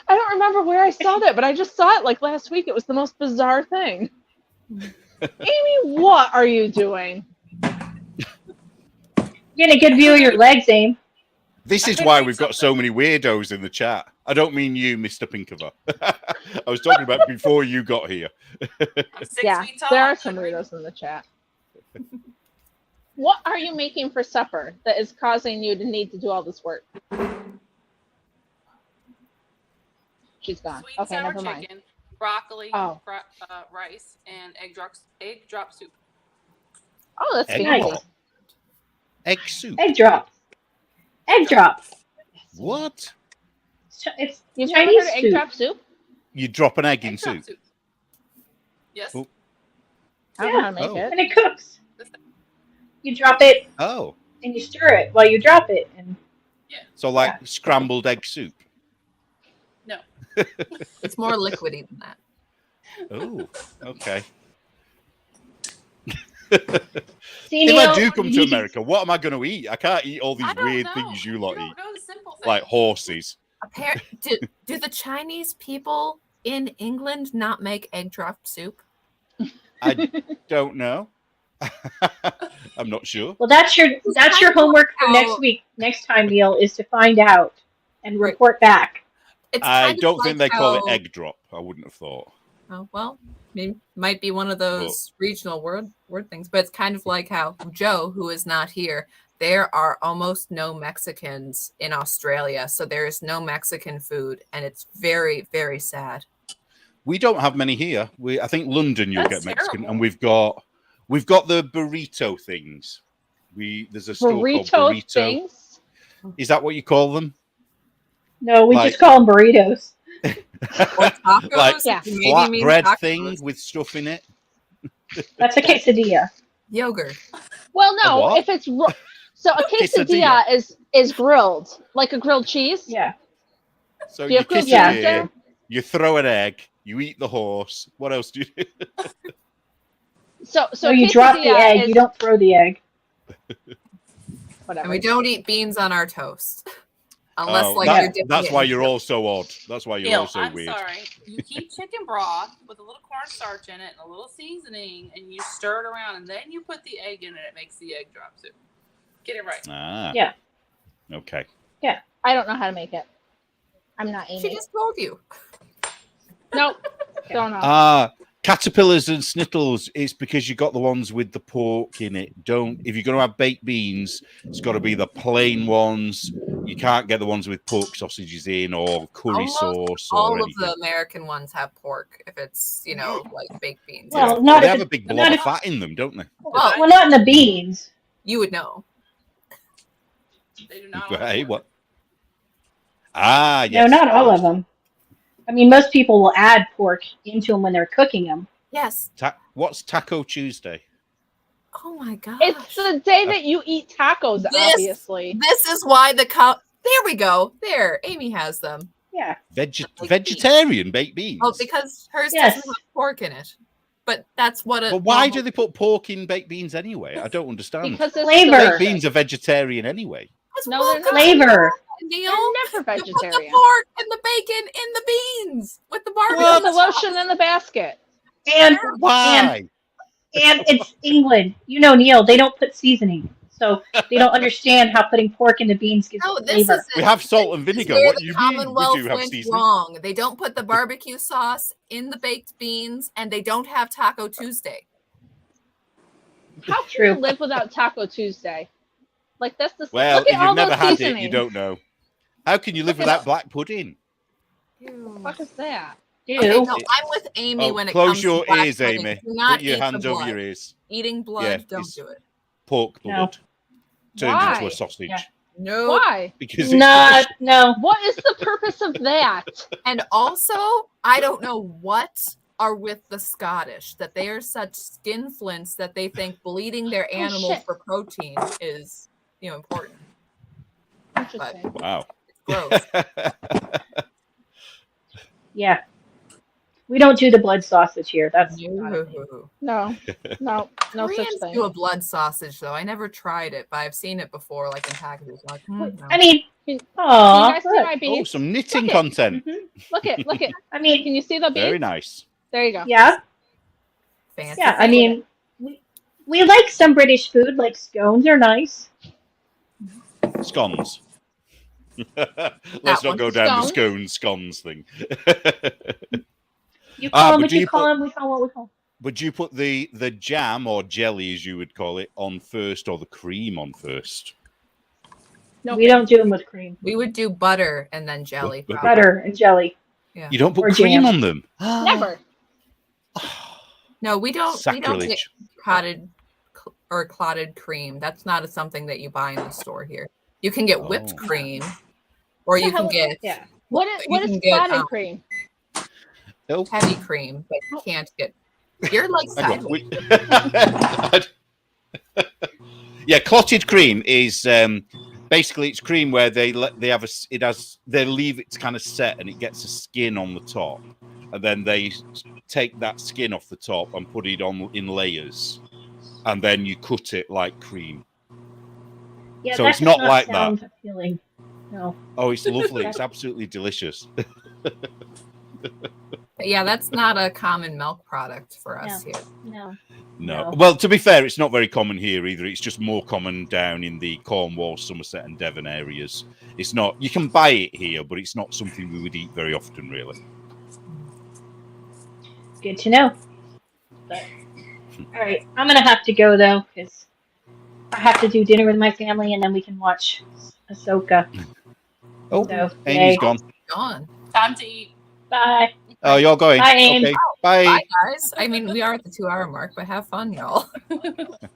I don't remember where I saw that, but I just saw it like last week. It was the most bizarre thing. Amy, what are you doing? Getting a good view of your legs, Aim. This is I why read we've got so many weirdos in the chat. I don't mean you, Mr. Pinkover. I was talking about before you got here. I'm 6 Yeah, feet tall. there I are some couldn't read. weirdos in the chat. What are you making for supper that is causing you to need to do all this work? She's gone. Sweet and Okay, sour never mind. chicken, broccoli, Oh. rice, and egg drop soup. Oh, that's Egg fancy. drop. Egg soup. Egg drops. Egg drops. What? It's You've never Chinese heard of egg soup. drop soup? You drop an egg in Egg drop soup? soup. Yes. Oh. I don't know how to make Oh. it. And it cooks. You drop it Oh, and you stir it while you drop it. And so like scrambled egg soup. No. It's more liquidy than that. Oh, okay. see, If Neil, I do come to you- America, what am I going to eat? I can't eat all these I don't weird know. things you lot don't eat, know the simple things. like horses. Do the Chinese people in England not make egg drop soup? I don't know. I'm not sure. Well, that's your homework for how- next week. Next time, Neil, is to find out and Right. report back. It's I kind of don't like think they call it how- egg drop. I wouldn't have thought. Oh, well, maybe might be one of those regional word things, but it's kind of like how Joe, who is not here, there are almost no Mexicans in Australia, so there is no Mexican food, and it's very, very sad. We don't have many here. I think London you'll That's get Mexican, terrible. and we've got the burrito things. There's a store called Burrito Burrito. things. Is that what you call them? No, we Like- just call them burritos. Or tacos, Like Yeah. you maybe mean flatbread tacos. thing with stuff in it. That's a quesadilla. Yogurt. Well, A no, what? if it's so a Quesadilla. quesadilla is grilled like a grilled cheese. Yeah. So Do you you have grilled kiss Yeah. cheese it there? in, you throw an egg, you eat the horse. What else do you do? So So you drop the quesadilla egg. is- You don't throw the egg. Whatever. And we don't eat beans on our toast. Unless, Oh, like, that- you're dipping that's it why in you're soup. all so odd. That's why you're Neil, all so I'm weird. sorry. You keep chicken broth with a little cornstarch in it and a little seasoning, and you stir it around, and then you put the egg in, and it makes the egg drop soup. Get it right. Ah. Yeah. Okay. I don't know how to make it. I'm not She Amy. just told you. Nope. Don't know. Caterpillars and snittles, it's because you got the ones with the pork in it. If you're going to have baked beans, it's got to be the plain ones. You can't get the ones with pork sausages in or curry Almost sauce or All of anything. the American ones have pork if it's, like baked beans. Well, Yeah. not They if have a it- big not blob of if- fat in them, don't they? Well, Well, not in the beans. you would know. They do not. Hey, what? Ah, yes. No, not all of them. I mean, most people will add pork into them when they're cooking them. Yes. What's Taco Tuesday? Oh my gosh. It's the day that you eat tacos, This- obviously. This is why there we go. There, Amy has them. Yeah. Vegetarian baked beans? Oh, because hers Yes. doesn't have pork in it. But that's what a But why normal- do they put pork in baked beans anyway? I don't understand. Because it's Flavor. delicious. Baked beans are vegetarian anyway. That's No, what they're not. Flavor. Neil. They're for You put the vegetarian. pork and the bacon in the beans with the barbecue. Put the lotion in the basket. And Why? and it's England. You know, Neil, they don't put seasoning. So they don't understand how putting pork in the beans gives No, it this flavor. is We have salt and this is vinegar. where What the do you mean? We Commonwealth do have went seasoning. wrong. They don't put the barbecue sauce in the baked beans, and they don't have Taco Tuesday. How can True. you live without Taco Tuesday? Like that's the Well, look at if all you've never those had seasonings. it, you don't know. How can you live Look at without black pudding? What the fuck is that? Ew. Okay, no, I'm with Amy Oh, when it close comes your to black ears, pudding. Amy. Do not Put your eat hands the over blood. your ears. Eating blood, Yeah, don't it's- do it. Pork No. blood turned Why? into a sausage Yeah. No. Why? because it's Not no. What is the purpose of that? And also, I don't know what are with the Scottish that they are such skinflints that they think bleeding their animals shit. for protein is, important. Interesting. wow. It's gross. Yeah. We don't do the blood sausage here. That's not a thing. No. No such Koreans thing. do a blood sausage though. I never tried it, but I've seen it before, like in packages. I'm like, no. I mean, Can you oh, guys see my Oh, beads? some knitting Look it. content. Look it. I mean, Can you see the beads? Very nice. There you go. yeah, Fancy. yeah. I mean, we like some British food, like scones are nice. Scones. Let's not one. go down the Scones. scones thing. You call them but what do you you call put- them. We call 'em what we call 'em. Would you put the jam or jelly, as you would call it, on first, or the cream on first? No, We don't do them with cream. We would do butter and then jelly. Butter. probably. Butter and jelly. Yeah. You don't put Or cream jam. on them. never. No, we don't. We don't get Sacrilege. clotted cream. That's not something that you buy in the store here. You can get whipped Oh. cream, or you can get Yeah. What You is can get, clotted cream? Oh. heavy cream, but you can't get. You're like Hang sideways. on, yeah, clotted cream is basically it's cream where they leave it kind of set and it gets a skin on the top, and then they take that skin off the top and put it on in layers, and then you cut it like cream. Yeah, So that it's does not like sound appealing. No. Oh, it's lovely. It's absolutely delicious. But yeah, that's not a common milk product for us here. No. No. No. Well, to be fair, it's not very common here either. It's just more common down in the Cornwall, Somerset, and Devon areas. It's not. You can buy it here, but it's not something we would eat very often, really. Good to know. But, all right, I'm gonna have to go though because I have to do dinner with my family, and then we can watch Ahsoka. Oh, So, Amy's yay. gone. Gone. Time to eat. Bye. Oh, you're going. Bye, Aim. Okay. Bye. Bye, guys. I mean, we are at the 2-hour mark, but have fun, y'all.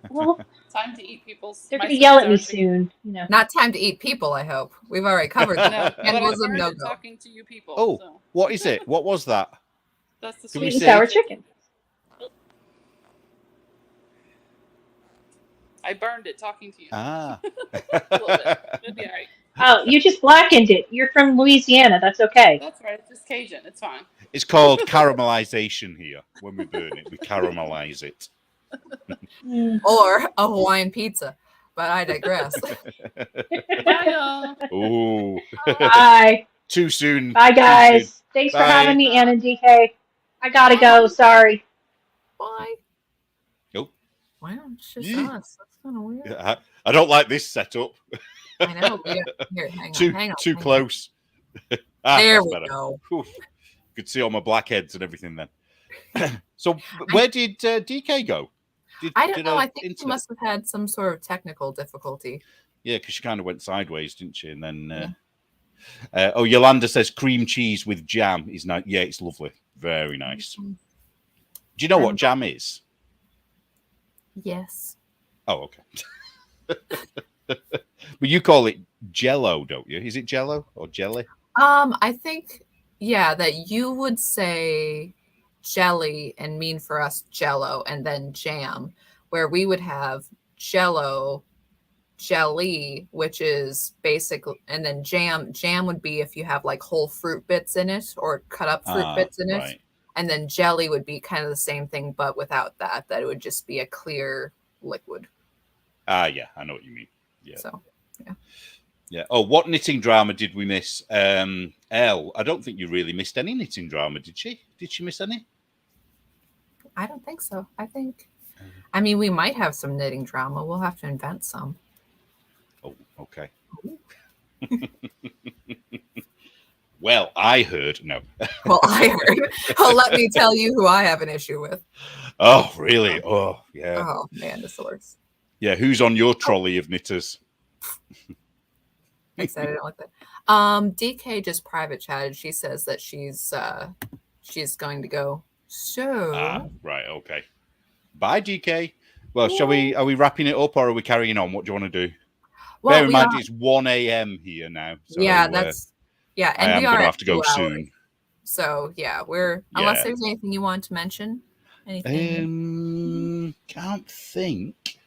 Well, Time to eat, people. they're My gonna yell at me sister's already- soon. You know. Not time to eat people, I hope. We've already covered No, that. but I'm Cannibalism, already no-go. talking to you people. Oh, So what is it? What was that? that's the Can we Sweet and see? sour chicken. I burned it talking to you. Ah. A little bit. It'll be all right. Oh, you just blackened it. You're from Louisiana. That's okay. That's right. It's just Cajun. It's fine. It's called caramelization here. When we burn it, we caramelize it. Mm. Or a Hawaiian pizza. But I digress. Bye, y'all. Oh, Bye. too soon. Bye, Too soon. guys. Thanks for Bye. having me, Ann and DK. I gotta go. Sorry. Bye. Nope. Wow, it's just Yee. us. That's kind of weird. Yeah, I don't like this setup. I know. Here, hang on. Too hang on, too hang on. close. There That's we better. go. Whew. Could see all my blackheads and everything then. So where did DK go? I don't know. her I think she internet- must have had some sort of technical difficulty. Yeah, because she kind of went sideways, didn't she? And then, Yolanda says cream cheese with jam is nice. Yeah, it's lovely. Very nice. Do you know what jam is? Yes. Oh, okay. But you call it Jello, don't you? Is it Jello or jelly? I think, yeah, that you would say jelly and mean for us jello and then jam, where we would have jello, jelly, which is basically, and then jam. Jam would be if you have like whole fruit bits in it or cut up fruit bits in it. Right. And then jelly would be kind of the same thing, but without that it would just be a clear liquid. Yeah, I know what you mean. Yeah. So, yeah. Yeah. Oh, what knitting drama did we miss? Elle, I don't think you really missed any knitting drama, did she? Did she miss any? I don't think so. I mean, we might have some knitting drama. We'll have to invent some. Oh, okay. Well, I heard no. Well, I heard. Oh, let me tell you who I have an issue with. Oh, really? Oh, yeah. Oh man, this is the worst. Yeah. Who's on your trolley of knitters? Excited, I don't like that. DK just private chatted. She says that she's going to go. So Right. Okay. Bye, DK. Well, shall we? Are we wrapping it up, or are we carrying on? What do you want to do? Bear in mind, it's 1 a.m. here now. So, yeah, and I am going to have to go soon. So yeah, unless there's anything you want to mention. Anything? Can't think.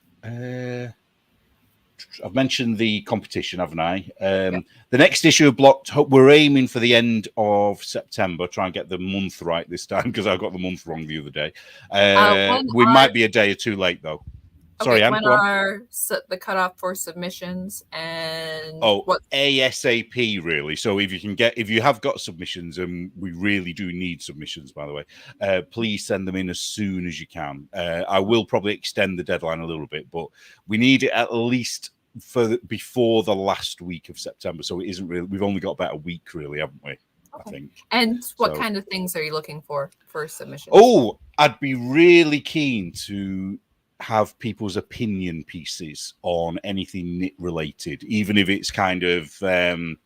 I've mentioned the competition, haven't I? The next issue of Blocked, we're aiming for the end of September. Try and get the month right this time because I got the month wrong the other day. We might be a day or two late though. Sorry, when are the cutoff for submissions and ASAP really? So if you have got submissions, and we really do need submissions, by the way, please send them in as soon as you can. I will probably extend the deadline a little bit, but we need it at least before the last week of September. So it isn't really. We've only got about a week, really, haven't we? Okay. I think. And what kind of things are you looking for submissions? Oh, I'd be really keen to have people's opinion pieces on anything knit related, even if it's kind of on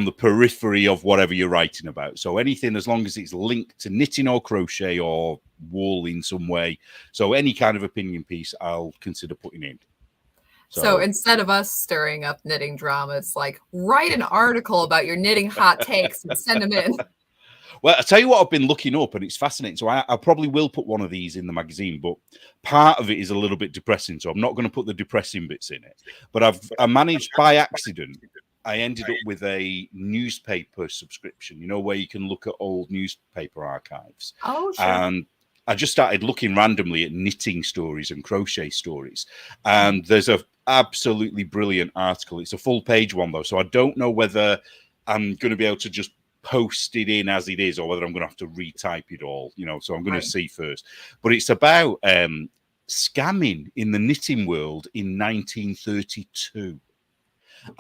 the periphery of whatever you're writing about. So anything, as long as it's linked to knitting or crochet or wool in some way. So any kind of opinion piece, I'll consider putting in. So instead of us stirring up knitting drama, it's like write an article about your knitting hot takes and send them in. Well, I'll tell you what I've been looking up, and it's fascinating. So I probably will put one of these in the magazine, but part of it is a little bit depressing. So I'm not going to put the depressing bits in it. But I managed by accident. I ended up with a newspaper subscription, where you can look at old newspaper archives. Oh, sure. And I just started looking randomly at knitting stories and crochet stories. And there's a absolutely brilliant article. It's a full page one, though. So I don't know whether I'm going to be able to just post it in as it is, or whether I'm going to have to retype it all, so I'm going to see first. But it's about scamming in the knitting world in 1932.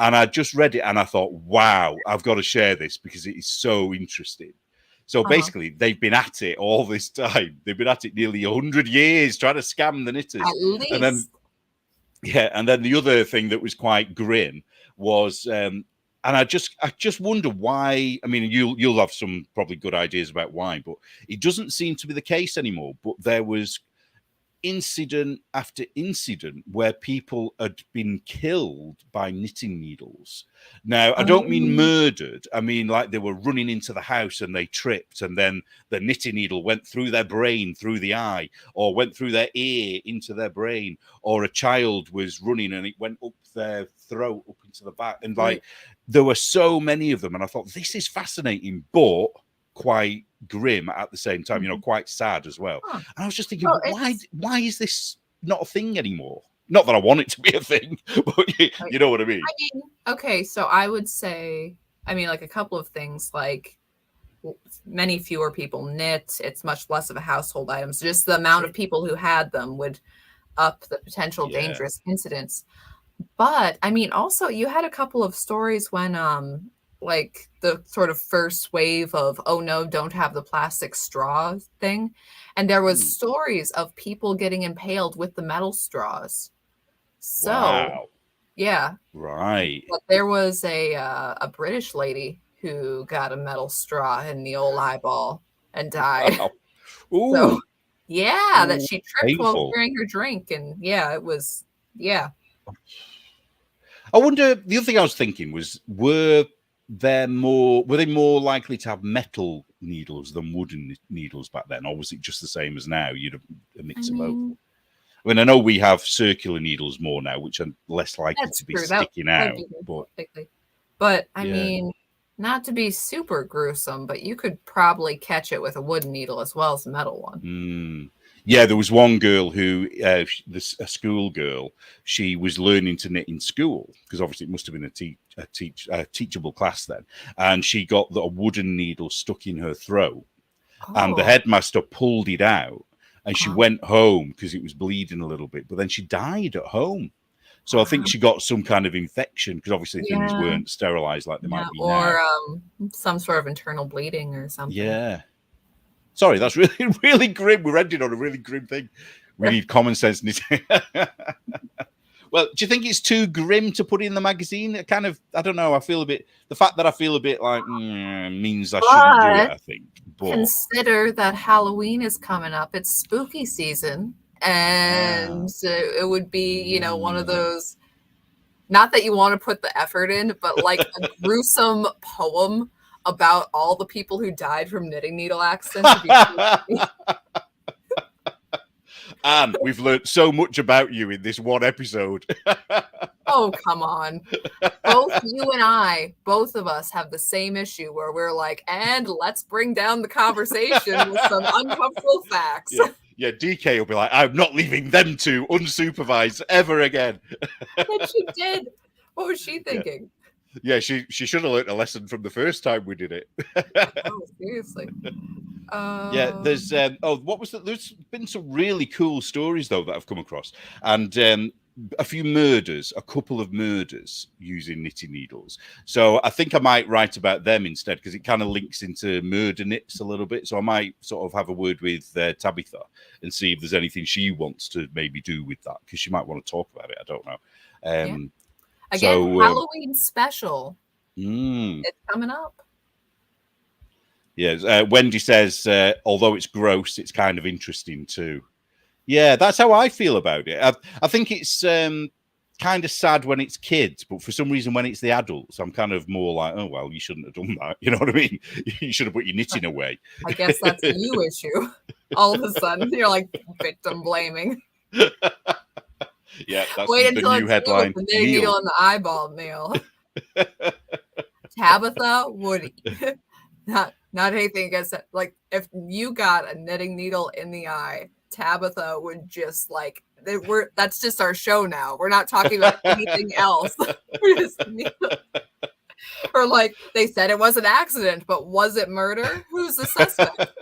And I just read it and I thought, wow, I've got to share this because it is so interesting. So basically, they've been at it all this time. They've been at it nearly 100 years trying to scam the knitters. At least. And then the other thing that was quite grim was and I just wonder why. I mean, you'll have some probably good ideas about why, but it doesn't seem to be the case anymore. But there was incident after incident where people had been killed by knitting needles. Now, I don't mean murdered. I mean, like they were running into the house and they tripped, and then the knitting needle went through their brain, through the eye, or went through their ear into their brain, or a child was running and it went up their throat, up into the back. And there were so many of them. And I thought, this is fascinating, but quite grim at the same time, quite sad as well. And I was just thinking, why is this not a thing anymore? Not that I want it to be a thing, but you know what I mean? Okay, so I would say, like a couple of things, like many fewer people knit. It's much less of a household item. So just the amount of people who had them would up the potential dangerous incidents. But also you had a couple of stories when like the sort of first wave of, oh no, don't have the plastic straw thing. And there was stories of people getting impaled with the metal straws. So, yeah. Right. But there was a British lady who got a metal straw in the old eyeball and died. Wow. Ooh. So, that she tripped painful. while sharing her drink. And it was, I wonder, the other thing I was thinking was, were they more likely to have metal needles than wooden needles back then, or was it just the same as now? You'd have a mix of both. I mean, I know we have circular needles more now, which are less likely to be sticking out. But I mean, not to be super gruesome, but you could probably catch it with a wooden needle as well as a metal one. Yeah, there was one girl who, a school girl, she was learning to knit in school because obviously it must have been a teachable class then, and she got a wooden needle stuck in her throat, and the headmaster pulled it out, and she went home because it was bleeding a little bit, but then she died at home. So I think she got some kind of infection because obviously things weren't sterilized like they might be or now. some sort of internal bleeding or something. Yeah. Sorry, that's really, really grim. We're ending on a really grim thing. We need common sense. Well, do you think it's too grim to put in the magazine? It kind of, I don't know. I feel a bit, the fact that I feel a bit like means I shouldn't do it, I think. But consider that Halloween is coming up. It's spooky season. And it would be, you know, one of those, not that you want to put the effort in, but like a gruesome poem about all the people who died from knitting needle accidents. And we've learned so much about you in this one episode. Oh, come on. Both you and I, both of us have the same issue where we're like, and let's bring down the conversation with some uncomfortable facts. Yeah, DK will be like, I'm not leaving them two unsupervised ever again. And she did. What was she thinking? Yeah, she should have learned a lesson from the first time we did it. Oh, seriously. Yeah, there's what was that? There's been some really cool stories though that I've come across, and a few murders, a couple of murders using knitting needles. So I think I might write about them instead because it kind of links into murder knits a little bit. So I might sort of have a word with Tabitha and see if there's anything she wants to maybe do with that because she might want to talk about it. I don't know. Again, Halloween special. It's coming up. Yeah, Wendy says, although it's gross, it's kind of interesting too. Yeah, that's how I feel about it. I think it's kind of sad when it's kids, but for some reason when it's the adults, I'm kind of more like, oh, well, you shouldn't have done that. You know what I mean? You should have put your knitting away. I guess that's a you issue. All of a sudden, you're like victim blaming. Yeah, that's Wait the until new headline. The needle in the eyeball, Neil. Tabitha would not anything against it. Like if you got a knitting needle in the eye, Tabitha would just like that's just our show now. We're not talking about anything else. Or like they said it was an accident, but was it murder? Who's the suspect?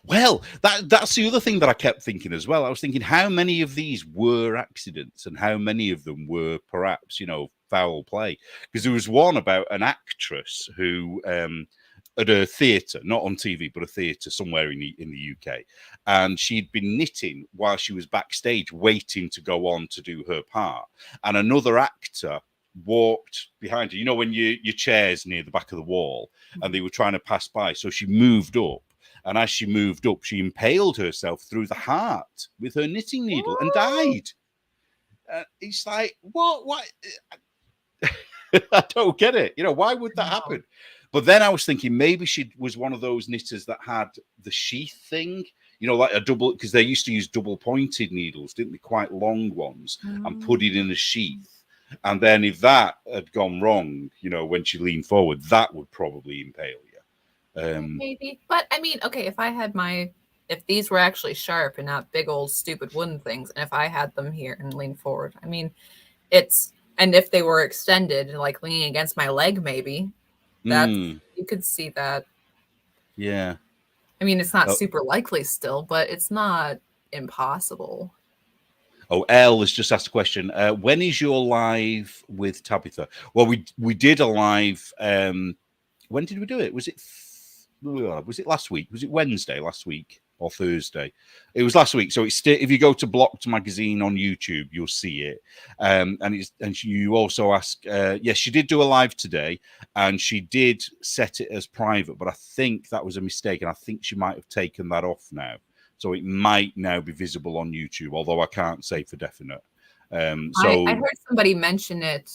Well, that's the other thing that I kept thinking as well. I was thinking how many of these were accidents and how many of them were perhaps, foul play. Because there was one about an actress who at a theatre, not on TV, but a theatre somewhere in the UK. And she'd been knitting while she was backstage waiting to go on to do her part. And another actor walked behind her. You know, when your chair's near the back of the wall and they were trying to pass by. So she moved up. And as she moved up, she impaled herself through the heart with her knitting needle and died. It's like, what? I don't get it. Why would that happen? But then I was thinking maybe she was one of those knitters that had the sheath thing, like a double, because they used to use double pointed needles, didn't they? Quite long ones, and put it in a sheath. And then if that had gone wrong, when she leaned forward, that would probably impale you. Maybe, but I mean, okay, if these were actually sharp and not big old stupid wooden things, and if I had them here and leaned forward, I mean, and if they were extended and like leaning against my leg, maybe you could see that. Yeah. I mean, it's not super likely still, but it's not impossible. Oh, Elle has just asked a question. When is your live with Tabitha? Well, we did a live. When did we do it? Was it last week? Was it Wednesday last week or Thursday? It was last week. So it's if you go to Blocked Magazine on YouTube, you'll see it. And you also ask. Yes, she did do a live today, and she did set it as private. But I think that was a mistake, and I think she might have taken that off now. So it might now be visible on YouTube, although I can't say for definite. I heard somebody mention it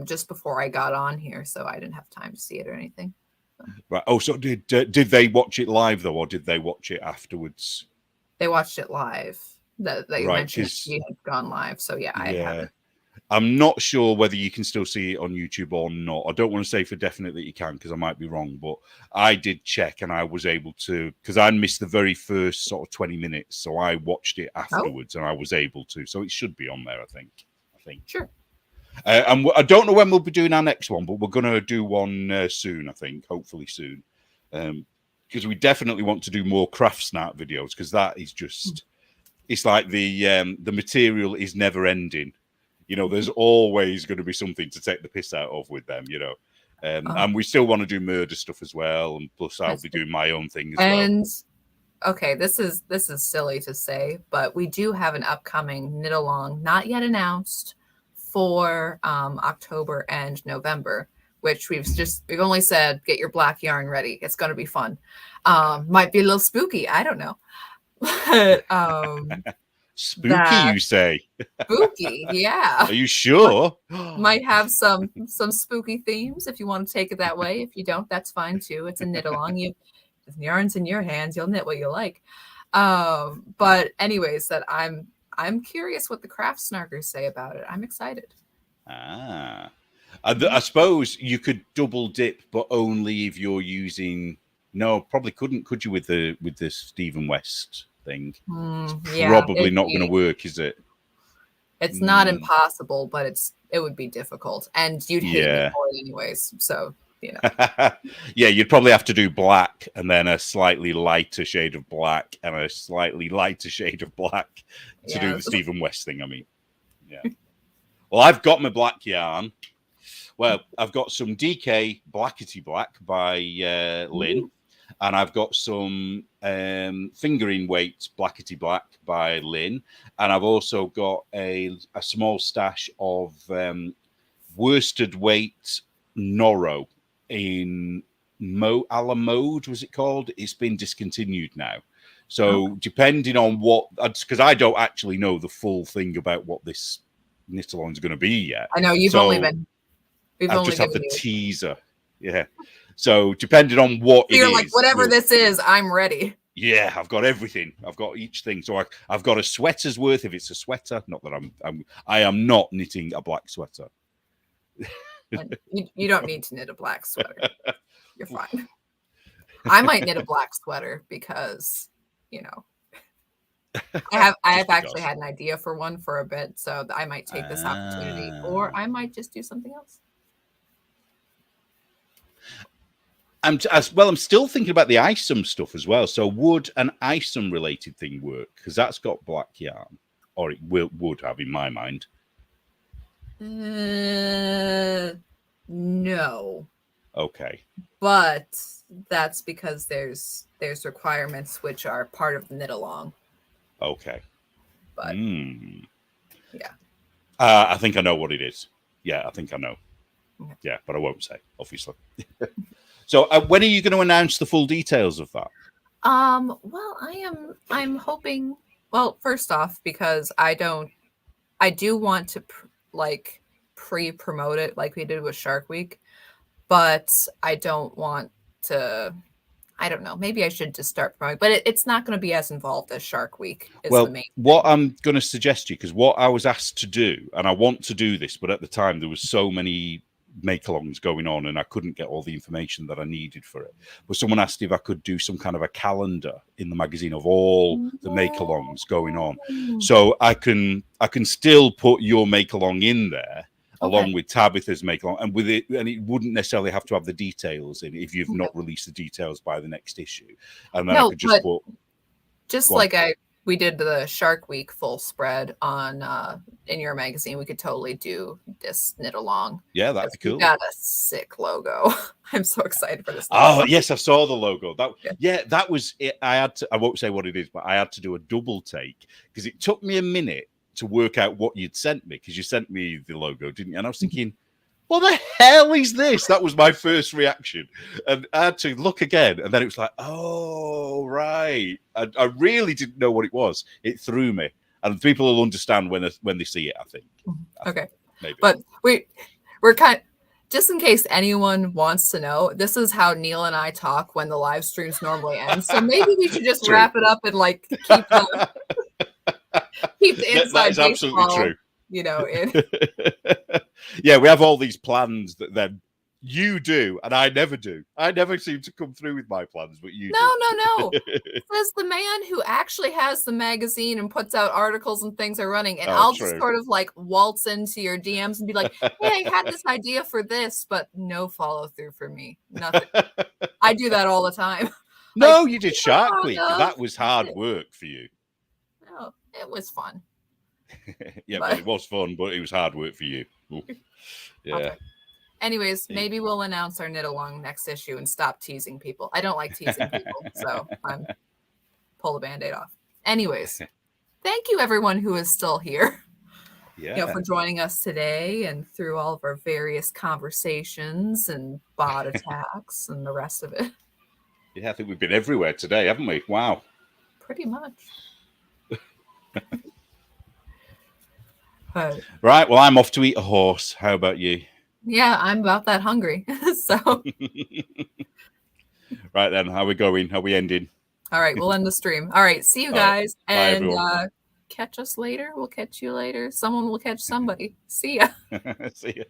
just before I got on here, so I didn't have time to see it or anything. Right. Oh, so did they watch it live though, or did they watch it afterwards? They watched it live. That you mentioned she had gone live. So yeah, I haven't. I'm not sure whether you can still see it on YouTube or not. I don't want to say for definite that you can because I might be wrong, but I did check and I was able to, because I missed the very first sort of 20 minutes. So I watched it afterwards and I was able to. So it should be on there, I think. Sure. And I don't know when we'll be doing our next one, but we're going to do one soon, I think, hopefully soon. Because we definitely want to do more craft snap videos because that is just, it's like the material is never ending. You know, there's always going to be something to take the piss out of with them, you know. And we still want to do murder stuff as well. And plus I'll be doing my own thing as well. Okay, this is silly to say, but we do have an upcoming knit along, not yet announced, for October and November, which we've only said get your black yarn ready. It's going to be fun. Might be a little spooky. I don't know. But spooky, you say? Spooky, yeah. Are you sure? Might have some spooky themes if you want to take it that way. If you don't, that's fine too. It's a knit along. The yarn's in your hands. You'll knit what you like. But anyways, that I'm curious what the craft snarkers say about it. I'm excited. I suppose you could double dip, but only if you're using. No, probably couldn't. Could you with the Stephen West thing? Yeah, probably not going to work, is it? It's not impossible, but it would be difficult, and you'd hate me for it anyways. So you know. Yeah, you'd probably have to do black and then a slightly lighter shade of black and a slightly lighter shade of black to do the Stephen West thing. I mean, yeah. Well, I've got my black yarn. Well, I've got some DK Blackety Black by Lynn, and I've got some fingering weight Blackety Black by Lynn, and I've also got a small stash of worsted weight Noro in a la mode, was it called? It's been discontinued now. So depending on what, because I don't actually know the full thing about what this knit along is going to be yet. I know you've only been. I've just had the teaser. Yeah. So depending on what you're like, whatever this is, I'm ready. Yeah, I've got everything. I've got each thing. So I've got a sweater's worth if it's a sweater. Not that I am not knitting a black sweater. You don't need to knit a black sweater. You're fine. I might knit a black sweater because, you know, I have actually had an idea for one for a bit, so I might take this opportunity, or I might just do something else. I'm still thinking about the ISOM stuff as well. So would an ISOM related thing work? Because that's got black yarn, or it would have in my mind. No. Okay. But that's because there's requirements which are part of the knit along. Okay. But yeah. I think I know what it is. Yeah, I think I know. Okay. Yeah, but I won't say, obviously. So when are you going to announce the full details of that? Well, I'm hoping, well, first off, because I do want to pre-promote it like we did with Shark Week, but I don't want to, I don't know, maybe I should just start promoting, but it's not going to be as involved as Shark Week. Well, what I'm going to suggest to you, because what I was asked to do, and I want to do this, but at the time there was so many make-alongs going on and I couldn't get all the information that I needed for it. But someone asked if I could do some kind of a calendar in the magazine of all the make-alongs going on. So I can still put your make-along in there along with Tabitha's make-along, and with it, and it wouldn't necessarily have to have the details in if you've not released the details by the next issue. And then I could just put we did the Shark Week full spread on in your magazine. We could totally do this knit along. Yeah, that'd be cool. We got a sick logo. I'm so excited for this. Oh, yes, I saw the logo. That was it. I won't say what it is, but I had to do a double take because it took me a minute to work out what you'd sent me, because you sent me the logo, didn't you? And I was thinking, what the hell is this? That was my first reaction. And I had to look again. And then it was like, oh, right. I really didn't know what it was. It threw me. And people will understand when they see it, I think. Okay. Maybe. But we're kind of, just in case anyone wants to know, this is how Neil and I talk when the live streams normally end. So maybe we should just wrap it up and keep the inside That is absolutely true. you know, Yeah, we have all these plans that then you do, and I never do. I never seem to come through with my plans, but you no. Says the man who actually has the magazine and puts out articles and things are running. And I'll just sort of like waltz into your DMs and be like, hey, I had this idea for this, but no follow through for me. Nothing. I do that all the time. No, Like, you did Shark Week. That was hard work for you. No, it was fun. Yeah, but it was fun, but it was hard work for you. Ooh. Yeah. Okay. Anyways, maybe we'll announce our knit along next issue and stop teasing people. I don't like teasing people, so I'm pull the band-aid off. Anyways, thank you everyone who is still here. Yeah. You know, for joining us today and through all of our various conversations and bot attacks and the rest of it. Yeah, I think we've been everywhere today, haven't we? Wow. Pretty much. But, right, well, I'm off to eat a horse. How about you? yeah, I'm about that hungry. So right then, how are we going? How are we ending? all right, we'll end the stream. All right, see you guys. Bye, and everyone. Catch us later. We'll catch you later. Someone will catch somebody. See ya. See ya.